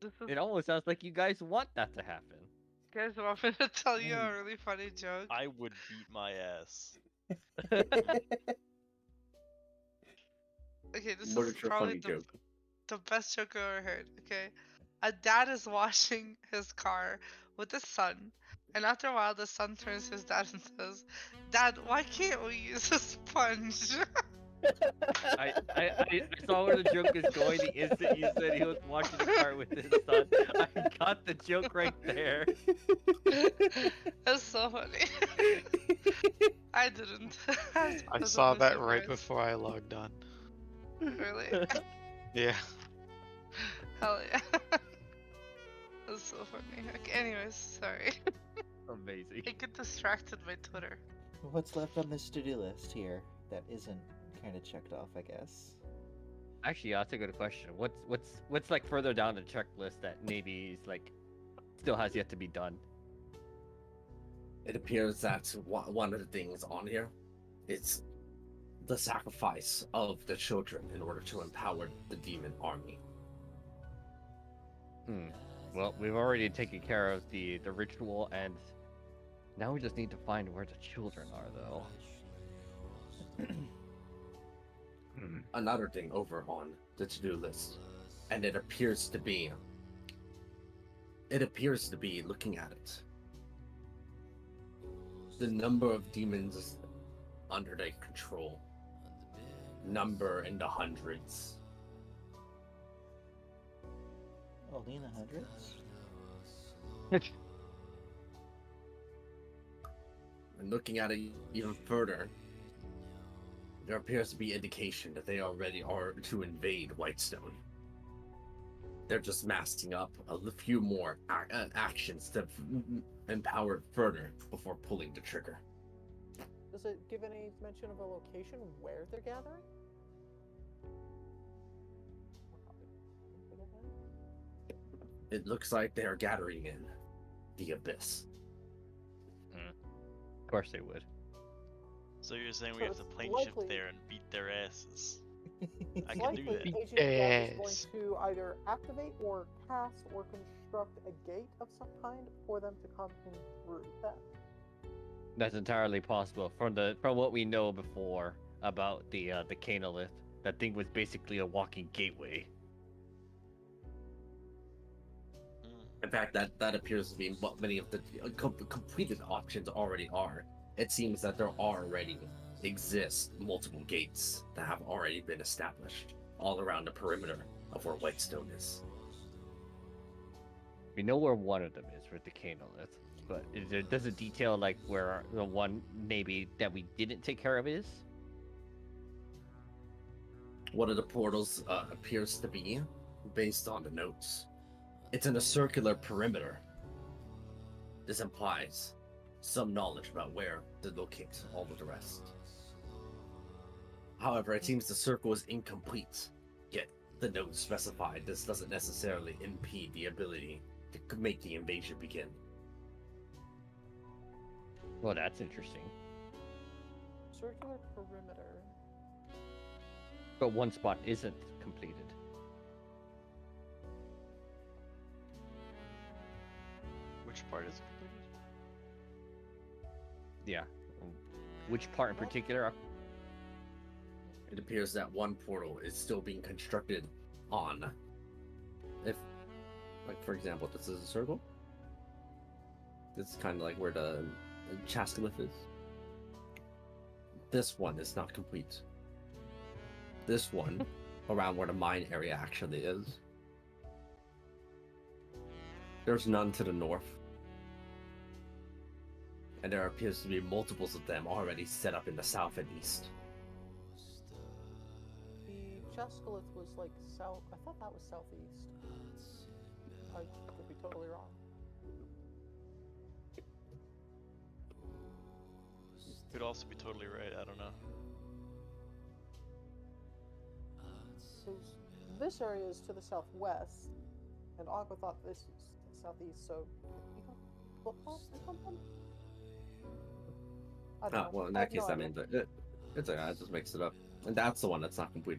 This is, It almost sounds like you guys want that to happen. you guys want me to tell you a Mm. really funny joke? I would beat my ass. Okay, this What is is your probably funny joke? the best joke I've ever heard. Okay, a dad is washing his car with his son, and after a while, the son turns to his dad and says, "Dad, why can't we use a sponge?" I saw where the joke is going the instant you said he was washing the car with his son. I got the joke right there. That's so funny. I didn't. I was saw on the that right surprise. before I logged on. Really? Yeah. Hell yeah. That's so funny. Okay, anyways, sorry. Amazing. I get distracted by Twitter. What's left on this to-do list here that isn't kind of checked off, I guess? Actually, that's a good question. What's like further down the checklist that maybe is like still has yet to be done? It appears that one of the things on here is the sacrifice of the children in order to empower the demon army. Well, we've already taken care of the ritual, and now we just need to find where the children are, though. Another thing over on the to-do list, and it appears to be looking at it, the number of demons under their control number in the hundreds. Only in the hundreds? And looking at it even further, there appears to be indication that they already are to invade Whitestone. They're just massing up a few more actions to empower it further before pulling the trigger. Does it give any mention of a location where they're gathering? It looks like they are gathering in the abyss. Of course they would. So you're saying we So have to it's plane likely- shift there and beat their asses? It's I can likely do that. Agent Gav is Yes. going to either activate or cast or construct a gate of some kind for them to come in through that. That's entirely possible. From what we know before about the Canolith, that thing was basically a walking gateway. In fact, that appears to be what many of the completed options already are. It seems that there already exist multiple gates that have already been established all around the perimeter of where Whitestone is. We know where one of them is with the Canolith, but does it detail like where the one maybe that we didn't take care of is? One of the portals appears to be, based on the notes, it's in a circular perimeter. This implies some knowledge about where to locate all of the rest. However, it seems the circle is incomplete, yet the notes specify this doesn't necessarily impede the ability to make the invasion begin. Well, that's interesting. Circular perimeter. But one spot isn't completed. Which part is completed? Yeah. Which part in particular? It appears that one portal is still being constructed on. If, like, for example, this is a circle. This is kind of like where the Chascalith is. This one is not complete. This one, around where the mine area actually is. There's none to the north. and there appears to be multiples of them already set up in the south and east. The Chascolith was like south. I thought that was southeast. I could be totally wrong. Could also be totally right. I don't know. Because this area is to the southwest, and Aqua thought this is to the southeast. So, flip-flop or something? I don't know. Well, in I that have no case, I idea. mean, it's okay. I just mix it up, and that's the one that's not complete.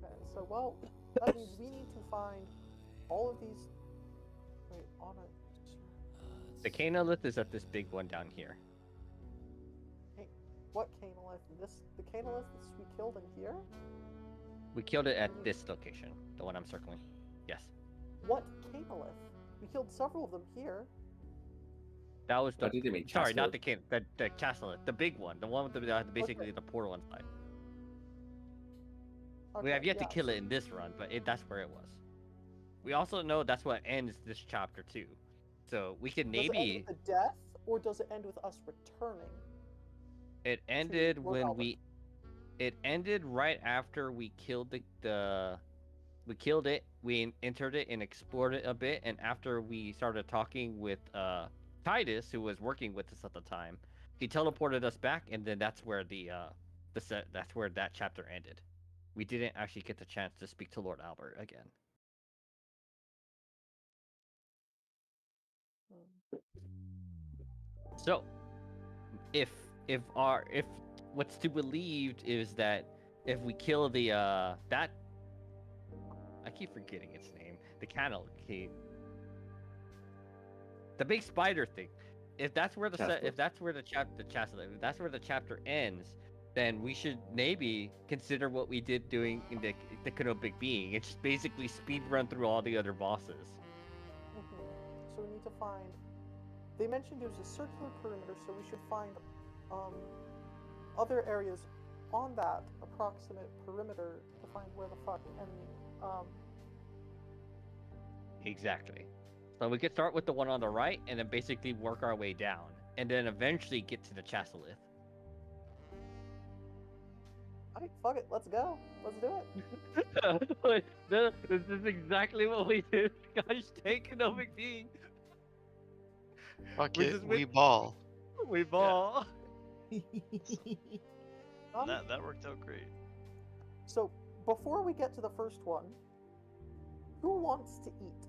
Okay, so well, that means we need to find all of these. Wait, on a. The Canolith is at this big one down here. Hey, what Canolith? The Canolith that we killed in here? We killed it at this location, the one I'm circling. Yes. What Canolith? We killed several of them here. That was the. I think they made Sorry, not Chascolith. the Castle, the big one, the one with the basically the portal inside. We have yet to kill it in this run, but that's where it was. We also know that's what ends this chapter too, so we could Does it end maybe. with the death, or does it end with us returning? It ended Lord when Albert. we. It ended right after we killed the. We killed it. We entered it and explored it a bit, and after we started talking with Titus, who was working with us at the time, he teleported us back, and then that's where that's where that chapter ended. We didn't actually get the chance to speak to Lord Albert again. So, if what's to believed is that if we kill the that I keep forgetting its name, the Candlekeep, the big spider thing. If that's where if that's where the chapter ends, then we should maybe consider what we did doing in the Canopic Being. It's just basically speed run through all the other bosses. So we need to find. They mentioned it was a circular perimeter, so we should find other areas on that approximate perimeter to find where the fuck enemy. Exactly. So we could start with the one on the right, and then basically work our way down, and then eventually get to the Chascolith. Alright, fuck it, let's go. Let's do it. This is exactly what we did. Gosh, take Canopic Being. Fuck We it, just we went- ball. We ball. That worked out great. So before we get to the first one, who wants to eat?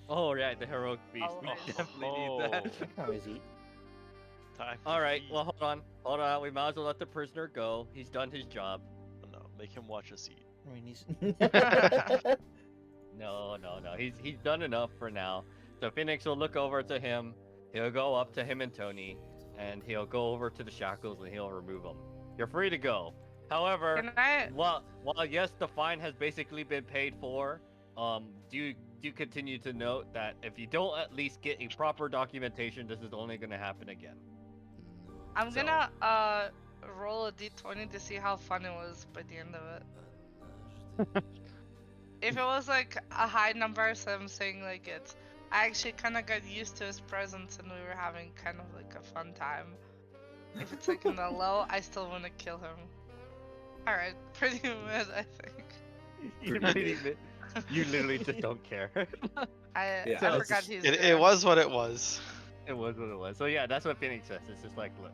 Oh right, the heroic beast. We Alright. definitely need that. I can always eat. Time. to All right. eat. Well, hold on. We might as well let the prisoner go. He's done his job. No, make him watch us eat. I mean, he's. No. He's done enough for now. So Phoenix will look over to him. He'll go up to him and Tony, and he'll go over to the shackles and he'll remove them. You're free to go. However, Can I? while yes, the fine has basically been paid for, do continue to note that if you don't at least get a proper documentation, this is only going to happen again. I'm So- gonna roll a d20 to see how fun it was by the end of it. If it was like a high number, so I'm saying like it's. I actually kind of got used to his presence and we were having kind of like a fun time. If it's like in the low, I still want to kill him. Alright, pretty mid, I think. You literally just don't care. Yeah, I so forgot he's It there. was what it was. It was what it was. So yeah, that's what Phoenix says. It's just like, look,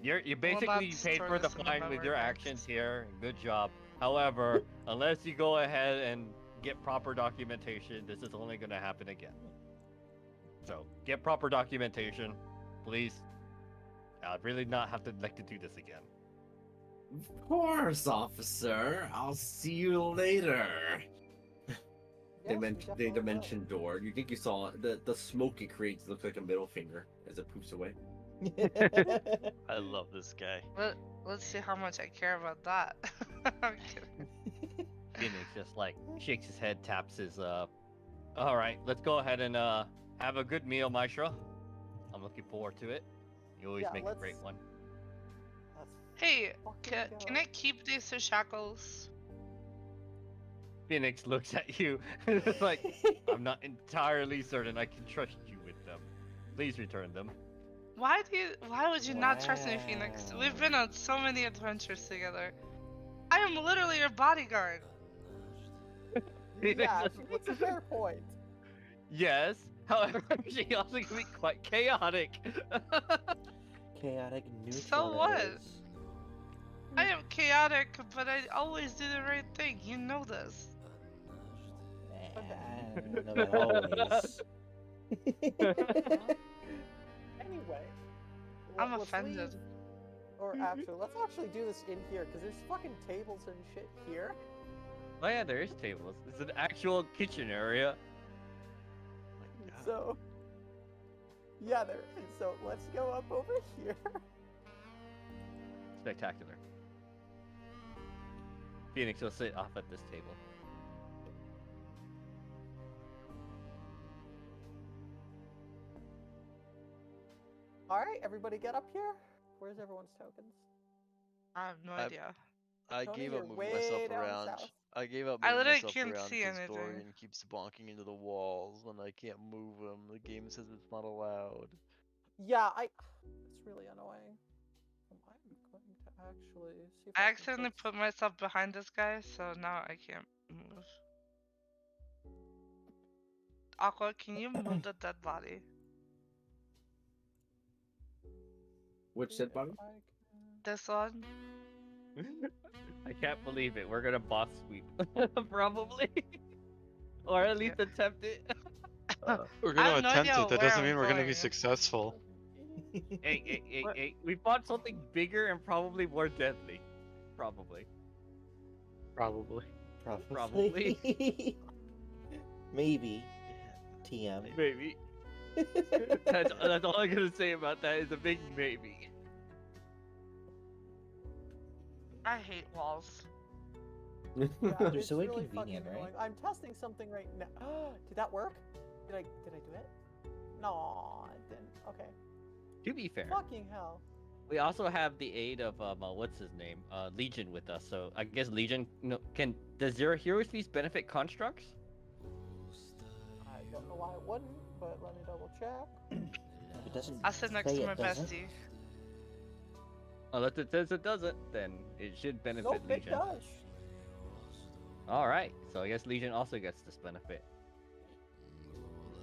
you basically let's paid throw for the this in the fine with memory your box. actions here. Good job. However, unless you go ahead and get proper documentation, this is only going to happen again. So get proper documentation, please. I'd really not have to like to do this again. Of course, officer. I'll see you later. Yes, we definitely will. Dimension door. You think you saw the smoke it creates looks like a middle finger as it poofs away. I love this guy. Let's see how much I care about that. I'm kidding. Phoenix just like shakes his head, taps his all right, let's go ahead and have a good meal, Maestro. I'm looking forward to it. You always Yeah, make a great let's- one. Let's Hey, fucking can go. I keep these two shackles? Phoenix looks at you. It's like, I'm not entirely certain I can trust you with Please return them. Why would you not trust me, Phoenix? We've been on so many adventures together. I am literally your bodyguard. Phoenix Yeah, is- she makes a fair point. Yes. However, she also can be quite chaotic. Chaotic neutral. So that what? is. I am chaotic, but I always do the right thing. You know this. I don't know about always. Anyway, I'm let's offended. leave- Or actually, let's actually do this in here because there's fucking tables and shit here. Oh yeah, there is tables. It's an actual kitchen area. My God. So, yeah, there is. So let's go up over here. Spectacular. Phoenix will sit off at this table. All right, everybody, get up here. Where's everyone's tokens? I have no I- idea. I Tony, gave you're up moving way myself down around. south. I gave up I moving literally myself can't around see because anything. Dorian keeps bonking into the walls and I can't move him. The game says it's not allowed. Yeah, it's really annoying. I'm going to actually see if I can accidentally fix- put myself behind this guy, so now I can't move. Aqua, can you move the dead body? Which see dead if body? I can- This one? I can't believe it. We're gonna boss sweep. Probably. Or at least attempt it. We're I gonna have no attempt idea it. That where doesn't I'm mean we're gonna be going. successful. What? Hey. We fought something bigger and probably more deadly. Probably. Probably. Probably. Maybe. TM. Maybe. That's all I'm gonna say about that is a big maybe. I hate walls. Yeah, They're it's so really inconvenient, fucking right? annoying. I'm testing something right now. Did that work? Did I do it? No, it didn't. Okay. To be fair, Fucking hell. we also have the aid of what's his name? Legion with us. So I guess Legion does Zero Heroes Feast benefit constructs? I don't know why it wouldn't, but let me double check. It doesn't. I'll sit next say to my it doesn't. bestie. Unless it says it doesn't, then it should benefit Nope, it Legion. does. Alright, so I guess Legion also gets this benefit.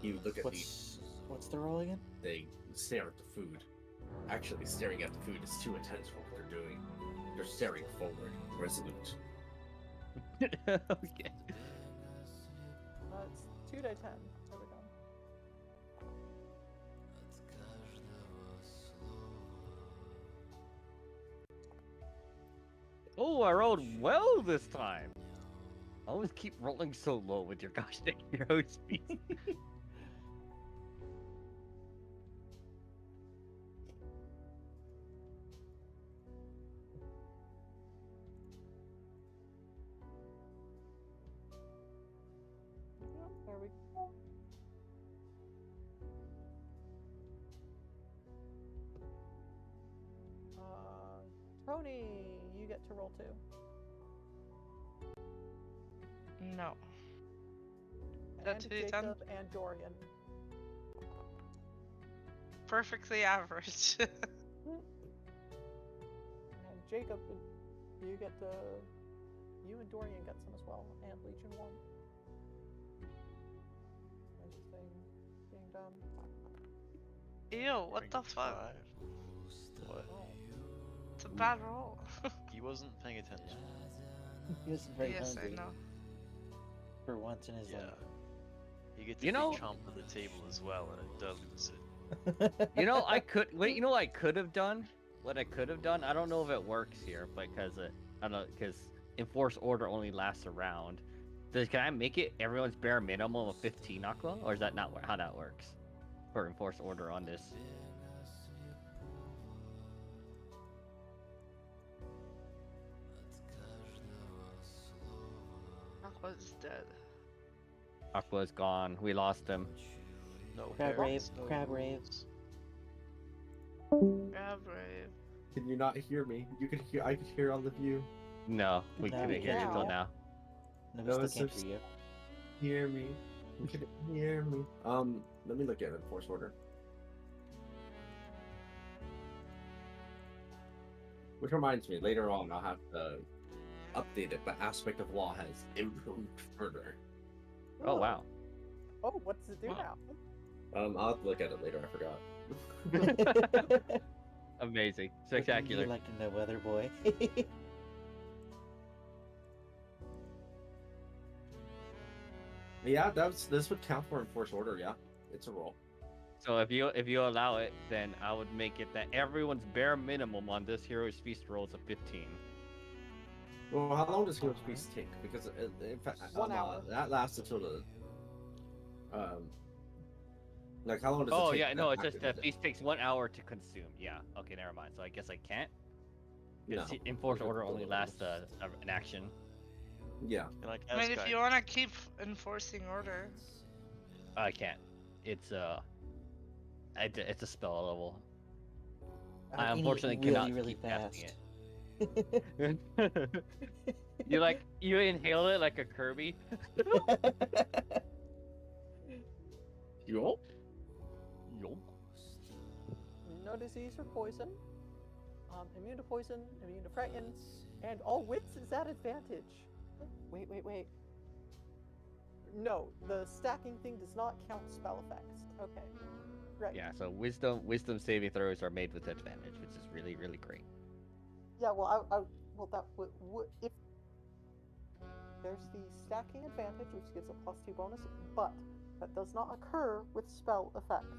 You look at these, What's the roll again? they stare at the food. Actually, staring at the food is too intense for what they're doing. They're staring forward, resolute. Okay. It's 2 day 10. There we go. Oh, I rolled well this time. I always keep rolling so low with your gosh dang hero speed. Yep, there we go. Tony, you get to roll 2. No. That's And 2d10? Jacob and Dorian. Perfectly average. And Jacob, you get to. You and Dorian get some as well, and Legion 1. There's this thing being done. Ew, what the fuck? 5. What? Oh. It's a bad roll. He wasn't paying attention. He was very Yes, hungry I know. for once in his Yeah. life. You get to You know- chomp at the table as well, and it dilutes it. You know, I could wait. You know, what I could have done. What I could have done. I don't know if it works here, because I don't know, because enforced order only lasts a round. Can I make it everyone's bare minimum of 15 Aqua, or is that not how that works for enforced order on this? Aqua's dead. Aqua's gone. We lost him. No Crab parents, rave, no crab rave. rules. Yeah, brave. Can you not hear me? You could hear. I could hear all of you. No, we No, couldn't we hear you can't. until now. No, we No, still it's can't just- hear you. Hear me. You can hear me. Let me look at enforced order. Which reminds me, later on I'll have to update it, but aspect of law has improved further. Oh wow. Oh, what does it do Wow. now? I'll have to look at it later. I forgot. Amazing. What would Spectacular. you like to know, weather boy? Yeah, this would count for enforced order. Yeah, it's a roll. So if you allow it, then I would make it that everyone's bare minimum on this Hero's Feast rolls a 15. Well, how long does Hero's Feast take? Because in fact, 1 hour. that lasts until the like how long does it Oh take? yeah, to no, it's just activate the it? feast takes 1 hour to consume. Yeah. Okay, never mind. So I guess I can't. Because No. enforced Those are order only full lasts orders. an action. Yeah. And like, I mean, if Sky, you want to keep enforcing order. I can't. It's it's a spell level. I can eat unfortunately really, cannot really keep casting fast. you inhale it like a Kirby. Yo. Yup. No disease or poison. Immune to poison, immune to frighten, and all wits is at advantage. Wait. No, the stacking thing does not count spell effects. Okay. Right. Yeah, so wisdom saving throws are made with advantage, which is really, really great. Yeah, well, well, that would if there's the stacking advantage, which gives a +2 bonus, but that does not occur with spell effects.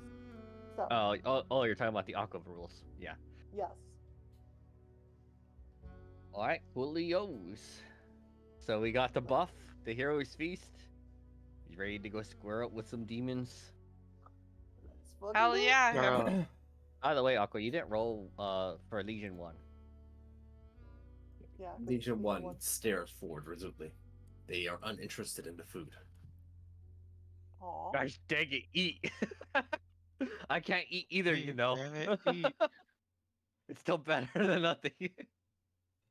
So, Oh, you're talking about the Aqua rules. Yeah. yes. Alright, Julios. So we got the buff, the Hero's Feast. You ready to go square up with some demons? Let's fucking Hell do it. yeah. him. By the way, Aqua, you didn't roll for Legion 1. Yeah. 'cause Legion Legion 1 stares forward resolutely. They are uninterested in the food. Aw. Gosh dang it, eat! I can't eat either, you Eat, know. damn it, eat. It's still better than nothing.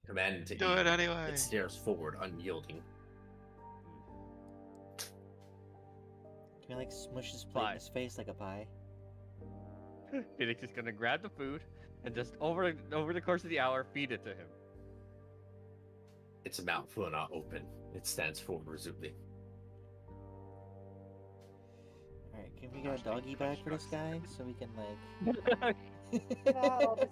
Commanded to Do eat. it anyway. It stares forward, unyielding. Can you like smush his plate in Fine. his face like a pie? Phoenix is gonna grab the food and just over the course of the hour feed it to him. Its mouth will not open. It stands forward resolutely. Alright, can we get a doggy bag for this guy so we can like... That'll disappear.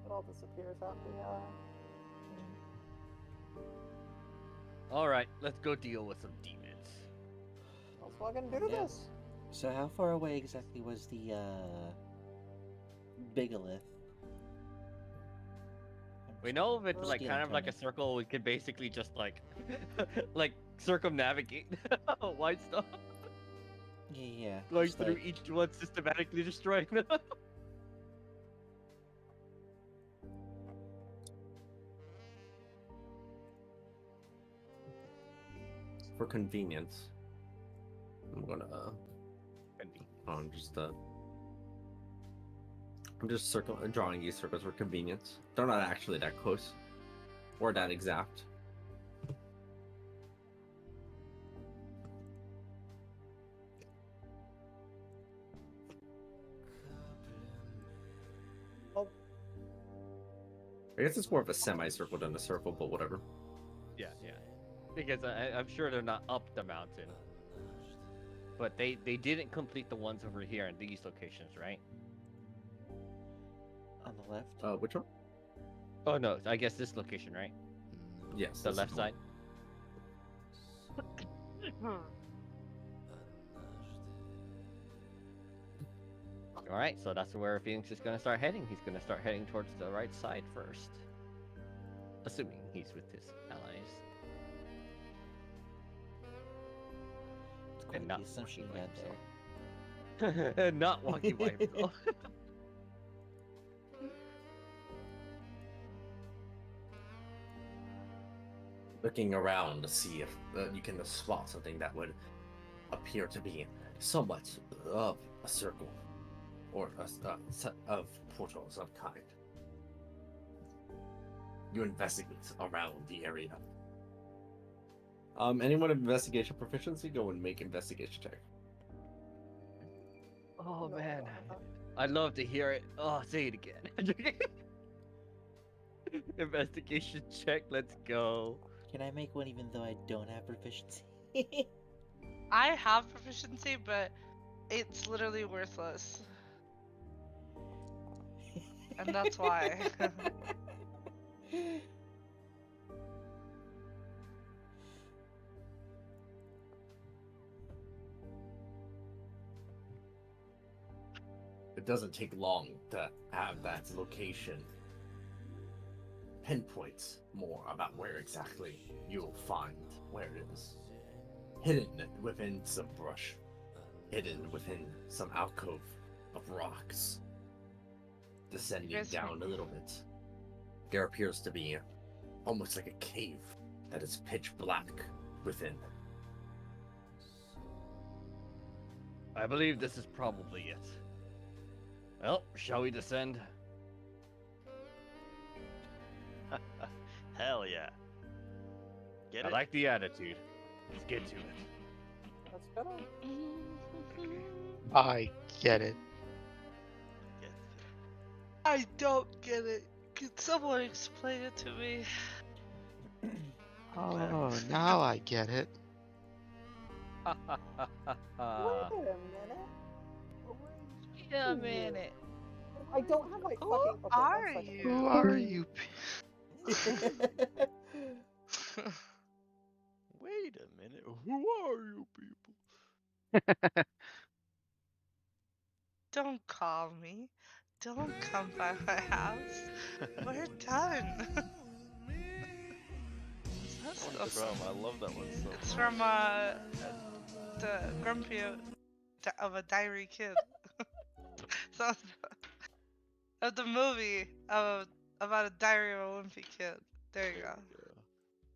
It all disappears after All right, let's go deal with some demons. let's fucking do Yeah. this. So how far away exactly was the Bigalith? We know if it's like Stealing kind of from like a it. circle, we could basically just like like circumnavigate white stuff, Yeah, going just, through like, each one, systematically destroying them. For convenience, I'm gonna I'm just drawing these circles for convenience. They're not actually that close or that exact. Oh, I guess it's more of a semicircle than a circle, but whatever. Yeah, because I'm sure they're not up the mountain, but they didn't complete the ones over here in these locations, right? on the left. Which one? Oh no, I guess this location, right? Yes, The this is left one. side. All right, so that's where Phoenix is gonna start heading. He's gonna start heading towards the right side first, assuming he's with his allies. It's quite And not the assumption walking you by had there. himself. And not walking by himself. Looking around to see if you can spot something that would appear to be somewhat of a circle or a set of portals of kind. You investigate around the area. Anyone with investigation proficiency, go and make investigation check. Oh no, man, I'd love to hear it. Oh, say it again. Investigation check. Let's go. Can I make one even though I don't have proficiency? I have proficiency, but it's literally worthless. And that's why. It doesn't take long to have that location pinpoints more about where exactly you'll find where it is. Hidden within some brush, hidden within some alcove of rocks. Descending Yes, down a little bit, there appears to be almost like a cave that is pitch black within. I believe this is probably it. Well, shall we descend? Hell yeah. Get I it? like the attitude. Let's get to it. Let's go. I get it. Get it. I don't get it. Can someone explain it to me? Oh, now I get it. Wait a minute. Wait a minute. I don't have my Who fucking. Okay, are one second. you? Who are you? Wait a minute. Who are you people? Don't call me. Don't come by my house. We're done. That's One so drum. I love that one so It's much. from the Grumpy of a Diary Kid. So of the movie of about a Diary of a Wimpy Kid. There you go.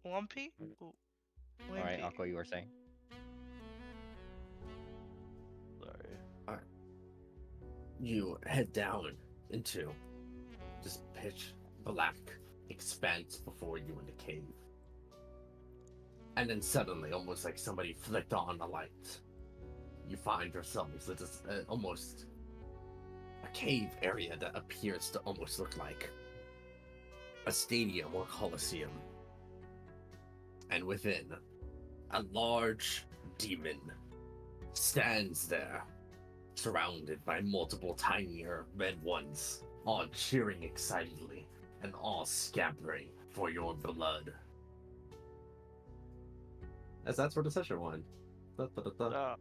Wumpy? Ooh, All right, Wimpy. Aqua, you were saying? Sorry. You head down into this pitch black expanse before you in the cave. And then suddenly, almost like somebody flicked on a light, you find yourselves at this almost a cave area that appears to almost look like a stadium or coliseum. And within, a large demon stands there, surrounded by multiple tinier red ones, all cheering excitedly and all scampering for your blood. As that's where the session went. Ah,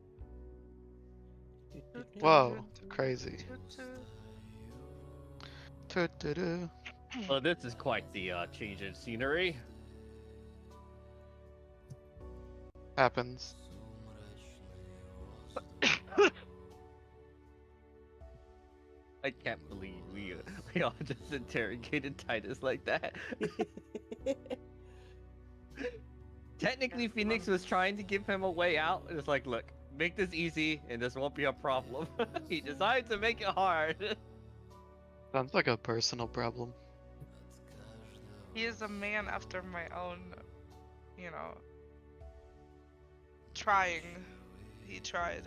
Whoa, crazy. Doo-doo-doo. Well, this is quite the change in scenery. Happens. I can't believe we all just interrogated Titus like that. Technically, Phoenix was trying to give him a way out. It's like, look, make this easy, and this won't be a problem. He decides to make it hard. Sounds like a personal problem. He is a man after my own, trying. He tried.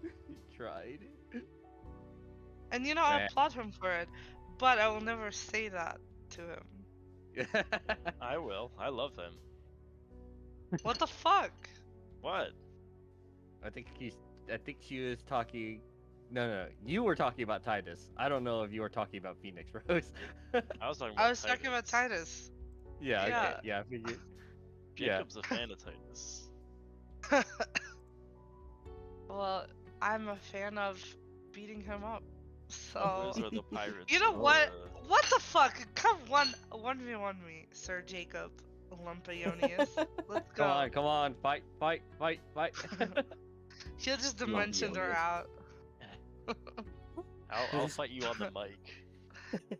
He tried. And I Yeah. applaud him for it, but I will never say that to him. I will. I love him. What the fuck? What? I think she was talking. No, you were talking about Titus. I don't know if you were talking about Phoenix Rose. I was talking about I was talking about Titus. Yeah, okay, Yeah. yeah, I figured. Yeah. Jacob's a fan of Titus. Well, I'm a fan of beating him up. So Those are the pirates. you know of what? the- What the fuck? Come 1v1 me, Sir Jacob Lumpaionius. Let's go. Come on, fight. He'll just dimensions are out. I'll fight you on the mic.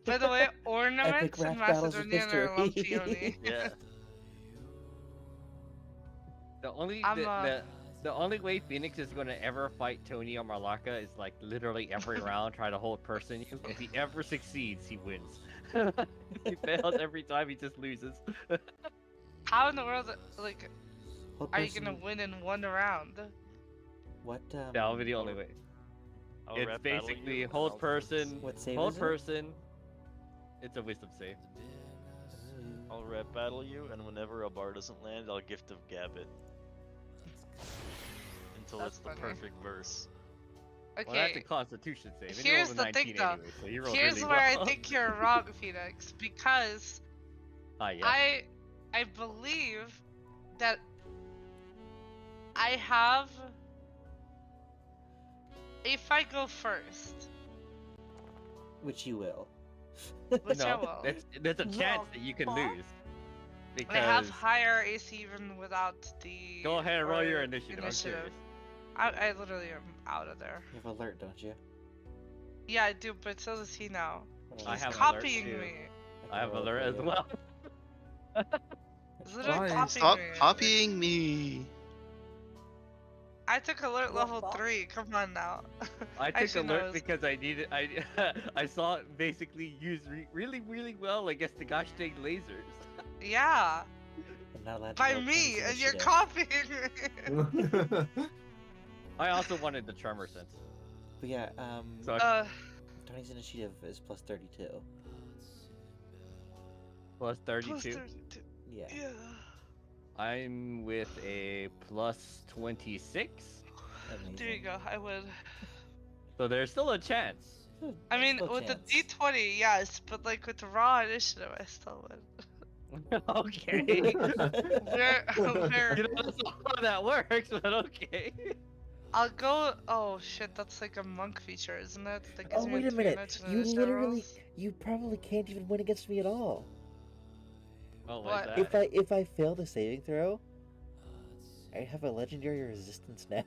By the way, ornaments Epic in rap battles of Macedonian are history. Lumpioni. Yeah. The only way Phoenix is gonna ever fight Tony or Marlaka is like literally every round try to hold person you. If he ever succeeds, he wins. If he fails every time, he just loses. How in the world, like, What are you person- gonna win in one round? What That'll be the only way. I'll It's rep battle basically you, and hold I'll- person, What save hold is it? person. It's a wisdom save. I'll rep battle you, and whenever a bar doesn't land, I'll gift of gab it. Until That's it's the funny. perfect verse. Well, that's a Okay, Constitution save. And here's you the rolled a thing 19 though. anyway, so you rolled here's really where well. I think you're wrong, Phoenix, because Ah, yes. I believe that I have. If I go first, Which you will. which I No, will, there's a chance The that you can fuck? lose. I have Because higher AC even without the. go ahead and roll your or initiative. I'm curious. I literally am out of there. You have alert, don't you? Yeah, I do, but so does he now. What I He's else? have alert copying too. me. I have can roll alert for as you. well. He's literally Guys, copying Stop me. copying me. I took alert The level fuck? 3. Come on now. I took Actually, no, alert it's- because I needed. I saw it basically used really well against the gosh dang lasers. Yeah, I'm not allowed to by roll me, Tony's and you're initiative. copying me. I also wanted the tremor sense. But yeah, So I Tony's initiative is plus 32. plus Plus 32. 32. Yeah. Yeah. I'm with a plus 26. Amazing. There you go. I would. So there's still a chance. I mean, Still with chance. the D20, yes, but like with the raw initiative, I still would. Okay. Where, You know, that's not how that works, but okay. I'll go. Oh shit, that's like a monk feature, isn't it? That gives Oh, me wait a minute. advantage on You initiative literally, rolls? you probably can't even win against me at all. Oh, What? what's that? If I fail the saving throw, I have a legendary resistance now.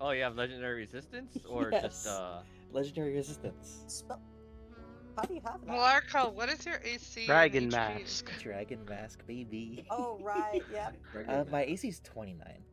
Oh, you have legendary resistance, or just Yes. Legendary resistance. Spell. How do you have that? Malarko, what is your AC? and Dragon HP? mask. Dragon mask, baby. Oh right, yep. My AC is 29.